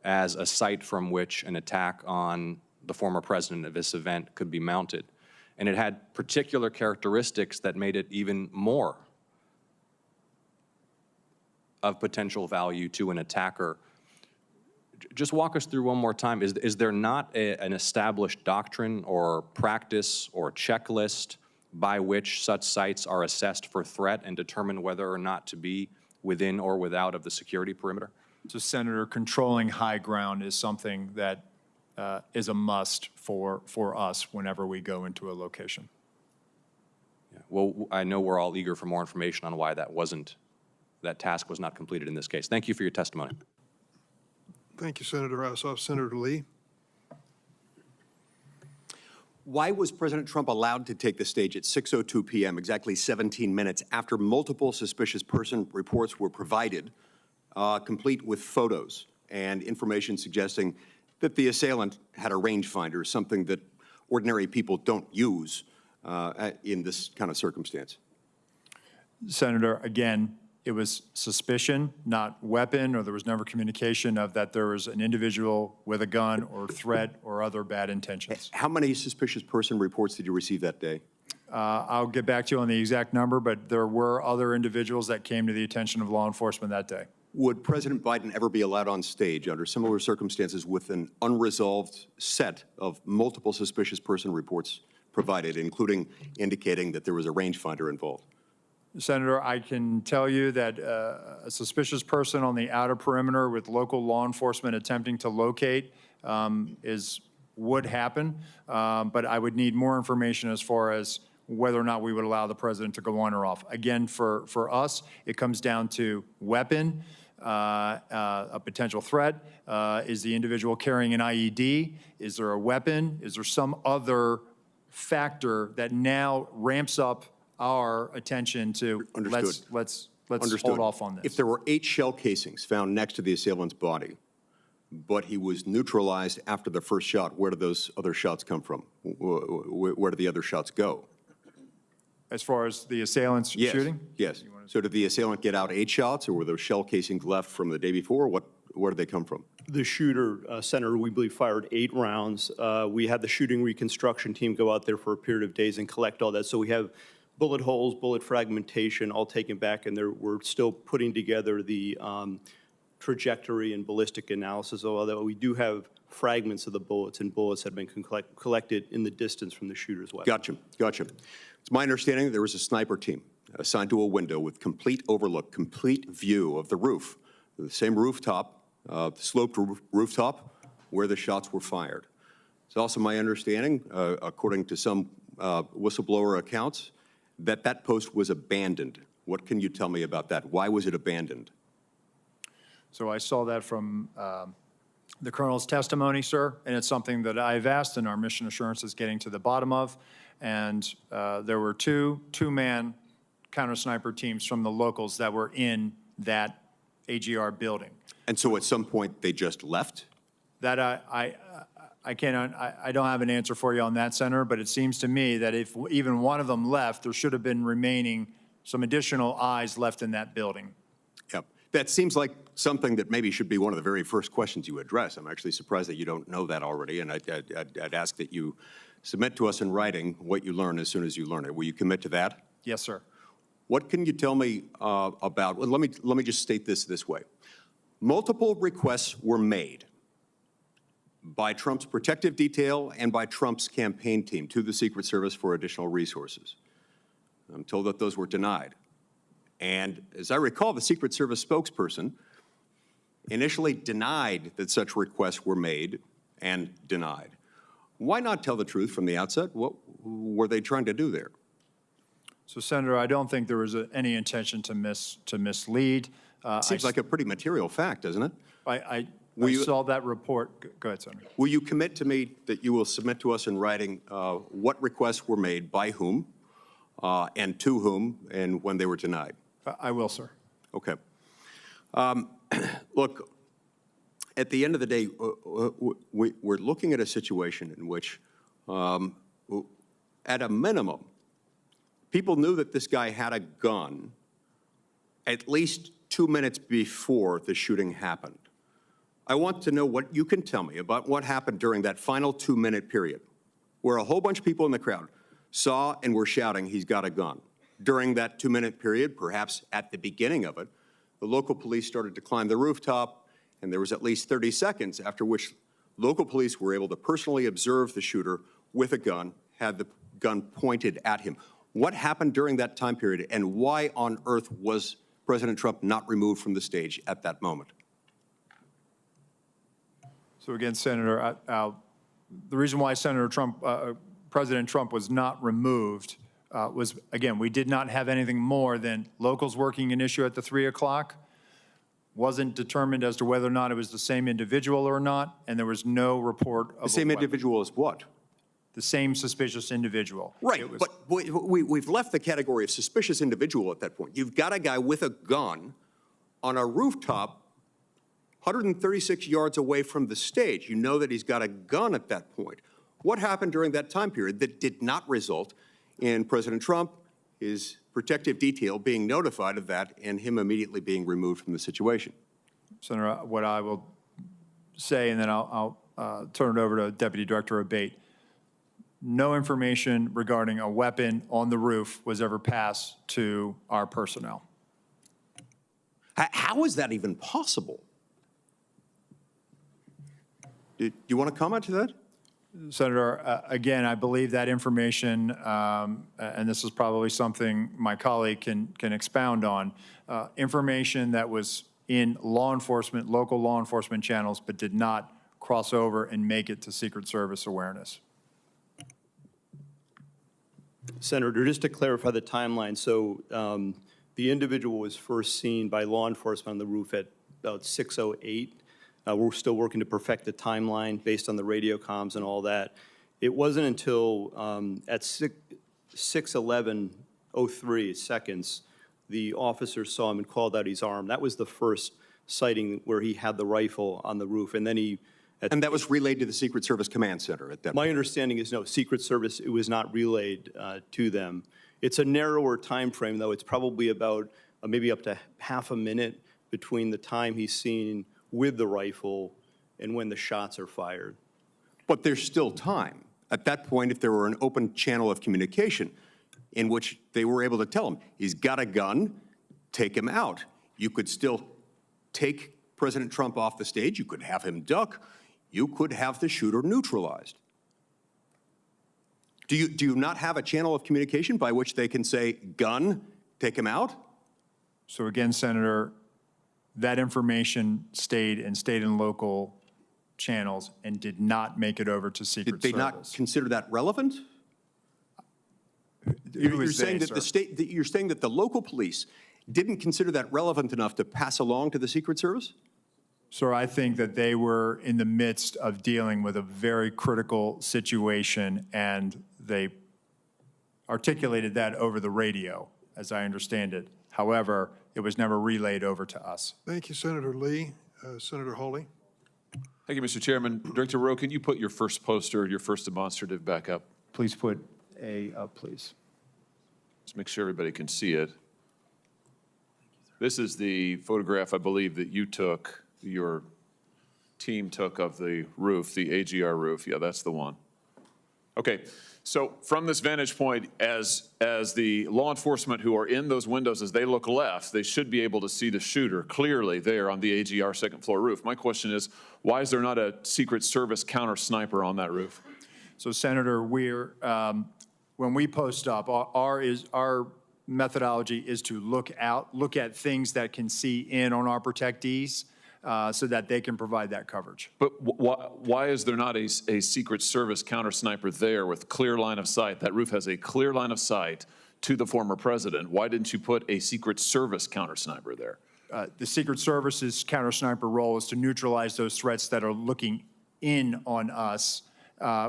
as a site from which an attack on the former president of this event could be mounted. And it had particular characteristics that made it even more of potential value to an attacker. Just walk us through one more time. Is there not an established doctrine or practice or checklist by which such sites are assessed for threat and determine whether or not to be within or without of the security perimeter? So, Senator, controlling high ground is something that is a must for us whenever we go into a location. Yeah. Well, I know we're all eager for more information on why that task was not completed in this case. Thank you for your testimony. Thank you, Senator Ossoff. Senator Lee? Why was President Trump allowed to take the stage at 6:02 p.m., exactly 17 minutes after multiple suspicious person reports were provided, complete with photos and information suggesting that the assailant had a rangefinder, something that ordinary people don't use in this kind of circumstance? Senator, again, it was suspicion, not weapon, or there was never communication of that there was an individual with a gun or threat or other bad intentions. How many suspicious person reports did you receive that day? I'll get back to you on the exact number, but there were other individuals that came to the attention of law enforcement that day. Would President Biden ever be allowed on stage under similar circumstances with an unresolved set of multiple suspicious person reports provided, including indicating that there was a rangefinder involved? Senator, I can tell you that a suspicious person on the outer perimeter with local law enforcement attempting to locate would happen, but I would need more information as far as whether or not we would allow the president to go on or off. Again, for us, it comes down to weapon, a potential threat. Is the individual carrying an IED? Is there a weapon? Is there some other factor that now ramps up our attention to let's hold off on this? If there were 8 shell casings found next to the assailant's body, but he was neutralized after the first shot, where did those other shots come from? Where did the other shots go? As far as the assailant's shooting? Yes. So did the assailant get out 8 shots, or were those shell casings left from the day before? Where did they come from? The shooter, Senator, we believe fired 8 rounds. We had the shooting reconstruction team go out there for a period of days and collect all that. So we have bullet holes, bullet fragmentation, all taken back, and we're still putting together the trajectory and ballistic analysis, although we do have fragments of the bullets, and bullets have been collected in the distance from the shooter's weapon. Gotcha. It's my understanding that there was a sniper team assigned to a window with complete overlook, complete view of the roof, the same rooftop, the sloped rooftop where the shots were fired. It's also my understanding, according to some whistleblower accounts, that post was abandoned. What can you tell me about that? Why was it abandoned? So I saw that from the colonel's testimony, sir, and it's something that I've asked and our mission assurance is getting to the bottom of. And there were two-man counter-sniper teams from the locals that were in that AGR building. And so at some point they just left? That I don't have an answer for you on that, Senator, but it seems to me that if even one of them left, there should have been remaining some additional eyes left in that building. Yep. That seems like something that maybe should be one of the very first questions you address. I'm actually surprised that you don't know that already, and I'd ask that you submit to us in writing what you learn as soon as you learn it. Will you commit to that? Yes, sir. What can you tell me about, well, let me just state this way. Multiple requests were made by Trump's protective detail and by Trump's campaign team to the Secret Service for additional resources. I'm told that those were denied. And as I recall, the Secret Service spokesperson initially denied that such requests were made and denied. Why not tell the truth from the outset? What were they trying to do there? So, Senator, I don't think there was any intention to mislead. Seems like a pretty material fact, doesn't it? I saw that report. Go ahead, Senator. Will you commit to me that you will submit to us in writing what requests were made, by whom, and to whom, and when they were denied? I will, sir. Okay. Look, at the end of the day, we're looking at a situation in which, at a minimum, people knew that this guy had a gun at least 2 minutes before the shooting happened. I want to know what you can tell me about what happened during that final 2-minute period, where a whole bunch of people in the crowd saw and were shouting, "He's got a gun." During that 2-minute period, perhaps at the beginning of it, the local police started to climb the rooftop, and there was at least 30 seconds after which local police were able to personally observe the shooter with a gun, had the gun pointed at him. What happened during that time period, and why on earth was President Trump not removed from the stage at that moment? So again, Senator, the reason why President Trump was not removed was, again, we did not have anything more than locals working an issue at the 3 o'clock. Wasn't determined as to whether or not it was the same individual or not, and there was no report of the same individual as what? The same suspicious individual. Right, but we've left the category of suspicious individual at that point. You've got a guy with a gun on a rooftop 136 yards away from the stage. You know that he's got a gun at that point. What happened during that time period that did not result in President Trump, his protective detail, being notified of that and him immediately being removed from the situation? Senator, what I will say, and then I'll turn it over to Deputy Director Abate. No information regarding a weapon on the roof was ever passed to our personnel. How is that even possible? Do you want to comment to that? Senator, again, I believe that information, and this is probably something my colleague can expound on, information that was in law enforcement, local law enforcement channels, but did not cross over and make it to Secret Service awareness. Senator, just to clarify the timeline, so the individual was first seen by law enforcement on the roof at about 6:08. We're still working to perfect the timeline based on the radio comms and all that. It wasn't until at 6:11:03 seconds, the officer saw him and called out his arm. That was the first sighting where he had the rifle on the roof, and then he... And that was relayed to the Secret Service Command Center at that point? My understanding is no, Secret Service, it was not relayed to them. It's a narrower time frame, though. It's probably about maybe up to half a minute between the time he's seen with the rifle and when the shots are fired. But there's still time. At that point, if there were an open channel of communication in which they were able to tell him, he's got a gun, take him out. You could still take President Trump off the stage. You could have him duck. You could have the shooter neutralized. Do you not have a channel of communication by which they can say, gun, take him out? So again, Senator, that information stayed in local channels and did not make it over to Secret Service. Did they not consider that relevant? You're saying that the local police didn't consider that relevant enough to pass along to the Secret Service? Sir, I think that they were in the midst of dealing with a very critical situation, and they articulated that over the radio, as I understand it. However, it was never relayed over to us. Thank you, Senator Lee. Senator Hawley. Thank you, Mr. Chairman. Director Rowe, can you put your first poster, your first demonstrative back up? Please put A up, please. Let's make sure everybody can see it. This is the photograph, I believe, that you took, your team took of the roof, the AGR roof. Yeah, that's the one. Okay, so from this vantage point, as the law enforcement who are in those windows, as they look left, they should be able to see the shooter clearly there on the AGR second floor roof. My question is, why is there not a Secret Service counter sniper on that roof? So, Senator, we're when we post up, our methodology is to look at things that can see in on our protectees so that they can provide that coverage. But why is there not a Secret Service counter sniper there with clear line of sight? That roof has a clear line of sight to the former president. Why didn't you put a Secret Service counter sniper there? the Secret Service's counter-sniper role is to neutralize those threats that are looking in on us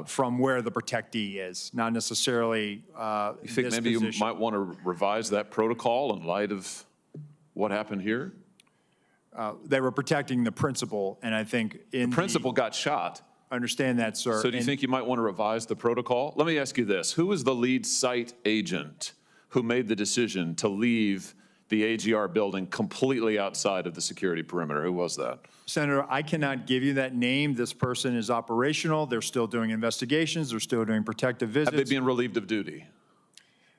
from where the protectee is, not necessarily You think this maybe position. you might want to revise that protocol in light of what happened here? They were protecting the principal, and I think in The principal got shot. I understand that, sir. So do you think you might want to revise the protocol? Let me ask you this. Who was the lead site agent who made the decision to leave the AGR building completely outside of the security perimeter? Who was that? Senator, I cannot give you that name. This person is operational. They're still doing investigations. They're still doing protective visits. Have they been relieved of duty?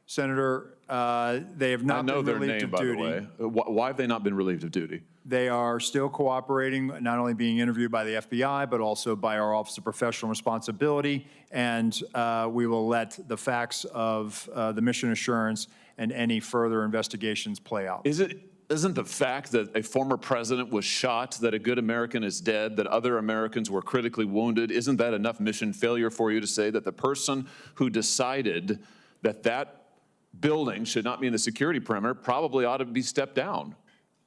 Senator, they have not I know been their relieved name, of by the duty. way. Why have they not been relieved of duty? They are still cooperating, not only being interviewed by the FBI, but also by our Office of Professional Responsibility. And we will let the facts of the mission assurance and any further investigations play out. Isn't the fact that a former president was shot, that a good American is dead, that other Americans were critically wounded, isn't that enough mission failure for you to say that the person who decided that that building should not be in the security perimeter probably ought to be stepped down?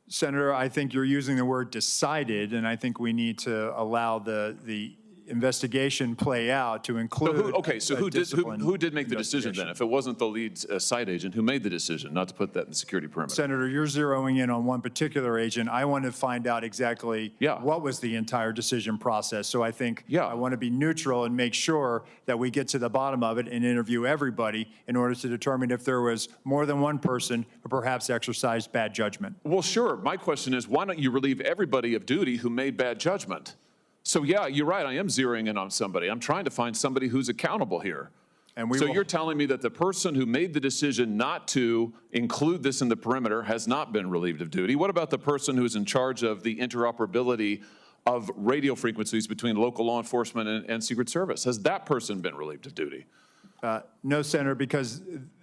Senator, I think you're using the word decided, and I think we need to allow the investigation play out to include. Who did make the decision then? If it wasn't the lead site agent, who made the decision not to put that in the security perimeter? Senator, you're zeroing in on one particular agent. I want to find out exactly what was the entire decision process. So I think I want to be neutral and make sure that we get to the bottom of it and interview everybody in order to determine if there was more than one person who perhaps exercised bad judgment. Well, sure. My question is, why don't you relieve everybody of duty who made bad judgment? So yeah, you're right, I am zeroing in on somebody. I'm trying to find somebody who's accountable here. And so you're telling me that the person who made the decision not to include this in the perimeter has not been relieved of duty. What about the person who's in charge of the interoperability of radio frequencies between local law enforcement and Secret Service? Has that person been relieved of duty? No, Senator, because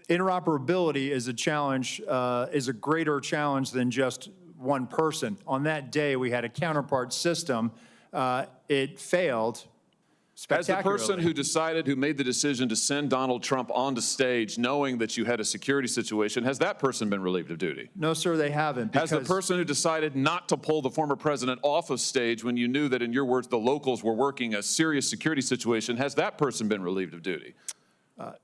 interoperability is a challenge, is a greater challenge than just one person. On that day, we had a counterpart system. It failed As the spectacularly. person who made the decision to send Donald Trump onto stage knowing that you had a security situation, has that person been relieved of duty? No, sir, they haven't. Has the person who decided not to pull the former president off of stage when you knew that, in your words, the locals were working a serious security situation, has that person been relieved of duty?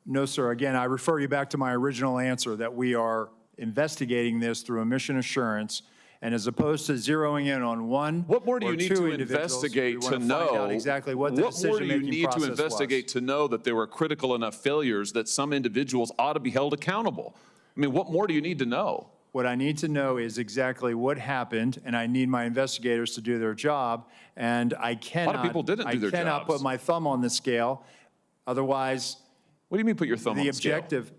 No, sir. Again, I refer you back to my original answer that we are investigating this through a mission assurance. And as opposed to zeroing in on one What more do you or need two to individuals, investigate we to want to find know? out exactly what the What more do you decision-making need to process investigate was. to know that there were critical enough failures that some individuals ought to be held accountable? I mean, what more do you need to know? What I need to know is exactly what happened, and I need my investigators to do their job. And I cannot, people didn't do their I cannot jobs. put my thumb on the scale. Otherwise, what do you mean put your thumb on the the scale? objective?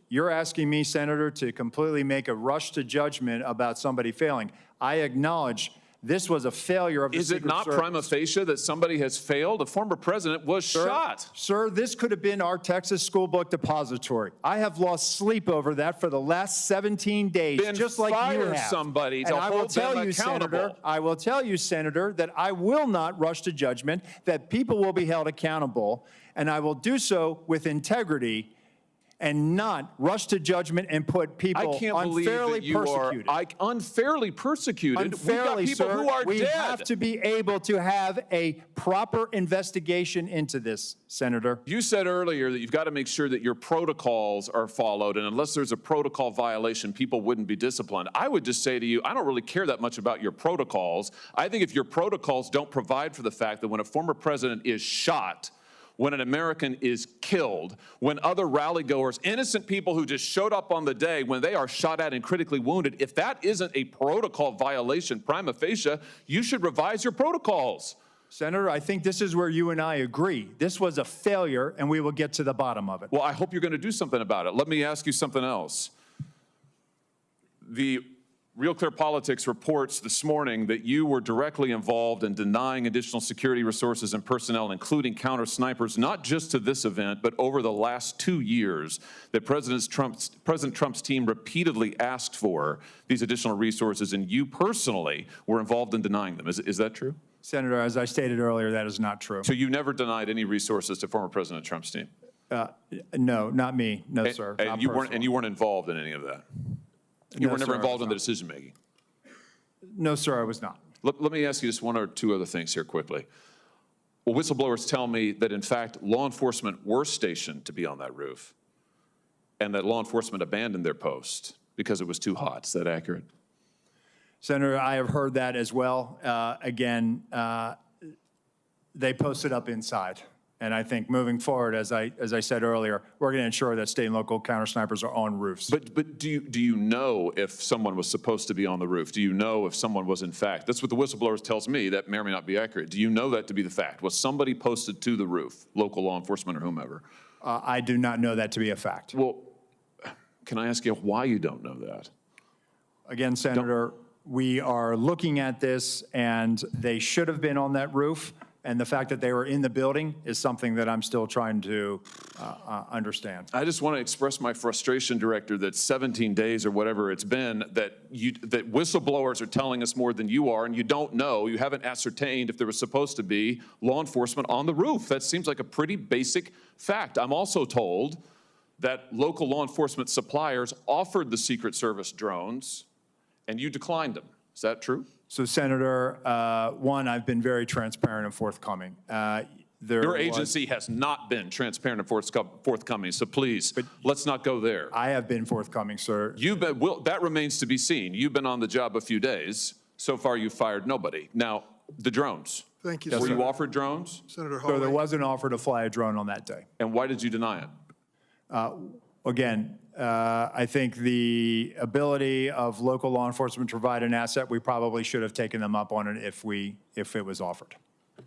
You're asking me, Senator, to completely make a rush to judgment about somebody failing. I acknowledge this was a failure of the Is it Secret not Service. prima facie that somebody has failed? A former president was shot. Sir, this could have been our Texas school book depository. I have lost sleep over that for the last 17 days, Then just like you fire have. somebody to And I will hold tell them you, Senator, accountable. I will tell you, Senator, that I will not rush to judgment, that people will be held accountable, and I will do so with integrity and not rush to judgment and put people I can't believe unfairly that you persecuted. are unfairly persecuted. Unfairly, We've got people sir, who are we dead. have to be able to have a proper investigation into this, Senator. You said earlier that you've got to make sure that your protocols are followed, and unless there's a protocol violation, people wouldn't be disciplined. I would just say to you, I don't really care that much about your protocols. I think if your protocols don't provide for the fact that when a former president is shot, when an American is killed, when other rally-goers, innocent people who just showed up on the day, when they are shot at and critically wounded, if that isn't a protocol violation prima facie, you should revise your protocols. Senator, I think this is where you and I agree. This was a failure, and we will get to the bottom of it. Well, I hope you're going to do something about it. Let me ask you something else. The Real Clear Politics reports this morning that you were directly involved in denying additional security resources and personnel, including counter-snipers, not just to this event, but over the last 2 years, that President Trump's team repeatedly asked for these additional resources, and you personally were involved in denying them. Is that true? Senator, as I stated earlier, that is not true. So you never denied any resources to former President Trump's team? No, not me. No, sir. And you weren't involved in any of that? You were never involved in the decision-making? No, sir, I was not. Let me ask you just one or two other things here quickly. Well, whistleblowers tell me that, in fact, law enforcement were stationed to be on that roof and that law enforcement abandoned their post because it was too hot. Is that accurate? Senator, I have heard that as well. Again, they posted up inside. And I think moving forward, as I said earlier, we're going to ensure that state and local counter snipers are on roofs. But do you know if someone was supposed to be on the roof? Do you know if someone was in fact? That's what the whistleblowers tells me. That may or may not be accurate. Do you know that to be the fact? Was somebody posted to the roof, local law enforcement or whomever? I do not know that to be a fact. Well, can I ask you why you don't know that? Again, Senator, we are looking at this, and they should have been on that roof. And the fact that they were in the building is something that I'm still trying to understand. I just want to express my frustration, Director, that 17 days or whatever it's been, that whistleblowers are telling us more than you are, and you don't know, you haven't ascertained if there was supposed to be law enforcement on the roof. That seems like a pretty basic fact. I'm also told that local law enforcement suppliers offered the Secret Service drones, and you declined them. Is that true? So, Senator, one, I've been very transparent and forthcoming. Your agency has not been transparent and forthcoming, so please, let's not go there. I have been forthcoming, sir. That remains to be seen. You've been on the job a few days. So far, you've fired nobody. Now, the drones. Thank you, Were Senator. you offered drones? Senator So there Hawley. was an offer to fly a drone on that day. And why did you deny it? Again, I think the ability of local law enforcement to provide an asset, we probably should have taken them up on it if it was offered.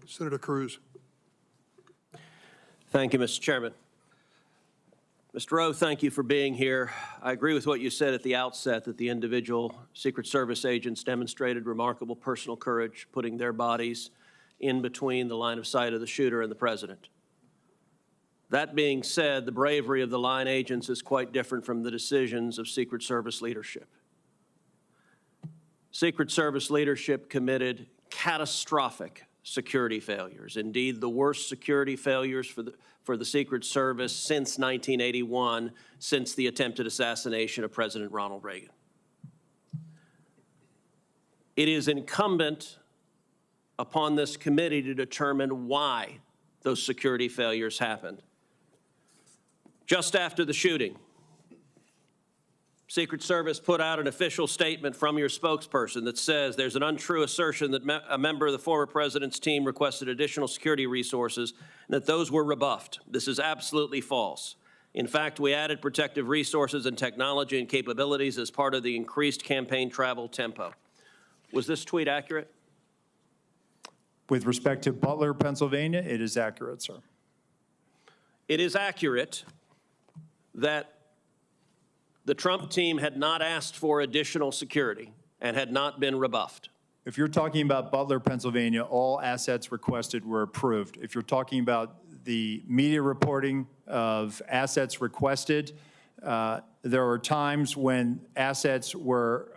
Senator Cruz. Thank you, Mr. Chairman. Mr. Rowe, thank you for being here. I agree with what you said at the outset, that the individual Secret Service agents demonstrated remarkable personal courage, putting their bodies in between the line of sight of the shooter and the president. That being said, the bravery of the line agents is quite different from the decisions of Secret Service leadership. Secret Service leadership committed catastrophic security failures, indeed the worst security failures for the Secret Service since 1981, since the attempted assassination of President Ronald Reagan. It is incumbent upon this committee to determine why those security failures happened. Just after the shooting, Secret Service put out an official statement from your spokesperson that says there's an untrue assertion that a member of the former president's team requested additional security resources and that those were rebuffed. This is absolutely false. In fact, we added protective resources and technology and capabilities as part of the increased campaign travel tempo. Was this tweet accurate? With respect to Butler, Pennsylvania, it is accurate, sir. It is accurate that the Trump team had not asked for additional security and had not been rebuffed. If you're talking about Butler, Pennsylvania, all assets requested were approved. If you're talking about the media reporting of assets requested, there were times when assets were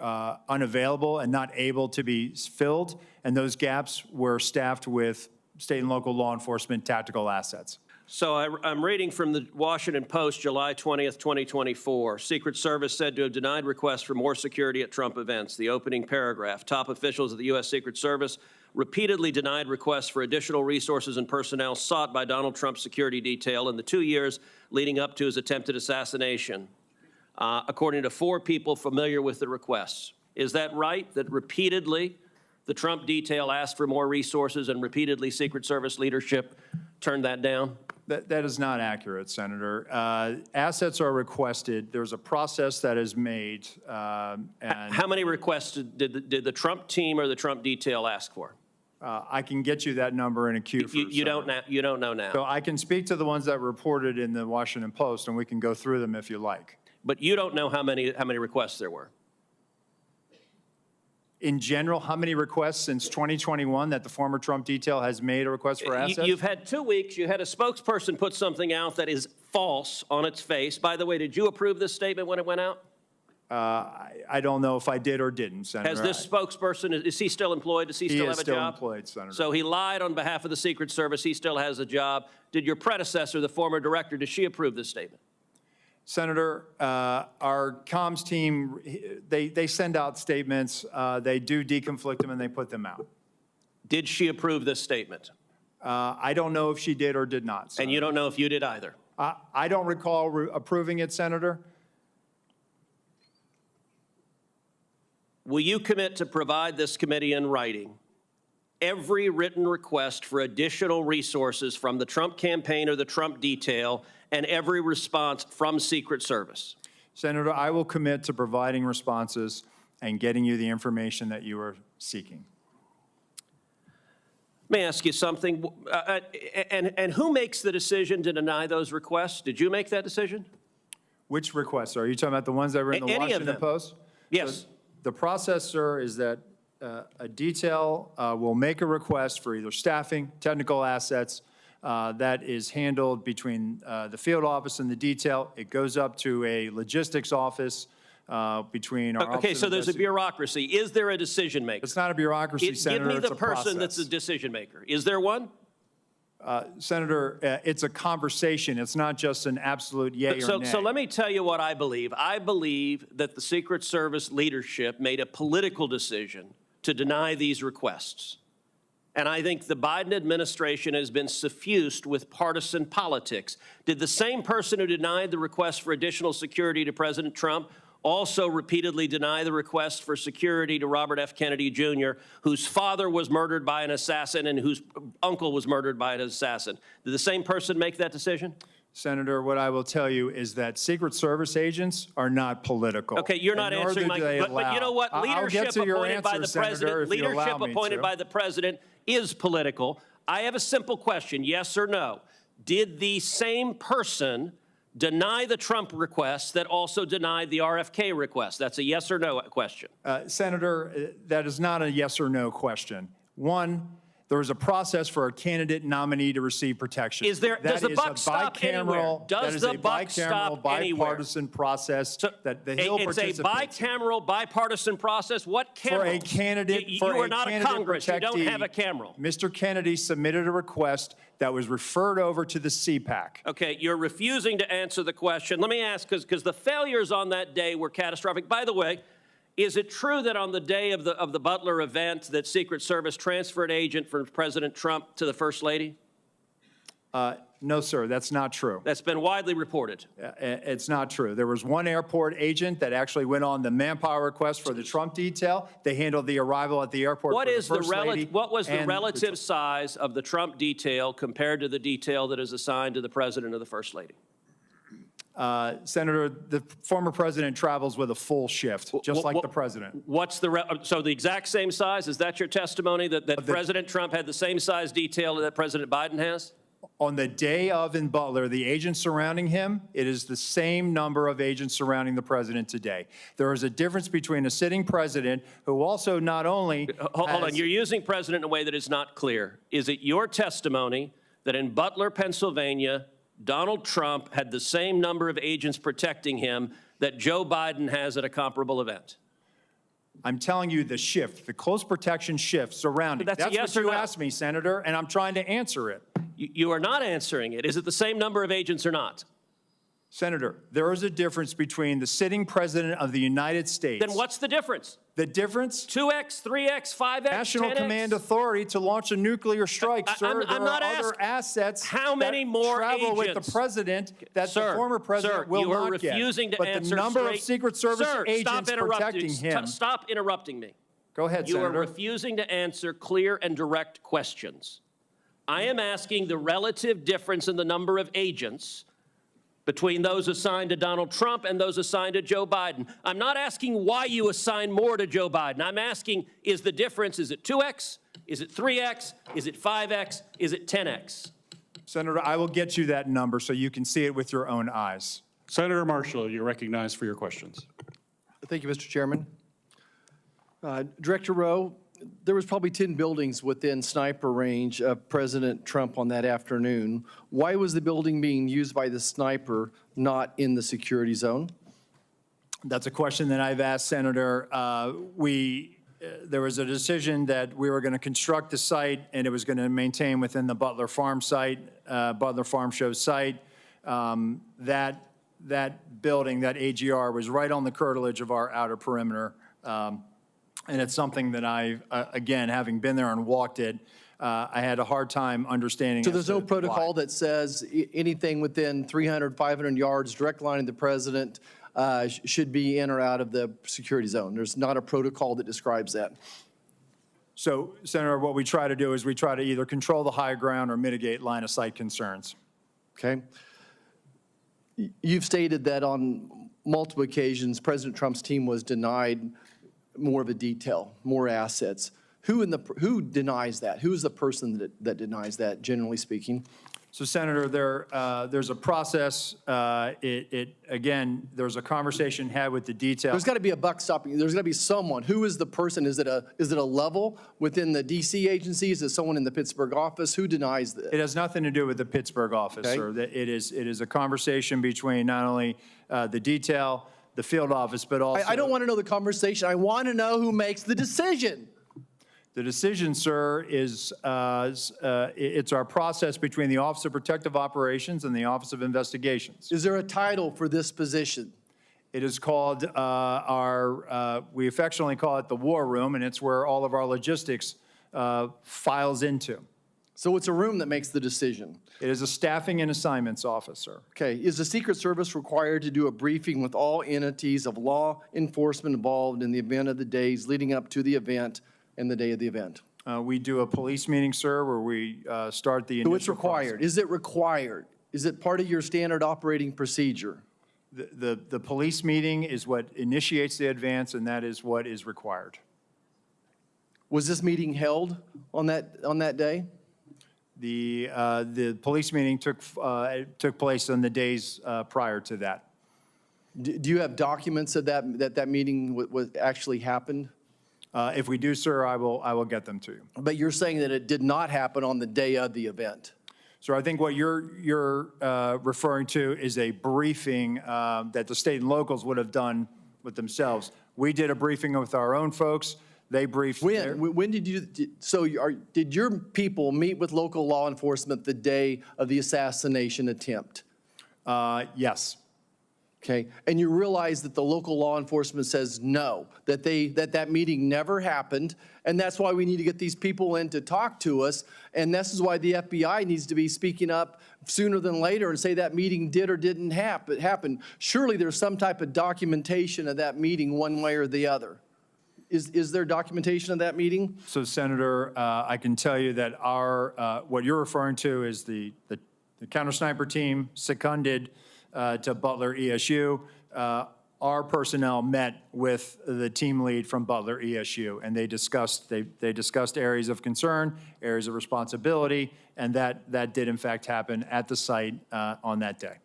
unavailable and not able to be filled, and those gaps were staffed with state and local law enforcement tactical assets. So I'm reading from the Washington Post, July 20th, 2024. Secret Service said to have denied requests for more security at Trump events. The opening paragraph, top officials of the U.S. Secret Service repeatedly denied requests for additional resources and personnel sought by Donald Trump's security detail in the 2 years leading up to his attempted assassination, according to 4 people familiar with the requests. Is that right, that repeatedly the Trump detail asked for more resources and repeatedly Secret Service leadership turned that down? That is not accurate, Senator. Assets are requested. There's a process that is made. And how many requests did the Trump team or the Trump detail ask for? I can get you that number in a queue. You don't know now. So I can speak to the ones that reported in the Washington Post, and we can go through them if you like. But you don't know how many requests there were. In general, how many requests since 2021 that the former Trump detail has made a request for assets? You've had 2 weeks. You had a spokesperson put something out that is false on its face. By the way, did you approve this statement when it went out? I don't know if I did or didn't, Senator. Has this spokesperson, is he still employed? Does he still have a job? He is still employed, Senator. So he lied on behalf of the Secret Service. He still has a job. Did your predecessor, the former director, did she approve this statement? Senator, our comms team, they send out statements, they do deconflict them, and they put them out. Did she approve this statement? I don't know if she did or did not. And you don't know if you did either? I don't recall approving it, Senator. Will you commit to provide this committee in writing every written request for additional resources from the Trump campaign or the Trump detail and every response from Secret Service? Senator, I will commit to providing responses and getting you the information that you are seeking. Let me ask you something. And who makes the decision to deny those requests? Did you make that decision? Which requests? Are you talking about the ones that were in the Any of Washington them. Post? Yes. So the process, sir, is that a detail will make a request for either staffing, technical assets, that is handled between the field office and the detail. It goes up to a logistics office between our Okay, office so of there's a bureaucracy. Is there a decision maker? It's not a bureaucracy, Senator. Give me It's the a person that's process. a decision maker. Is there one? Senator, it's a conversation. It's not just an absolute yay or nay. So let me tell you what I believe. I believe that the Secret Service leadership made a political decision to deny these requests. And I think the Biden administration has been suffused with partisan politics. Did the same person who denied the request for additional security to President Trump also repeatedly deny the request for security to Robert F. Kennedy Jr., whose father was murdered by an assassin and whose uncle was murdered by an assassin? Did the same person make that decision? Senator, what I will tell you is that Secret Service agents are not political. Okay, you're not and nor answering do my, they but you know what? allow. I'll get Leadership to your appointed by answer, the Senator, president, if you allow leadership me appointed to. by the president is political. I have a simple question, yes or no. Did the same person deny the Trump request that also denied the RFK request? That's a yes or no question. Senator, that is not a yes or no question. One, there is a process for a candidate nominee to receive protection. Does the buck stop anywhere? Does the buck stop anywhere? Bipartisan process that the Hill It's a participates in. bicameral, bipartisan process. What camera? For a candidate, You for are a not a candidate Congress. You don't protectee, have a camera. Mr. Kennedy submitted a request that was referred over to the CPAC. Okay, you're refusing to answer the question. Let me ask, because the failures on that day were catastrophic. By the way, is it true that on the day of the Butler event that Secret Service transferred agent from President Trump to the First Lady? No, sir, that's not true. That's been widely reported. It's not true. There was one airport agent that actually went on the manpower request for the Trump detail. They handled the arrival at the airport What for is the First Lady. What was the and relative size of the Trump detail compared to the detail that is assigned to the President or the First Lady? Senator, the former president travels with a full shift, just like the president. What's so the exact same size? Is that your testimony, that President Trump had the same size detail that President Biden has? On the day of in Butler, the agents surrounding him, it is the same number of agents surrounding the president today. There is a difference between a sitting president who also not only Hold on, you're using president in a way that is not clear. Is it your testimony that in Butler, Pennsylvania, Donald Trump had the same number of agents protecting him that Joe Biden has at a comparable event? I'm telling you the shift, the close protection shift surrounding. That's a yes what or you no. asked me, Senator, and I'm trying to answer it. You are not answering it. Is it the same number of agents or not? Senator, there is a difference between the sitting president of the United States. Then what's the difference? The difference? 2X, 3X, 5X, National 10X? Command Authority to launch a nuclear strike, sir. I'm not there are other asking. assets How many more travel with agents? the president that the former president will you are not get. refusing to but answer the number straight. of Secret Service Sir, agents protecting him. Stop interrupting me. Go ahead, You Senator. are refusing to answer clear and direct questions. I am asking the relative difference in the number of agents between those assigned to Donald Trump and those assigned to Joe Biden. I'm not asking why you assign more to Joe Biden. I'm asking, is the difference, is it 2X? Is it 3X? Is it 5X? Is it 10X? Senator, I will get you that number so you can see it with your own eyes. Senator Marshall, you're recognized for your questions. Thank you, Mr. Chairman. Director Rowe, there was probably 10 buildings within sniper range of President Trump on that afternoon. Why was the building being used by the sniper not in the security zone? That's a question that I've asked, Senator. There was a decision that we were going to construct the site and it was going to maintain within the Butler Farm site, Butler Farm Show site. That that building, that AGR, was right on the curtilage of our outer perimeter. And it's something that again, having been there and walked it, I had a hard time understanding. So as there's to no protocol why. that says anything within 300, 500 yards, direct line of the president, should be in or out of the security zone? There's not a protocol that describes that. So, Senator, what we try to do is we try to either control the high ground or mitigate line of sight concerns. Okay? You've stated that on multiple occasions, President Trump's team was denied more of a detail, more assets. Who denies that? Who is the person that denies that, generally speaking? So, Senator, there's a process. Again, there's a conversation had with the detail. There's got to be a buck stopping. There's got to be someone. Who is the person? Is it a level within the D.C. agencies? Is it someone in the Pittsburgh office? Who denies that? It has nothing to do with the Pittsburgh office, Okay. sir. It is a conversation between not only the detail, the field office, but also. I don't want to know the conversation. I want to know who makes the decision. The decision, sir, is it's our process between the Office of Protective Operations and the Office of Investigations. Is there a title for this position? It is called we affectionately call it the War Room, and it's where all of our logistics files into. So it's a room that makes the decision. It is a staffing and assignments officer. Okay, is the Secret Service required to do a briefing with all entities of law enforcement involved in the event of the days leading up to the event and the day of the event? We do a police meeting, sir, where we start the So initial it's required. process. Is it required? Is it part of your standard operating procedure? The police meeting is what initiates the advance, and that is what is required. Was this meeting held on that day? The police meeting took place on the days prior to that. Do you have documents of that meeting was actually happened? If we do, sir, I will get them to you. But you're saying that it did not happen on the day of the event? So I think what you're referring to is a briefing that the state and locals would have done with themselves. We did a briefing with our own folks. They briefed. When did you? Did your people meet with local law enforcement the day of the assassination attempt? Yes. Okay, and you realize that the local law enforcement says no, that meeting never happened, and that's why we need to get these people in to talk to us, and this is why the FBI needs to be speaking up sooner than later and say that meeting did or didn't happen. Surely there's some type of documentation of that meeting one way or the other. Is there documentation of that meeting? So, Senator, I can tell you that what you're referring to is the counter sniper team seconded to Butler ESU. Our personnel met with the team lead from Butler ESU, and they discussed areas of concern, areas of responsibility, and that did in fact happen at the site on that day.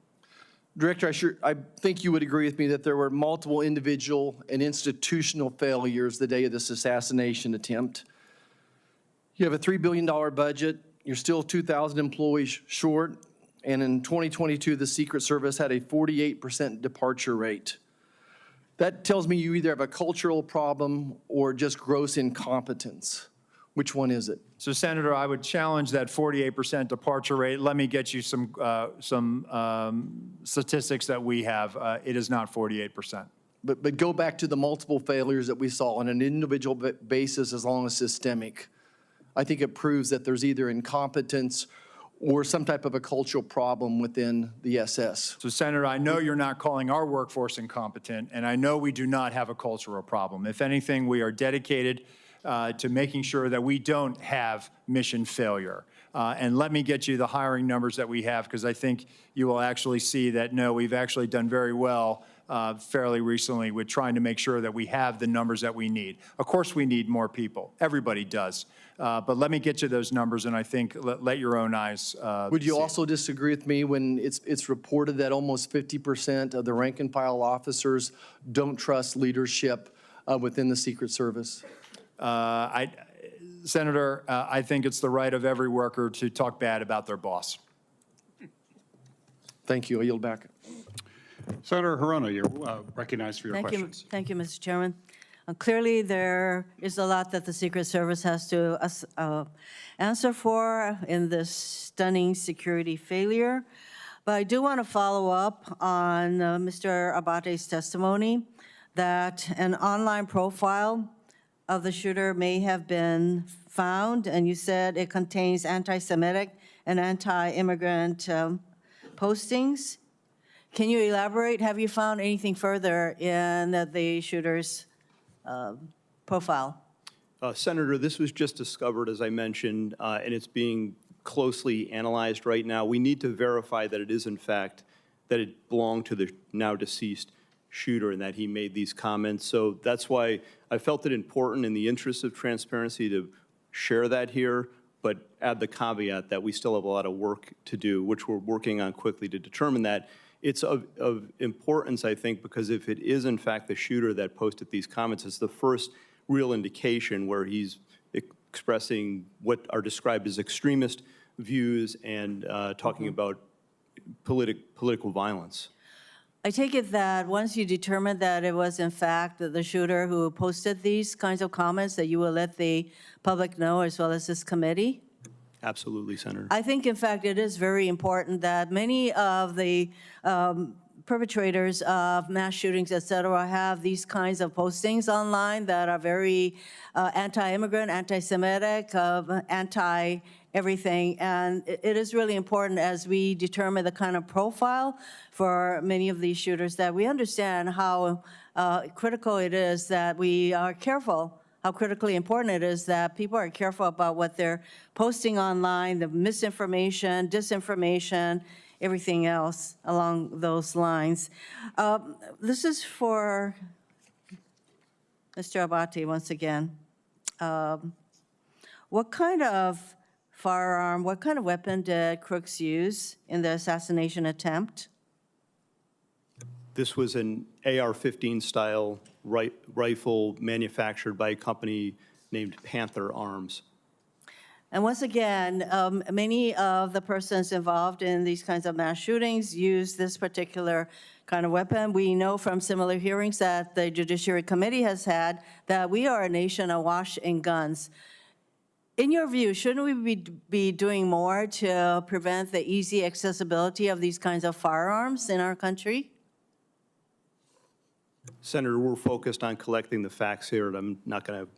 Director, I think you would agree with me that there were multiple individual and institutional failures the day of this assassination attempt. You have a $3 billion budget. You're still 2,000 employees short. And in 2022, the Secret Service had a 48% departure rate. That tells me you either have a cultural problem or just gross incompetence. Which one is it? So, Senator, I would challenge that 48% departure rate. Let me get you some statistics that we have. It is not 48%. But go back to the multiple failures that we saw on an individual basis as long as systemic. I think it proves that there's either incompetence or some type of a cultural problem within the SS. So, Senator, I know you're not calling our workforce incompetent, and I know we do not have a cultural problem. If anything, we are dedicated to making sure that we don't have mission failure. And let me get you the hiring numbers that we have, because I think you will actually see that, no, we've actually done very well fairly recently with trying to make sure that we have the numbers that we need. Of course, we need more people. Everybody does. But let me get you those numbers, and I think let your own eyes Would you see also disagree with me when it's reported that almost 50% of the rank and file officers don't trust leadership within the Secret Service? Senator, I think it's the right of every worker to talk bad about their boss. Thank you. I yield back. Senator Hirono, you're recognized for your questions. Thank you, Mr. Chairman. Clearly, there is a lot that the Secret Service has to answer for in this stunning security failure. But I do want to follow up on Mr. Abate's testimony that an online profile of the shooter may have been found, and you said it contains anti-Semitic and anti-immigrant postings. Can you elaborate? Have you found anything further in the shooter's profile? Senator, this was just discovered, as I mentioned, and it's being closely analyzed right now. We need to verify that it is, in fact, that it belonged to the now deceased shooter and that he made these comments. So that's why I felt it important in the interest of transparency to share that here, but add the caveat that we still have a lot of work to do, which we're working on quickly to determine that. It's of importance, I think, because if it is, in fact, the shooter that posted these comments, it's the first real indication where he's expressing what are described as extremist views and talking about political violence. I take it that once you determine that it was in fact the shooter who posted these kinds of comments, that you will let the public know as well as this committee? Absolutely, Senator. I think, in fact, it is very important that many of the perpetrators of mass shootings, et cetera, have these kinds of postings online that are very anti-immigrant, anti-Semitic, anti-everything. And it is really important as we determine the kind of profile for many of these shooters that we understand how critical it is that we are careful, how critically important it is that people are careful about what they're posting online, the misinformation, disinformation, everything else along those lines. This is for Mr. Abate once again. What kind of firearm, what kind of weapon did Crooks use in the assassination attempt? This was an AR-15 style rifle manufactured by a company named Panther Arms. And once again, many of the persons involved in these kinds of mass shootings use this particular kind of weapon. We know from similar hearings that the Judiciary Committee has had that we are a nation awash in guns. In your view, shouldn't we be doing more to prevent the easy accessibility of these kinds of firearms in our country? Senator, we're focused on collecting the facts here, and I'm not going to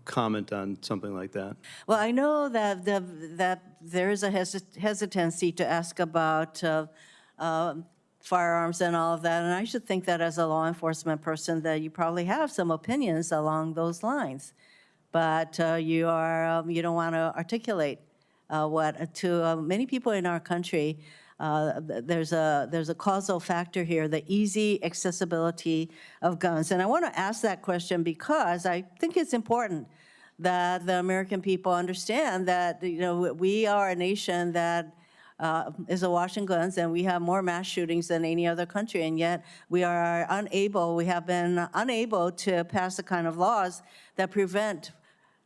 comment on something like that. Well, I know that that there is a hesitancy to ask about firearms and all of that, and I should think that as a law enforcement person that you probably have some opinions along those lines, but you don't want to articulate what to many people in our country. There's a causal factor here, the easy accessibility of guns. And I want to ask that question because I think it's important that the American people understand that, we are a nation that is awash in guns, and we have more mass shootings than any other country, and yet we have been unable to pass the kind of laws that prevent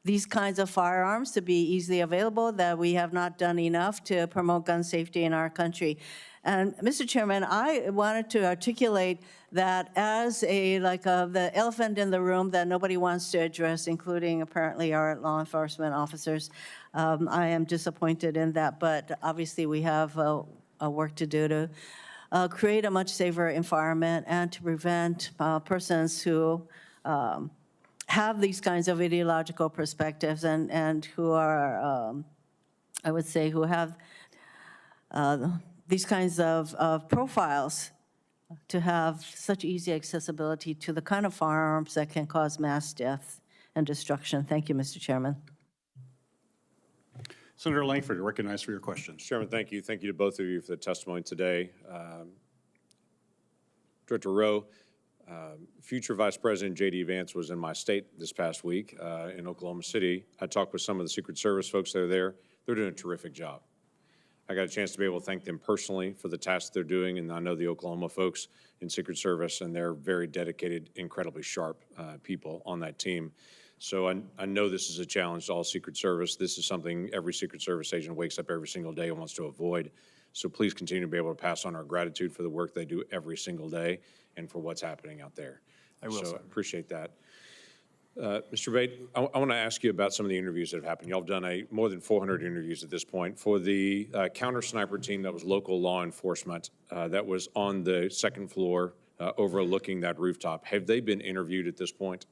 these kinds of firearms to be easily available, that we have not done enough to promote gun safety in our country. And Mr. Chairman, I wanted to articulate that as the elephant in the room that nobody wants to address, including apparently our law enforcement officers. I am disappointed in that, but obviously we have a work to do to create a much safer environment and to prevent persons who have these kinds of ideological perspectives and who are, I would say, who have these kinds of profiles to have such easy accessibility to the kind of firearms that can cause mass death and destruction. Thank you, Mr. Chairman. Senator Langford, you're recognized for your questions. Chairman, thank you. Thank you to both of you for the testimony today. Director Rowe, future Vice President J.D. Vance was in my state this past week in Oklahoma City. I talked with some of the Secret Service folks that are there. They're doing a terrific job. I got a chance to be able to thank them personally for the tasks they're doing, and I know the Oklahoma folks in Secret Service, and they're very dedicated, incredibly sharp people on that team. So I know this is a challenge to all Secret Service. This is something every Secret Service agent wakes up every single day and wants to avoid. So please continue to be able to pass on our gratitude for the work they do every single day and for what's happening out there. I will, So sir. I appreciate that. Mr. Bate, I want to ask you about some of the interviews that have happened. Y'all have done more than 400 interviews at this point. For the counter sniper team that was local law enforcement that was on the second floor overlooking that rooftop, have they been interviewed at this point?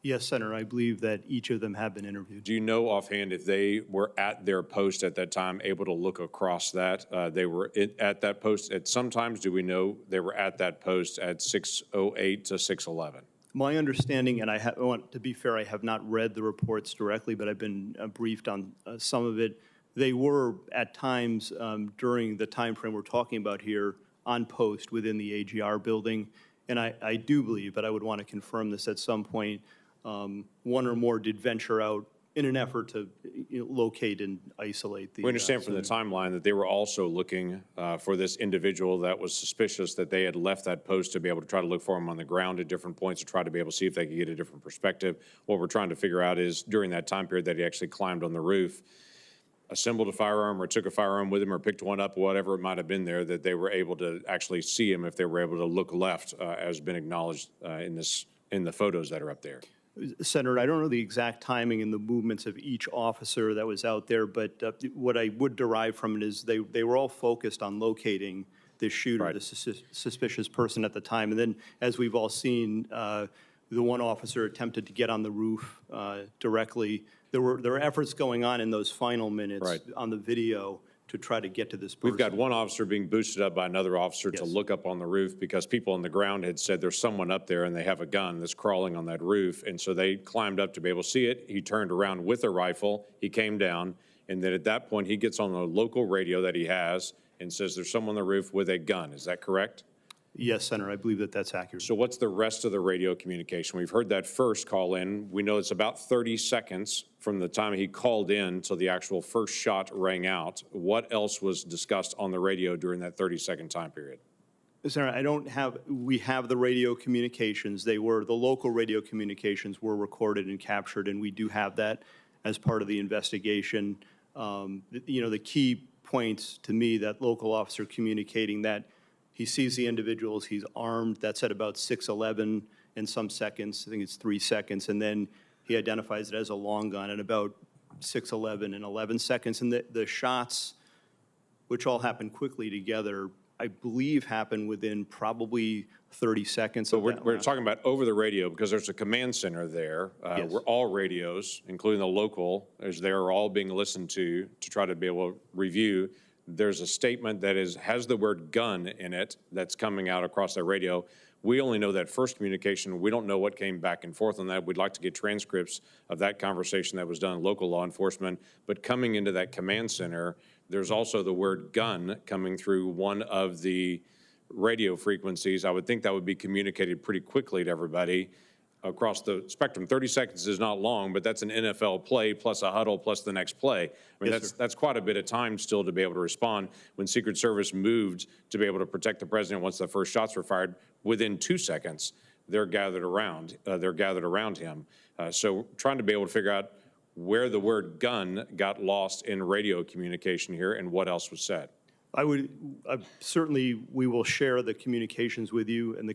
Yes, Senator, I believe that each of them have been interviewed. Do you know offhand if they were at their post at that time, able to look across that? They were at that post at sometimes, do we know they were at that post at 6:08 to 6:11? My understanding, and I want to be fair, I have not read the reports directly, but I've been briefed on some of it. They were at times during the time frame we're talking about here on post within the AGR building. And I do believe, but I would want to confirm this at some point, one or more did venture out in an effort to locate and isolate the. We understand from the timeline that they were also looking for this individual that was suspicious, that they had left that post to be able to try to look for him on the ground at different points to try to be able to see if they could get a different perspective. What we're trying to figure out is during that time period that he actually climbed on the roof, assembled a firearm or took a firearm with him or picked one up, whatever it might have been there, that they were able to actually see him if they were able to look left, as been acknowledged in the photos that are up there. Senator, I don't know the exact timing and the movements of each officer that was out there, but what I would derive from it is they were all focused on locating the shooter, Right. the suspicious person at the time. And then, as we've all seen, the one officer attempted to get on the roof directly. There were efforts going on in those final minutes Right. on the video to try to get to this person. We've got one officer being boosted up by another officer to Yes. look up on the roof because people on the ground had said there's someone up there and they have a gun that's crawling on that roof. And so they climbed up to be able to see it. He turned around with a rifle. He came down. And then at that point, he gets on the local radio that he has and says there's someone on the roof with a gun. Is that correct? Yes, Senator, I believe that that's accurate. So what's the rest of the radio communication? We've heard that first call in. We know it's about 30 seconds from the time he called in till the actual first shot rang out. What else was discussed on the radio during that 30-second time period? Senator, we have the radio communications. The local radio communications were recorded and captured, and we do have that as part of the investigation. The key points to me, that local officer communicating that he sees the individuals, he's armed, that's at about 6:11 and some seconds, I think it's 3 seconds, and then he identifies it as a long gun at about 6:11 and 11 seconds. And the shots, which all happen quickly together, I believe happen within probably 30 seconds. So we're talking about over the radio because there's a command center there Yes. where all radios, including the local, they're all being listened to try to be able to review. There's a statement that has the word gun in it that's coming out across that radio. We only know that first communication. We don't know what came back and forth on that. We'd like to get transcripts of that conversation that was done in local law enforcement. But coming into that command center, there's also the word gun coming through one of the radio frequencies. I would think that would be communicated pretty quickly to everybody across the spectrum. 30 seconds is not long, but that's an NFL play plus a huddle plus the next play. I mean, that's quite a bit of time still to be able to respond. When Secret Service moved to be able to protect the president once the first shots were fired, within 2 seconds, they're gathered around him. So trying to be able to figure out where the word gun got lost in radio communication here and what else was said. Certainly, we will share the communications with you and the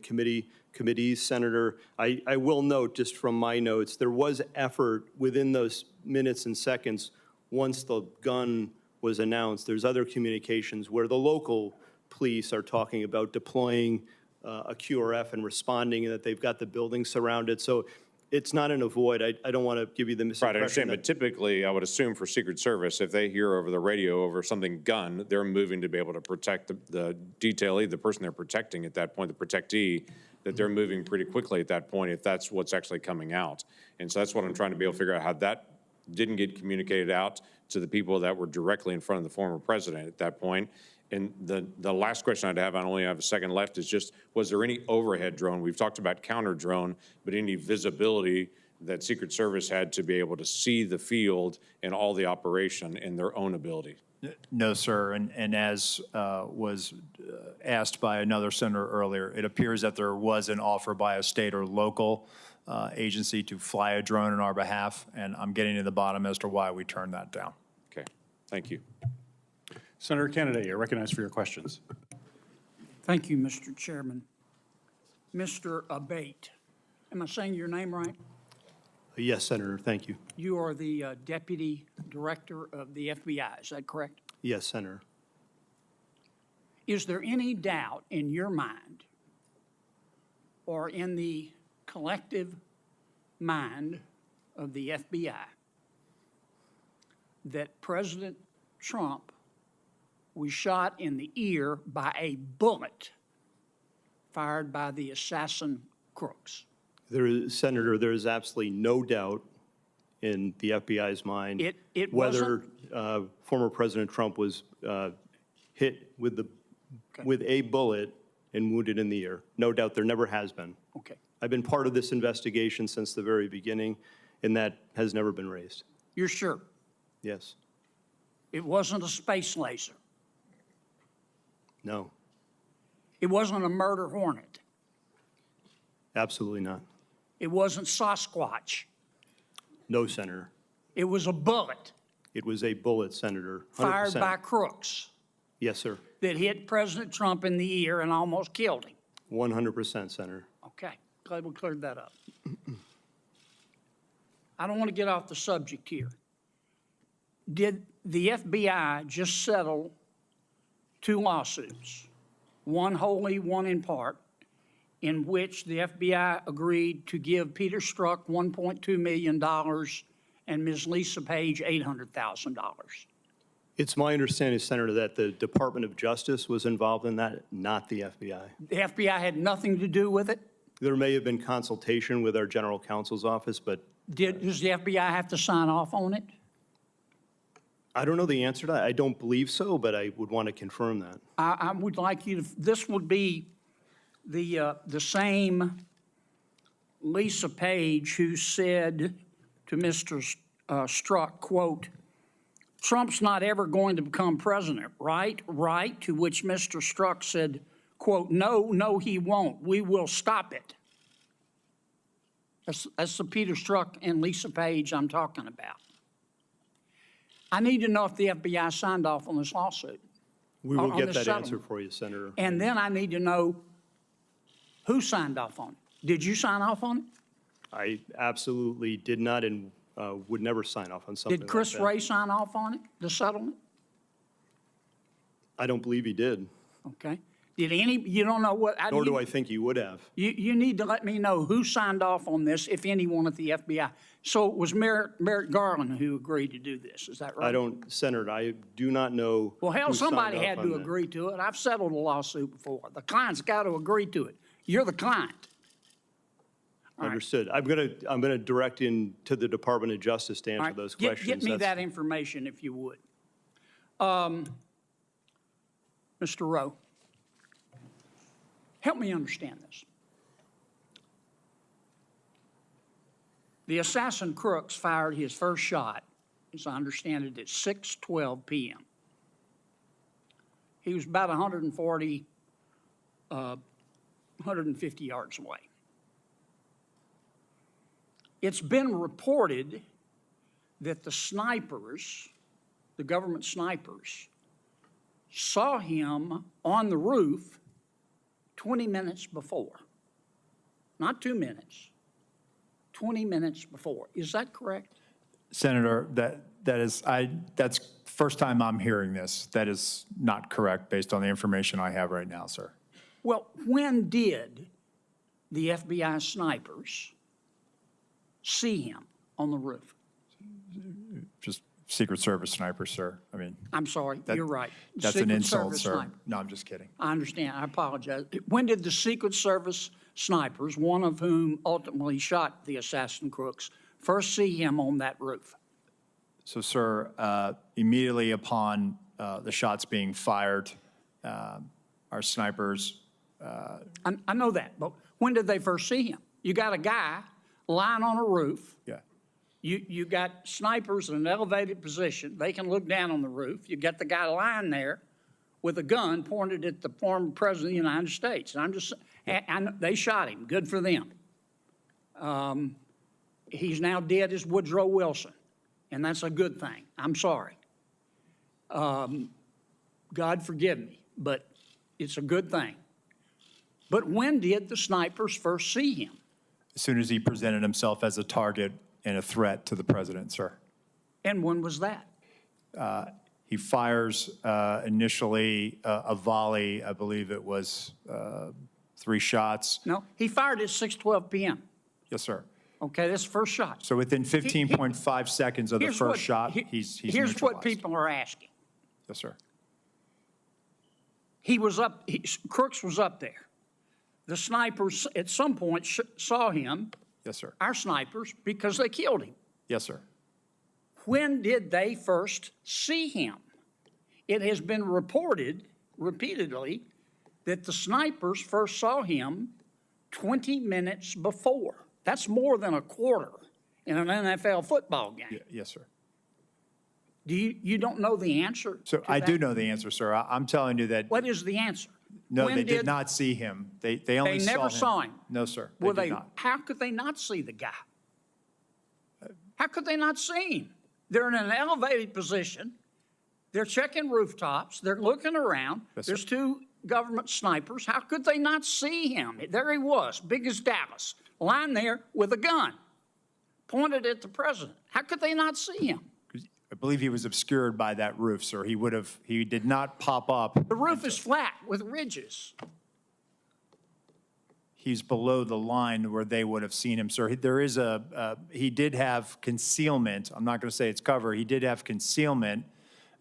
committees, Senator. I will note, just from my notes, there was effort within those minutes and seconds, once the gun was announced, there's other communications where the local police are talking about deploying a QRF and responding, and that they've got the building surrounded. So it's not an avoid. I don't want to give you the misimpression. Right, I understand, but typically, I would assume for Secret Service, if they hear over the radio over something gun, they're moving to be able to protect the detailee, the person they're protecting at that point, the protectee, that they're moving pretty quickly at that point if that's what's actually coming out. And so that's what I'm trying to be able to figure out, how that didn't get communicated out to the people that were directly in front of the former president at that point. And the last question I'd have, I only have a second left, is just, was there any overhead drone? We've talked about counter drone, but any visibility that Secret Service had to be able to see the field and all the operation in their own ability? No, sir. And as was asked by another senator earlier, it appears that there was an offer by a state or local agency to fly a drone on our behalf, and I'm getting to the bottom as to why we turned that down. Okay, thank you. Senator Kennedy, you're recognized for your questions. Thank you, Mr. Chairman. Mr. Abate, am I saying your name right? Yes, Senator, thank you. You are the Deputy Director of the FBI, is that correct? Yes, Senator. Is there any doubt in your mind or in the collective mind of the FBI that President Trump was shot in the ear by a bullet fired by the assassin crooks? Senator, there is absolutely no doubt in the FBI's mind It whether former President Trump was hit with a bullet and wounded in the ear. No doubt, there never has been. Okay. I've been part of this investigation since the very beginning, and that has never been raised. You're sure? Yes. It wasn't a space laser. No. It wasn't a murder hornet. Absolutely not. It wasn't Sasquatch. No, Senator. It was a bullet It was a bullet, Senator. 100%. fired by crooks Yes, sir. that hit President Trump in the ear and almost killed him. 100%, Senator. Okay, glad we cleared that up. I don't want to get off the subject here. Did the FBI just settle 2 lawsuits, one wholly, one in part, in which the FBI agreed to give Peter Strzok $1.2 million and Ms. Lisa Page $800,000? It's my understanding, Senator, that the Department of Justice was involved in that, not the FBI. The FBI had nothing to do with it? There may have been consultation with our general counsel's office, but Does the FBI have to sign off on it? I don't know the answer to that. I don't believe so, but I would want to confirm that. I would like you to, this would be the same Lisa Page who said to Mr. Strzok, quote, "Trump's not ever going to become president, right? Right?" To which Mr. Strzok said, quote, "No, he won't. We will stop it." That's the Peter Strzok and Lisa Page I'm talking about. I need to know if the FBI signed off on this lawsuit. We will on get this that settlement. answer for you, Senator. And then I need to know who signed off on it. Did you sign off on it? I absolutely did not and would never sign off on something Did like Chris that. Wray sign off on it, the settlement? I don't believe he did, Okay. Did you don't know what? nor do I think he would have. You need to let me know who signed off on this, if anyone at the FBI. So it was Merrick Garland who agreed to do this, is that right? I don't, Senator, I do not know. Well, hell, who signed somebody off had on to that. agree to it. I've settled a lawsuit before. The client's got to agree to it. You're the client. Understood. I'm gonna direct in to the Department of Justice to All answer right, those get questions. me That's- that information if you would. Mr. Rowe, help me understand this. The assassin crooks fired his first shot, as I understand it, at 6:12 p.m. He was about 150 yards away. It's been reported that the snipers, the government snipers, saw him on the roof 20 minutes before. Not 2 minutes, 20 minutes before. Is that correct? Senator, that's first time I'm hearing this. That is not correct based on the information I have right now, sir. Well, when did the FBI snipers see him on the roof? Just Secret Service sniper, sir. I mean, I'm sorry, you're right. that's an Secret insult, Service sir. sniper. No, I'm just kidding. I understand. I apologize. When did the Secret Service snipers, one of whom ultimately shot the assassin crooks, first see him on that roof? So, sir, immediately upon the shots being fired, our snipers. I know that, but when did they first see him? You got a guy lying on a roof. Yeah. You got snipers in an elevated position. They can look down on the roof. You got the guy lying there with a gun pointed at the former president of the United States. And I'm just, and they shot him. Good for them. He's now dead as Woodrow Wilson, and that's a good thing. I'm sorry. God forgive me, but it's a good thing. But when did the snipers first see him? As soon as he presented himself as a target and a threat to the president, sir. And when was that? He fires initially a volley, I believe it was 3 shots. No, he fired at 6:12 p.m. Yes, sir. Okay, that's the first shot. So within 15.5 seconds of the Here's first what- shot, he- he's Here's what neutralized. people are asking. Yes, sir. He was up, Crooks was up there. The snipers at some point saw him, Yes, sir. our snipers, because they killed him. Yes, sir. When did they first see him? It has been reported repeatedly that the snipers first saw him 20 minutes before. That's more than a quarter in an NFL football game. Yes, sir. You don't know the answer? So to I do that? know the answer, sir. I'm telling you that, What is the answer? no, When they did not see him. They only They saw him. never saw him? No, sir. Well, They did not. how could they not see the guy? How could they not see him? They're in an elevated position. They're checking rooftops. They're looking around. Yes, sir. There's 2 government snipers. How could they not see him? There he was, big as Dallas, lying there with a gun pointed at the president. How could they not see him? I believe he was obscured by that roof, sir. He did not pop up. The roof is flat with ridges. He's below the line where they would have seen him, sir. There is he did have concealment. I'm not going to say it's cover. He did have concealment,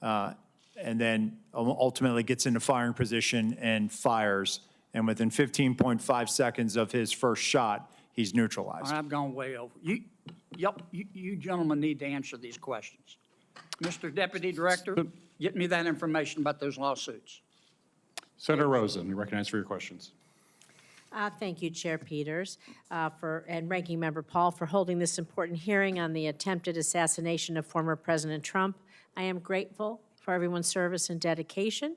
and then ultimately gets into firing position and fires. And within 15.5 seconds of his first shot, he's All neutralized. right, I've gone way over. You gentlemen need to answer these questions. Mr. Deputy Director, get me that information about those lawsuits. Senator Rosen, you're recognized for your questions. Thank you, Chair Peters, and Ranking Member Paul for holding this important hearing on the attempted assassination of former President Trump. I am grateful for everyone's service and dedication.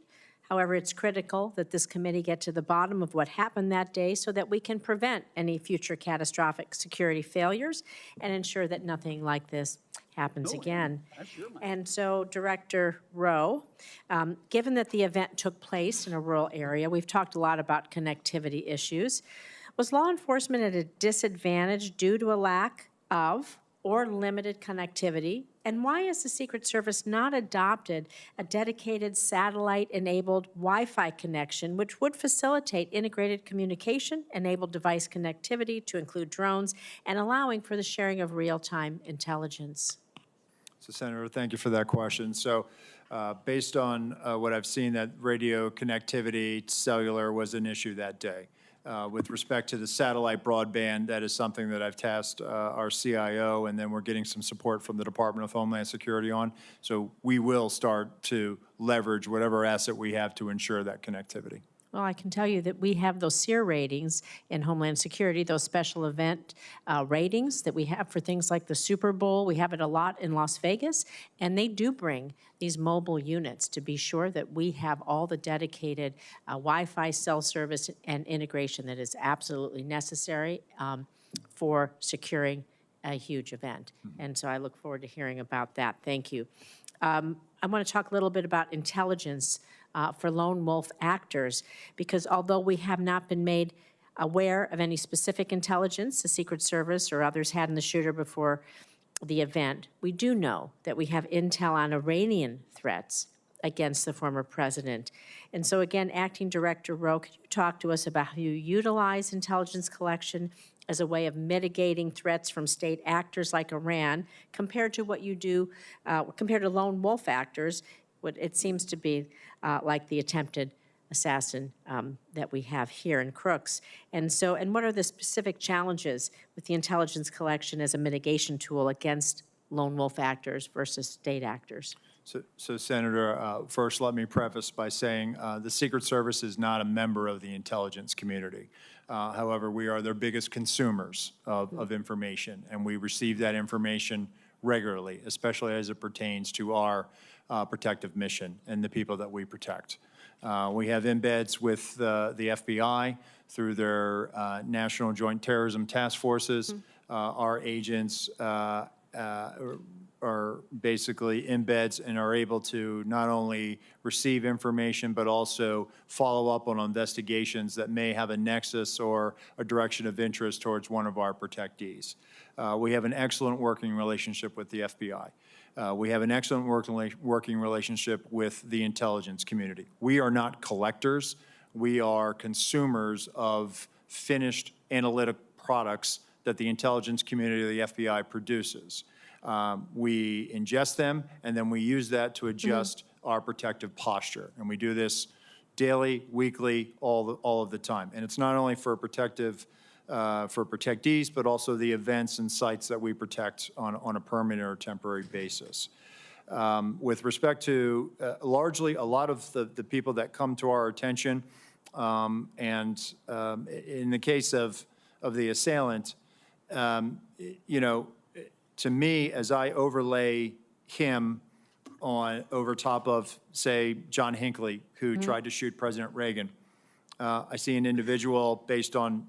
However, it's critical that this committee get to the bottom of what happened that day so that we can prevent any future catastrophic security failures and ensure that nothing like this happens again. And so, Director Rowe, given that the event took place in a rural area, we've talked a lot about connectivity issues. Was law enforcement at a disadvantage due to a lack of or limited connectivity? And why has the Secret Service not adopted a dedicated satellite-enabled Wi-Fi connection, which would facilitate integrated communication, enable device connectivity to include drones, and allowing for the sharing of real-time intelligence? So, Senator, thank you for that question. So, based on what I've seen, that radio connectivity, cellular was an issue that day. With respect to the satellite broadband, that is something that I've tasked our CIO, and then we're getting some support from the Department of Homeland Security on. So we will start to leverage whatever asset we have to ensure that connectivity. Well, I can tell you that we have those SEER ratings in Homeland Security, those special event ratings that we have for things like the Super Bowl. We have it a lot in Las Vegas, and they do bring these mobile units to be sure that we have all the dedicated Wi-Fi cell service and integration that is absolutely necessary for securing a huge event. And so I look forward to hearing about that. Thank you. I want to talk a little bit about intelligence for lone wolf actors, because although we have not been made aware of any specific intelligence the Secret Service or others had in the shooter before the event, we do know that we have intel on Iranian threats against the former president. And so again, Acting Director Rowe, could you talk to us about how you utilize intelligence collection as a way of mitigating threats from state actors like Iran compared to what you do, compared to lone wolf actors, what it seems to be like the attempted assassin that we have here in Crooks. And so, and what are the specific challenges with the intelligence collection as a mitigation tool against lone wolf actors versus state actors? So Senator, first let me preface by saying the Secret Service is not a member of the intelligence community. However, we are their biggest consumers of information, and we receive that information regularly, especially as it pertains to our protective mission and the people that we protect. We have embeds with the FBI through their National Joint Terrorism Task Forces. Our agents are basically embeds and are able to not only receive information, but also follow up on investigations that may have a nexus or a direction of interest towards one of our protectees. We have an excellent working relationship with the FBI. We have an excellent working relationship with the intelligence community. We are not collectors. We are consumers of finished analytic products that the intelligence community of the FBI produces. We ingest them, and then we use that to adjust our protective posture. And we do this daily, weekly, all of the time. And it's not only for protective, for protectees, but also the events and sites that we protect on a permanent or temporary basis. With respect to largely a lot of the people that come to our attention, and in the case of the assailant, you know, to me, as I overlay him over top of, say, John Hinckley, who tried to shoot President Reagan, I see an individual based on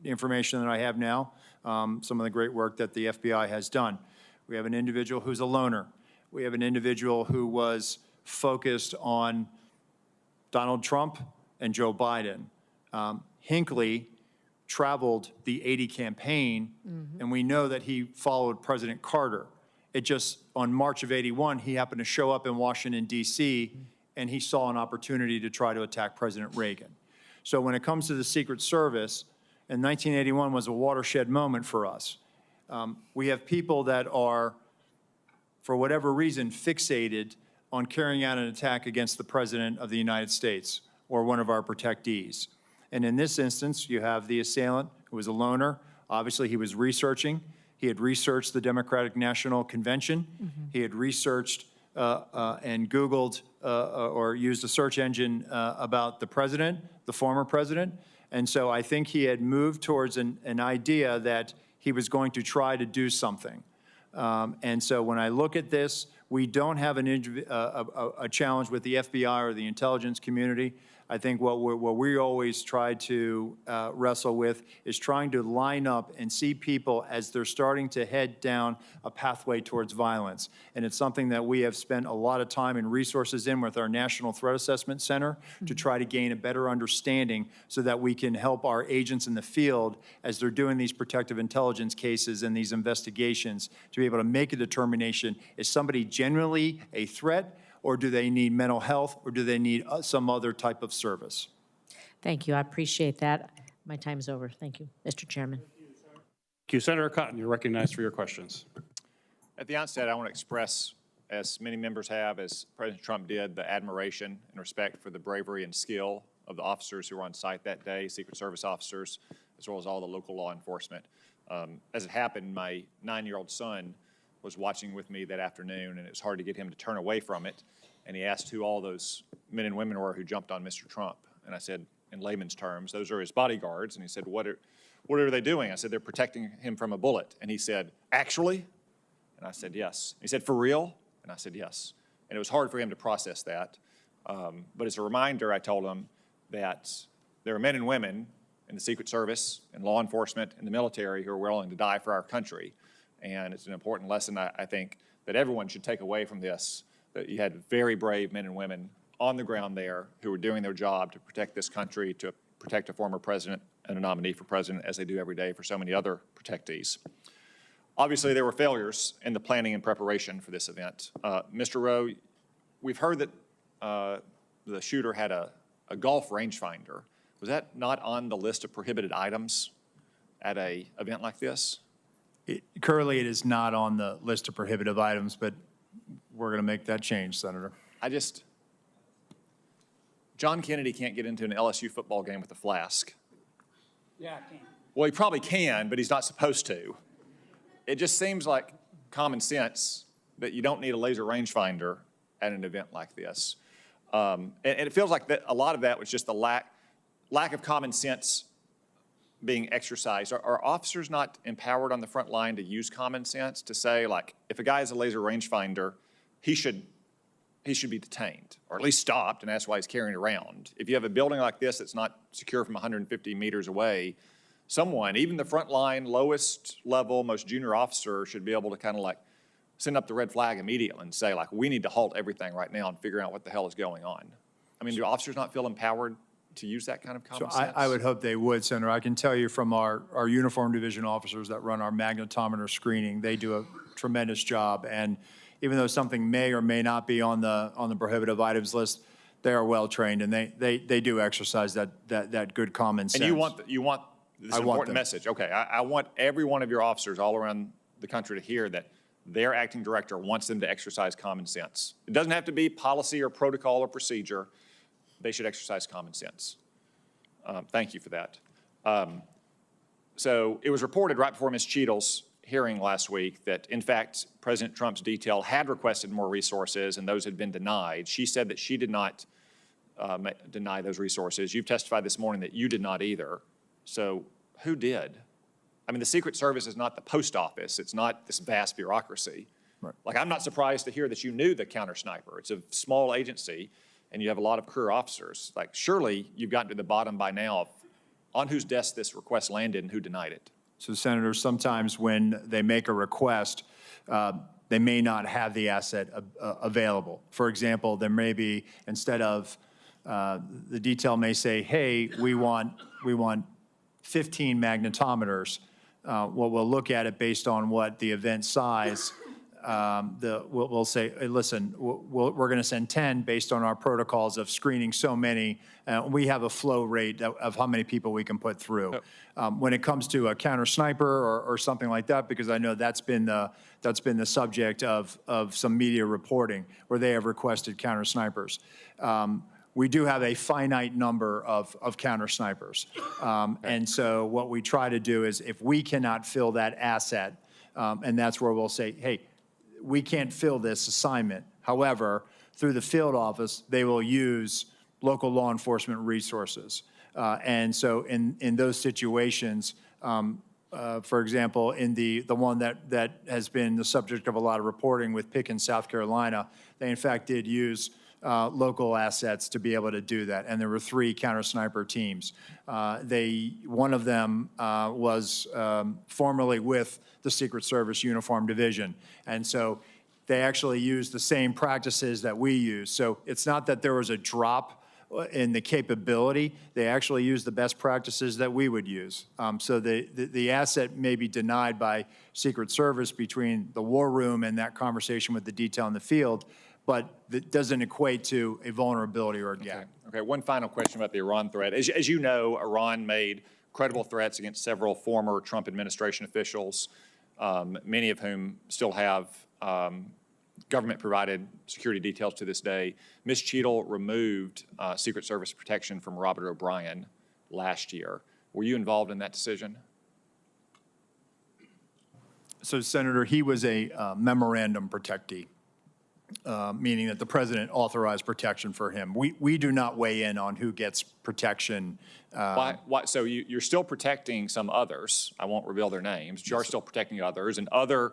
the information that I have now, some of the great work that the FBI has done. We have an individual who's a loner. We have an individual who was focused on Donald Trump and Joe Biden. Hinckley traveled the 80 campaign, and we know that he followed President Carter. It just, on March of '81, he happened to show up in Washington, D.C., and he saw an opportunity to try to attack President Reagan. So when it comes to the Secret Service, and 1981 was a watershed moment for us. We have people that are, for whatever reason, fixated on carrying out an attack against the President of the United States or one of our protectees. And in this instance, you have the assailant who was a loner. Obviously, he was researching. He had researched the Democratic National Convention. He had researched and Googled or used a search engine about the president, the former president. And so I think he had moved towards an idea that he was going to try to do something. And so when I look at this, we don't have a challenge with the FBI or the intelligence community. I think what we always try to wrestle with is trying to line up and see people as they're starting to head down a pathway towards violence. And it's something that we have spent a lot of time and resources in with our National Threat Assessment Center to try to gain a better understanding so that we can help our agents in the field as they're doing these protective intelligence cases and these investigations to be able to make a determination, is somebody generally a threat, or do they need mental health, or do they need some other type of service? Thank you. I appreciate that. My time's over. Thank you, Mr. Chairman. Thank you. Senator Cotton, you're recognized for your questions. At the onset, I want to express, as many members have, as President Trump did, the admiration and respect for the bravery and skill of the officers who were on site that day, Secret Service officers, as well as all the local law enforcement. As it happened, my 9-year-old son was watching with me that afternoon, and it was hard to get him to turn away from it. And he asked who all those men and women were who jumped on Mr. Trump. And I said, in layman's terms, those are his bodyguards. And he said, what are they doing? I said, they're protecting him from a bullet. And he said, actually? And I said, yes. He said, for real? And I said, yes. And it was hard for him to process that. But as a reminder, I told him that there are men and women in the Secret Service, in law enforcement, in the military who are willing to die for our country. And it's an important lesson, I think, that everyone should take away from this, that you had very brave men and women on the ground there who were doing their job to protect this country, to protect a former president and a nominee for president, as they do every day for so many other protectees. Obviously, there were failures in the planning and preparation for this event. Mr. Rowe, we've heard that the shooter had a golf rangefinder. Was that not on the list of prohibited items at an event like this? Currently, it is not on the list of prohibitive items, but we're going to make that change, Senator. John Kennedy can't get into an LSU football game with a flask. Yeah, I can. Well, he probably can, but he's not supposed to. It just seems like common sense that you don't need a laser rangefinder at an event like this. And it feels like that a lot of that was just the lack of common sense being exercised. Are officers not empowered on the front line to use common sense to say, like, if a guy has a laser rangefinder, he should be detained, or at least stopped and asked why he's carrying it around? If you have a building like this that's not secure from 150 meters away, someone, even the front line, lowest level, most junior officer, should be able to kind of like send up the red flag immediately and say, like, we need to halt everything right now and figure out what the hell is going on. I mean, do officers not feel empowered to use that kind of common So sense? I would hope they would, Senator. I can tell you from our uniform division officers that run our magnetometer screening, they do a tremendous job. And even though something may or may not be on the prohibitive items list, they are well-trained, and they do exercise that good common sense. And you want this I want important them. message. Okay, I want every one of your officers all around the country to hear that their acting director wants them to exercise common sense. It doesn't have to be policy or protocol or procedure. They should exercise common sense. Thank you for that. So it was reported right before Ms. Cheadle's hearing last week that, in fact, President Trump's detail had requested more resources and those had been denied. She said that she did not deny those resources. You've testified this morning that you did not either. So who did? I mean, the Secret Service is not the post office. It's not this vast bureaucracy. Right. Like, I'm not surprised to hear that you knew the counter sniper. It's a small agency, and you have a lot of career officers. Like, surely you've gotten to the bottom by now of on whose desk this request landed and who denied it. So, Senator, sometimes when they make a request, they may not have the asset available. For example, there may be, instead of, the detail may say, hey, we want 15 magnetometers. What we'll look at it based on what the event size, we'll say, hey, listen, we're going to send 10 based on our protocols of screening so many. We have a flow rate of how many people we can put through. When it comes to a counter sniper or something like that, because I know that's been the subject of some media reporting where they have requested counter snipers. We do have a finite number of counter snipers. And so what we try to do is if we cannot fill that asset, and that's where we'll say, hey, we can't fill this assignment. However, through the field office, they will use local law enforcement resources. And so in those situations, for example, in the one that has been the subject of a lot of reporting with Pickens, South Carolina, they in fact did use local assets to be able to do that. And there were 3 counter sniper teams. One of them was formerly with the Secret Service Uniform Division. And so they actually used the same practices that we use. So it's not that there was a drop in the capability. They actually used the best practices that we would use. So the asset may be denied by Secret Service between the war room and that conversation with the detail in the field, but it doesn't equate to a vulnerability or a gap. Okay, one final question about the Iran threat. As you know, Iran made credible threats against several former Trump administration officials, many of whom still have government-provided security details to this day. Ms. Cheadle removed Secret Service protection from Robert O'Brien last year. Were you involved in that decision? So, Senator, he was a memorandum protectee, meaning that the president authorized protection for him. We do not weigh in on who gets protection. Why? So you're still protecting some others. I won't reveal their names. You are still protecting others, and other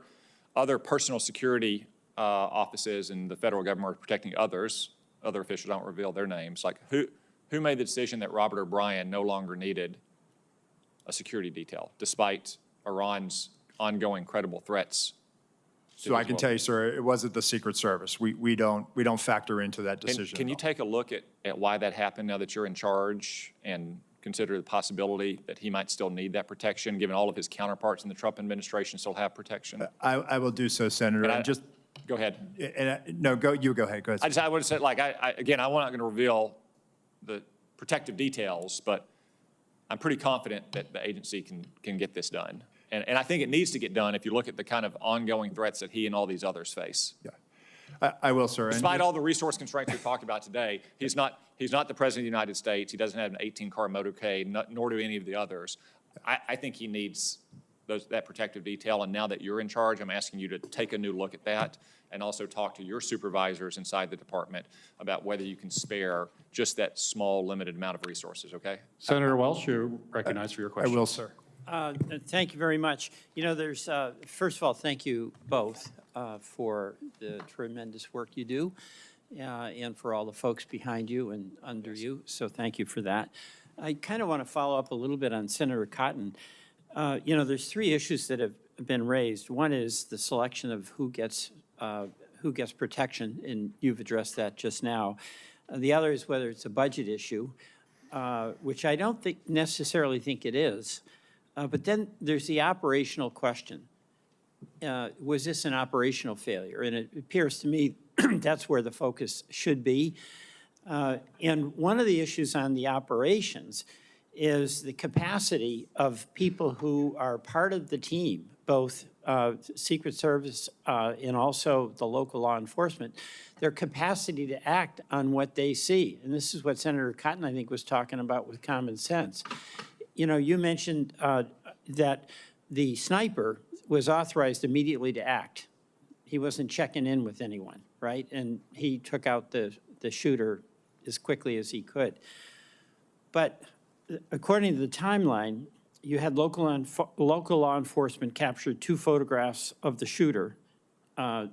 personal security offices in the federal government are protecting others. Other officials don't reveal their names. Like who made the decision that Robert O'Brien no longer needed a security detail, despite Iran's ongoing credible threats? So I can tell you, sir, it wasn't the Secret Service. We don't factor into that decision. Can you take a look at why that happened now that you're in charge and consider the possibility that he might still need that protection, given all of his counterparts in the Trump administration still have protection? I will do so, Senator. Go ahead. No, you go ahead. Go ahead. I would have said, like, again, I'm not going to reveal the protective details, but I'm pretty confident that the agency can get this done. And I think it needs to get done if you look at the kind of ongoing threats that he and all these others face. Yeah, I will, sir. Despite all the resource constraints we've talked about today, he's not the president of the United States. He doesn't have an 18-car motorcade, nor do any of the others. I think he needs that protective detail. And now that you're in charge, I'm asking you to take a new look at that and also talk to your supervisors inside the department about whether you can spare just that small, limited amount of resources, okay? Senator Welch, you're recognized for your question. I will, sir. Thank you very much. You know, there's, first of all, thank you both for the tremendous work you do and for all the folks behind you and under you. So thank you for that. I kind of want to follow up a little bit on Senator Cotton. You know, there's 3 issues that been raised. One is the selection of who gets protection, and you've addressed that just now. The other is whether it's a budget issue, which I don't necessarily think it is. But then there's the operational question. Was this an operational failure? And it appears to me that's where the focus should be. And one of the issues on the operations is the capacity of people who are part of the team, both Secret Service and also the local law enforcement, their capacity to act on what they see. And this is what Senator Cotton, I think, was talking about with common sense. You know, you mentioned that the sniper was authorized immediately to act. He wasn't checking in with anyone, right? And he took out the shooter as quickly as he could. But according to the timeline, you had local law enforcement captured 2 photographs of the shooter at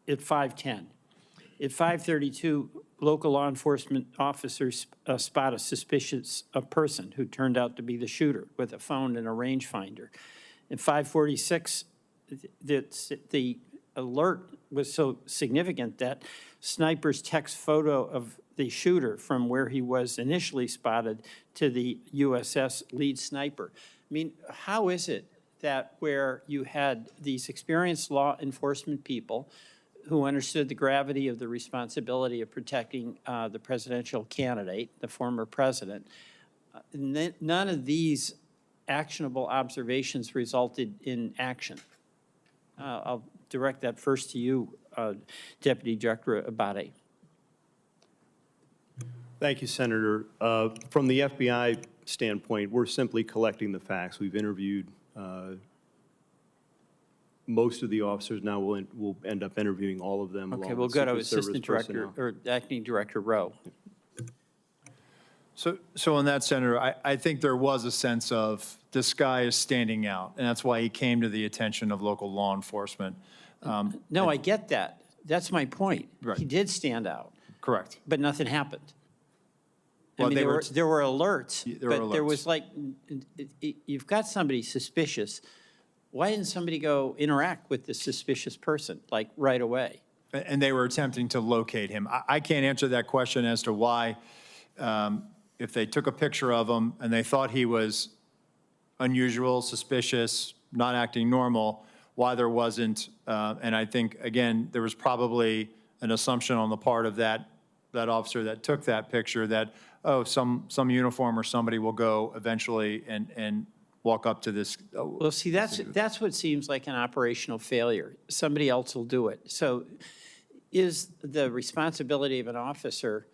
5:10. At 5:32, local law enforcement officers spot a suspicious person who turned out to be the shooter with a phone and a rangefinder. At 5:46, the alert was so significant that snipers text photo of the shooter from where he was initially spotted to the USS lead sniper. I mean, how is it that where you had these experienced law enforcement people who understood the gravity of the responsibility of protecting the presidential candidate, the former president, none of these actionable observations resulted in action? I'll direct that first to you, Deputy Director Abate. Thank you, Senator. From the FBI standpoint, we're simply collecting the facts. We've interviewed most of the officers. Now we'll end up interviewing all of them. Okay, well, good. I was Assistant Director or Acting Director Rowe. So on that, Senator, I think there was a sense of this guy is standing out, and that's why he came to the attention of local law enforcement. No, I get that. That's my point. Right. He did stand out. Correct. But nothing happened. I Well, mean, there were alerts, There were but there alerts. was like, you've got somebody suspicious. Why didn't somebody go interact with the suspicious person, like right away? And they were attempting to locate him. I can't answer that question as to why, if they took a picture of him and they thought he was unusual, suspicious, not acting normal, why there wasn't. And I think, again, there was probably an assumption on the part of that officer that took that picture that, oh, some uniform or somebody will go eventually and walk up to this. Well, see, that's what seems like an operational failure. Somebody else will do it. So is the responsibility of an officer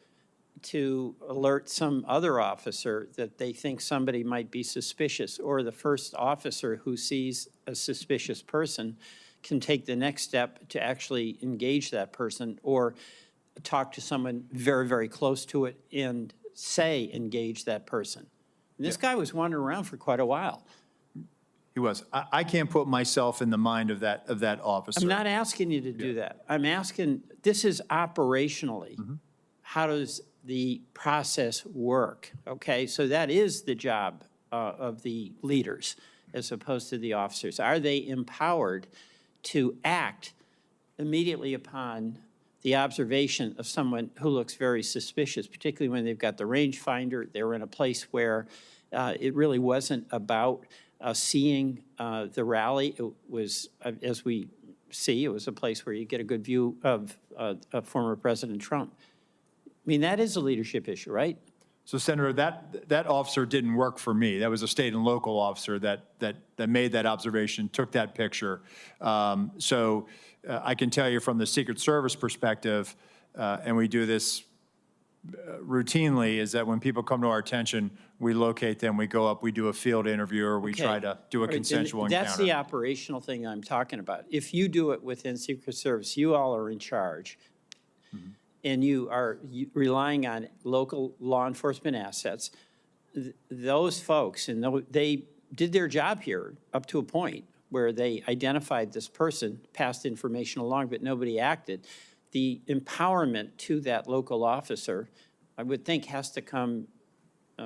to alert some other officer that they think somebody might be suspicious, or the first officer who sees a suspicious person can take the next step to actually engage that person or talk to someone very, very close to it and say engage that person? And this guy was wandering around for quite a while. He was. I can't put myself in the mind of that officer. I'm not asking you to do that. I'm asking, this is operationally, how does the process work? Okay, so that is the job of the leaders as opposed to the officers. Are they empowered to act immediately upon the observation of someone who looks very suspicious, particularly when they've got the rangefinder, they're in a place where it really wasn't about seeing the rally. It was, as we see, it was a place where you get a good view of former President Trump. I mean, that is a leadership issue, right? So, Senator, that officer didn't work for me. That was a state and local officer that made that observation, took that picture. So I can tell you from the Secret Service perspective, and we do this routinely, is that when people come to our attention, we locate them, we go up, we do a field interview, or we try to do a consensual encounter. That's the operational thing I'm talking about. If you do it within Secret Service, you all are in charge. And you are relying on local law enforcement assets, those folks, and they did their job here up to a point where they identified this person, passed information along, but nobody acted. The empowerment to that local officer, I would think, has to come,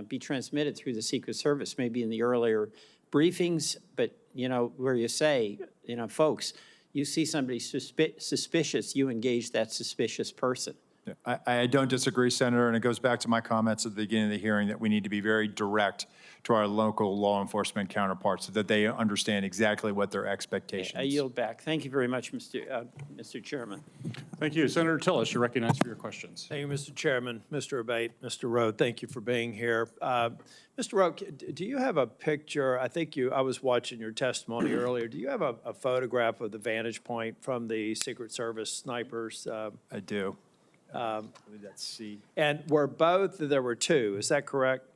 be transmitted through the Secret Service, maybe in the earlier briefings, but where you say, folks, you see somebody suspicious, you engage that suspicious person. I don't disagree, Senator, and it goes back to my comments at the beginning of the hearing that we need to be very direct to our local law enforcement counterparts so that they understand exactly what their expectations. I yield back. Thank you very much, Mr. Chairman. Thank you. Senator Tillis, you're recognized for your questions. Thank you, Mr. Chairman. Mr. Abate, Mr. Rowe, thank you for being here. Mr. Rowe, do you have a picture? I was watching your testimony earlier. Do you have a photograph of the vantage point from the Secret Service snipers? I do. I believe that's C. And there were two, is that correct?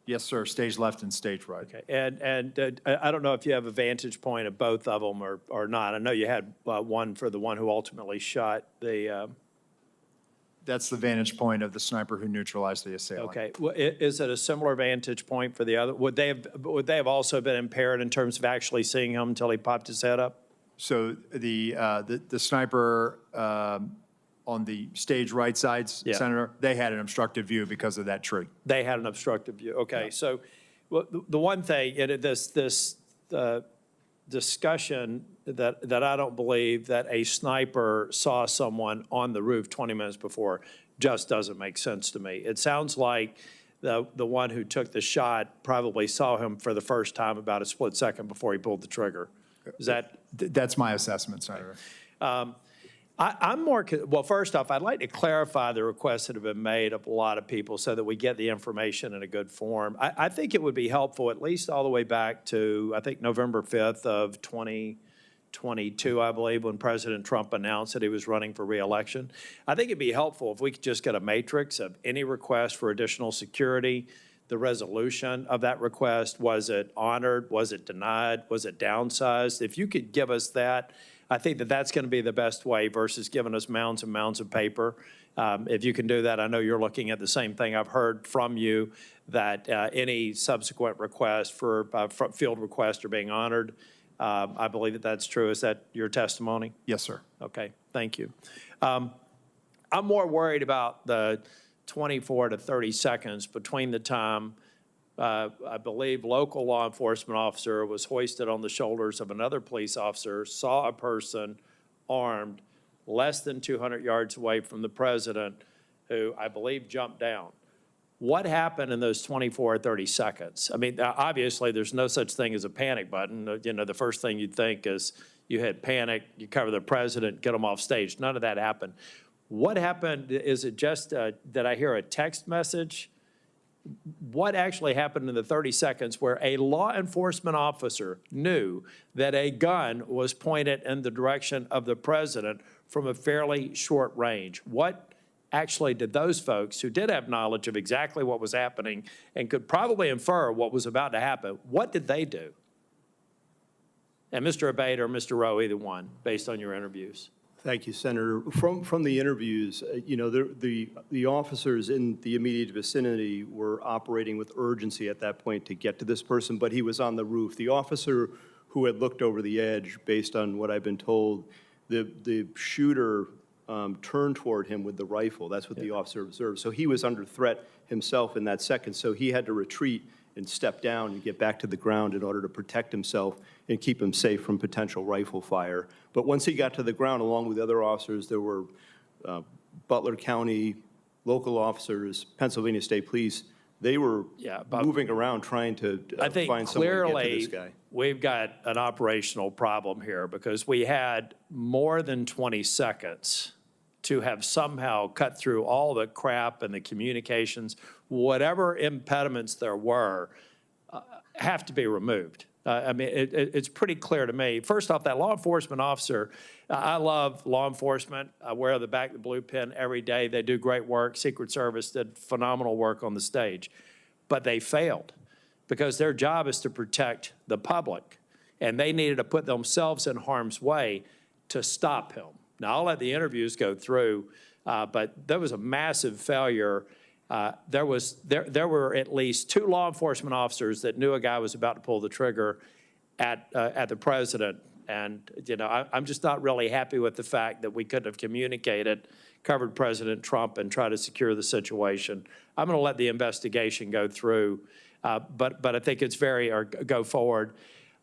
Yes, sir, stage left and stage right. Okay, and I don't know if you have a vantage point of both of them or not. I know you had one for the one who ultimately shot the. That's the vantage point of the sniper who neutralized the assailant. Okay, well, is it a similar vantage point for the other? Would they have also been impaired in terms of actually seeing him until he popped his head up? So the sniper on the stage right side, Yeah. Senator, they had an obstructive view because of that tree. They had an obstructive view. Okay, so well, the one thing, this discussion that I don't believe that a sniper saw someone on the roof 20 minutes before just doesn't make sense to me. It sounds like the one who took the shot probably saw him for the first time about a split second before he pulled the trigger. Is that? That's my assessment, Senator. Well, first off, I'd like to clarify the requests that have been made of a lot of people so that we get the information in a good form. I think it would be helpful, at least all the way back to, I think, November 5th of 2022, I believe, when President Trump announced that he was running for re-election. I think it'd be helpful if we could just get a matrix of any request for additional security, the resolution of that request. Was it honored? Was it denied? Was it downsized? If you could give us that, I think that that's going to be the best way versus giving us mounds and mounds of paper. If you can do that, I know you're looking at the same thing. I've heard from you that any subsequent request for field requests are being honored. I believe that that's true. Is that your testimony? Yes, sir. Okay, thank you. I'm more worried about the 24 to 30 seconds between the time I believe local law enforcement officer was hoisted on the shoulders of another police officer, saw a person armed less than 200 yards away from the president, who I believe jumped down. What happened in those 24 or 30 seconds? I mean, obviously, there's no such thing as a panic button. The first thing you'd think is you had panic, you cover the president, get him off stage. None of that happened. What happened? Is it just, did I hear a text message? What actually happened in the 30 seconds where a law enforcement officer knew that a gun was pointed in the direction of the president from a fairly short range? What actually did those folks who did have knowledge of exactly what was happening and could probably infer what was about to happen, what did they do? And Mr. Abate or Mr. Rowe, either one, based on your interviews. Thank you, Senator. From the interviews, the officers in the immediate vicinity were operating with urgency at that point to get to this person, but he was on the roof. The officer who had looked over the edge, based on what I've been told, the shooter turned toward him with the rifle. That's what the officer observed. So he was under threat himself in that second, so he had to retreat and step down and get back to the ground in order to protect himself and keep him safe from potential rifle fire. But once he got to the ground, along with the other officers, there were Butler County local officers, Pennsylvania State Police. They were moving around trying to find some way to get to this guy. We've got an operational problem here because we had more than 20 seconds to have somehow cut through all the crap and the communications, whatever impediments there were, have to be removed. I mean, it's pretty clear to me. First off, that law enforcement officer, I love law enforcement. I wear the back of the blue pin every day. They do great work. Secret Service did phenomenal work on the stage. But they failed because their job is to protect the public. And they needed to put themselves in harm's way to stop him. Now, I'll let the interviews go through, but there was a massive failure. There were at least 2 law enforcement officers that knew a guy was about to pull the trigger at the president. And, I'm just not really happy with the fact that we couldn't have communicated, covered President Trump, and tried to secure the situation. I'm going to let the investigation go through, but I think it's go forward.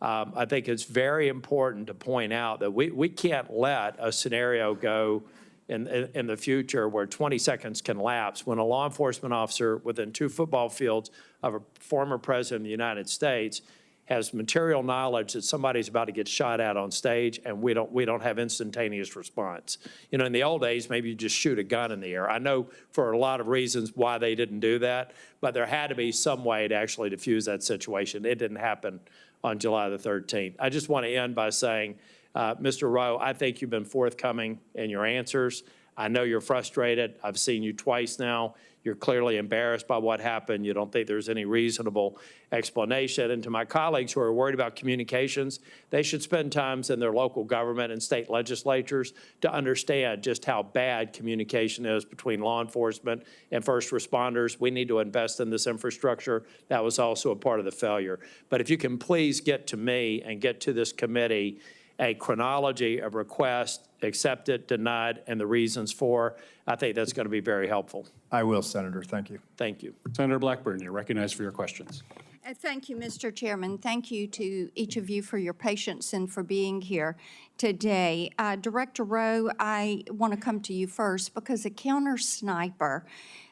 I think it's very important to point out that we can't let a scenario go in the future where 20 seconds can lapse when a law enforcement officer within 2 football fields of a former president of the United States has material knowledge that somebody's about to get shot at on stage, and we don't have instantaneous response. You know, in the old days, maybe you just shoot a gun in the air. I know for a lot of reasons why they didn't do that, but there had to be some way to actually diffuse that situation. It didn't happen on July the 13th. I just want to end by saying, Mr. Rowe, I think you've been forthcoming in your answers. I know you're frustrated. I've seen you twice now. You're clearly embarrassed by what happened. You don't think there's any reasonable explanation. And to my colleagues who are worried about communications, they should spend time in their local government and state legislatures to understand just how bad communication is between law enforcement and first responders. We need to invest in this infrastructure. That was also a part of the failure. But if you can please get to me and get to this committee a chronology of requests, accepted, denied, and the reasons for, I think that's going to be very helpful. I will, Senator. Thank you. Thank you. Senator Blackburn, you're recognized for your questions. Thank you, Mr. Chairman. Thank you to each of you for your patience and for being here today. Director Rowe, I want to come to you first because a counter sniper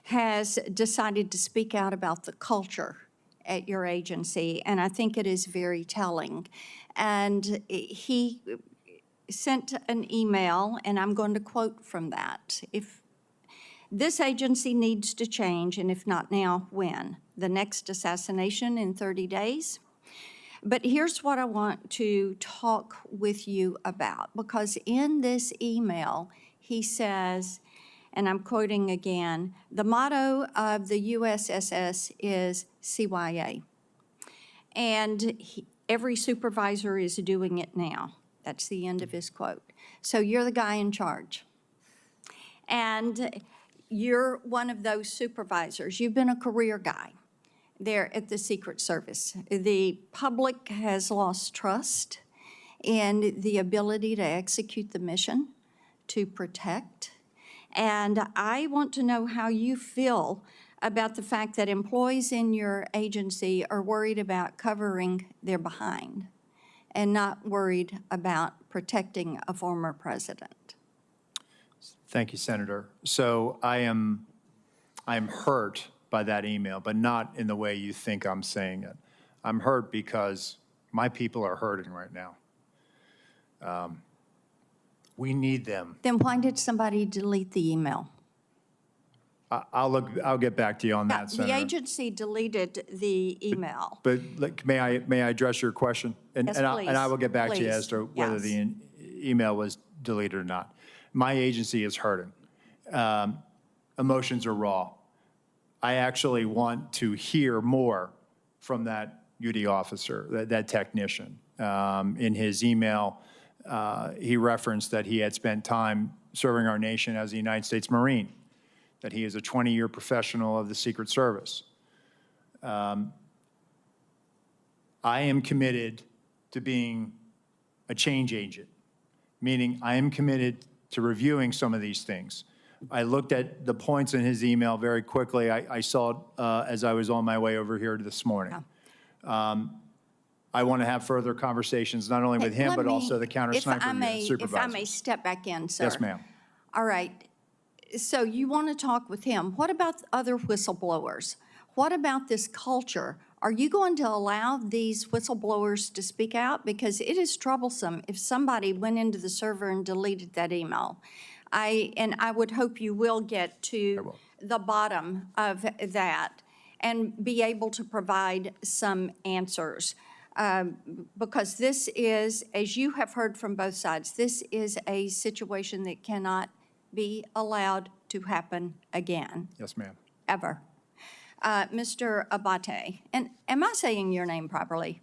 has decided to speak out about the culture at your agency, and I think it is very telling. And he sent an email, and I'm going to quote from that. If this agency needs to change, and if not now, when? The next assassination in 30 days? But here's what I want to talk with you about, because in this email, he says, and I'm quoting again, the motto of the USSS is CYA. And every supervisor is doing it now. That's the end of his quote. So you're the guy in charge. And you're one of those supervisors. You've been a career guy there at the Secret Service. The public has lost trust in the ability to execute the mission, to protect. And I want to know how you feel about the fact that employees in your agency are worried about covering their behind and not worried about protecting a former president. Thank you, Senator. So I am hurt by that email, but not in the way you think I'm saying it. I'm hurt because my people are hurting right now. We need them. Then why did somebody delete the email? I'll get back to you on that, Senator. The agency deleted the email. But may I address your question? Yes, please. And I will get back to you as to whether Yes. the email was deleted or not. My agency is hurting. Emotions are raw. I actually want to hear more from that UD officer, that technician. In his email, he referenced that he had spent time serving our nation as a United States Marine, that he is a 20-year professional of the Secret Service. I am committed to being a change agent, meaning I am committed to reviewing some of these things. I looked at the points in his email very quickly. I saw it as I was on my way over here this morning. I want to have further conversations, not only with him, but also the counter sniper supervisors. If I may step back in, sir. Yes, ma'am. All right. So you want to talk with him. What about other whistleblowers? What about this culture? Are you going to allow these whistleblowers to speak out? Because it is troublesome if somebody went into the server and deleted that email. And I would hope you will get to the bottom of that and be able to provide some answers. Because this is, as you have heard from both sides, this is a situation that cannot be allowed to happen again. Yes, ma'am. Ever. Mr. Abate, and am I saying your name properly?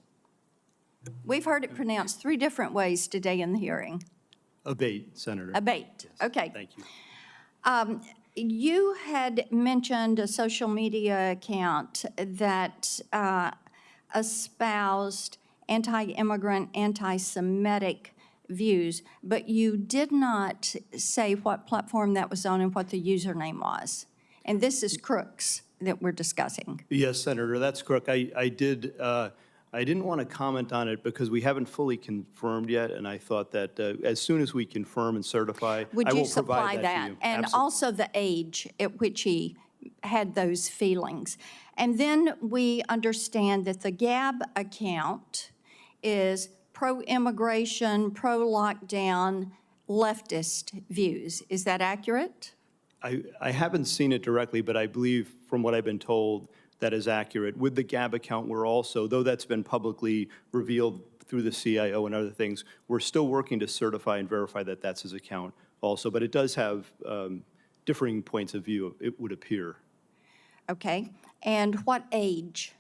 We've heard it pronounced 3 different ways today in the hearing. Abate, Senator. Abate, okay. Thank you. You had mentioned a social media account that espoused anti-immigrant, anti-Semitic views, but you did not say what platform that was on and what the username was. And this is Crooks that we're discussing. Yes, Senator, that's correct. I did I didn't want to comment on it because we haven't fully confirmed yet, and I thought that as soon as we confirm and certify, Would I you will supply provide that that? to you. And Absolutely. also the age at which he had those feelings. And then we understand that the Gab account is pro-immigration, pro-lockdown, leftist views. Is that accurate? I haven't seen it directly, but I believe from what I've been told, that is accurate. With the Gab account, we're also, though that's been publicly revealed through the CIO and other things, we're still working to certify and verify that that's his account also. But it does have differing points of view, it would appear. Okay. And what age?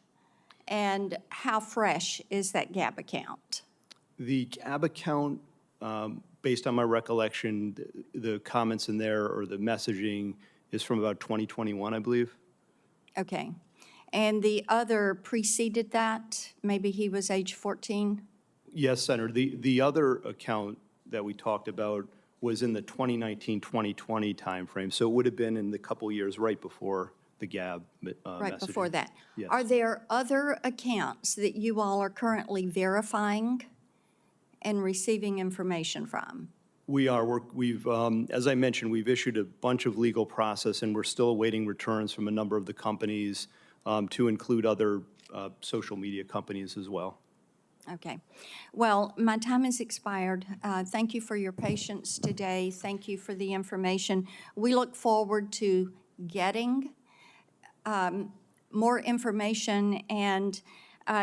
And how fresh is that Gab account? The Gab account, based on my recollection, the comments in there or the messaging is from about 2021, I believe. Okay. And the other preceded that? Maybe he was age 14? Yes, Senator. The other account that we talked about was in the 2019-2020 timeframe, so it would have been in the couple years right before the Gab Right messaging. before that. Yes. Are there other accounts that you all are currently verifying and receiving information from? We are. We've, as I mentioned, we've issued a bunch of legal process, and we're still awaiting returns from a number of the companies, to include other social media companies as well. Okay. Well, my time has expired. Thank you for your patience today. Thank you for the information. We look forward to getting more information. And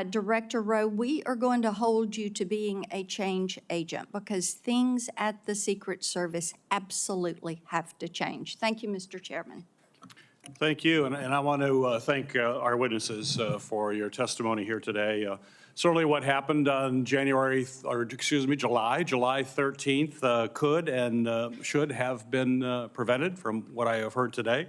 Director Rowe, we are going to hold you to being a change agent because things at the Secret Service absolutely have to change. Thank you, Mr. Chairman. Thank you, and I want to thank our witnesses for your testimony here today. Certainly what happened on July 13th could and should have been prevented from what I have heard today.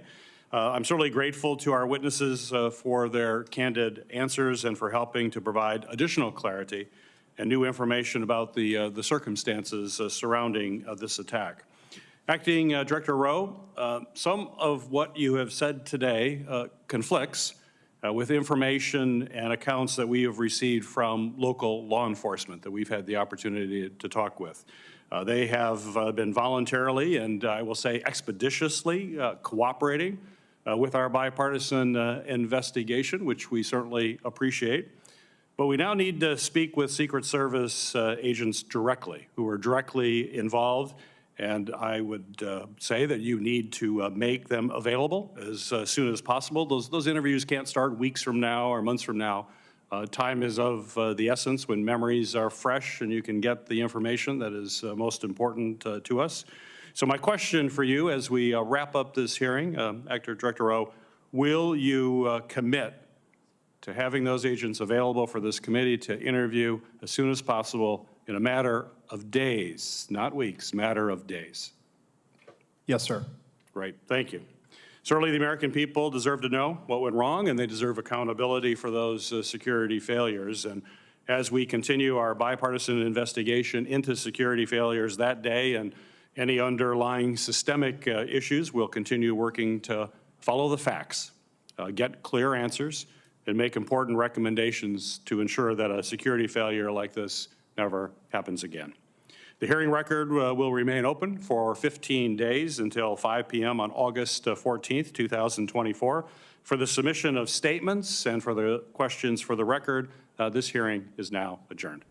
I'm certainly grateful to our witnesses for their candid answers and for helping to provide additional clarity and new information about the circumstances surrounding this attack. Acting Director Rowe, some of what you have said today conflicts with information and accounts that we have received from local law enforcement that we've had the opportunity to talk with. They have been voluntarily and I will say expeditiously cooperating with our bipartisan investigation, which we certainly appreciate. But we now need to speak with Secret Service agents directly, who are directly involved. And I would say that you need to make them available as soon as possible. Those interviews can't start weeks from now or months from now. Time is of the essence when memories are fresh and you can get the information that is most important to us. So my question for you as we wrap up this hearing, Acting Director Rowe, will you commit to having those agents available for this committee to interview as soon as possible in a matter of days, not weeks, matter of days? Yes, sir. Great, thank you. Certainly the American people deserve to know what went wrong and they deserve accountability for those security failures. And as we continue our bipartisan investigation into security failures that day and any underlying systemic issues, we'll continue working to follow the facts, get clear answers, and make important recommendations to ensure that a security failure like this never happens again. The hearing record will remain open for 15 days until 5 p.m. on August 14th, 2024. For the submission of statements and for the questions for the record, this hearing is now adjourned.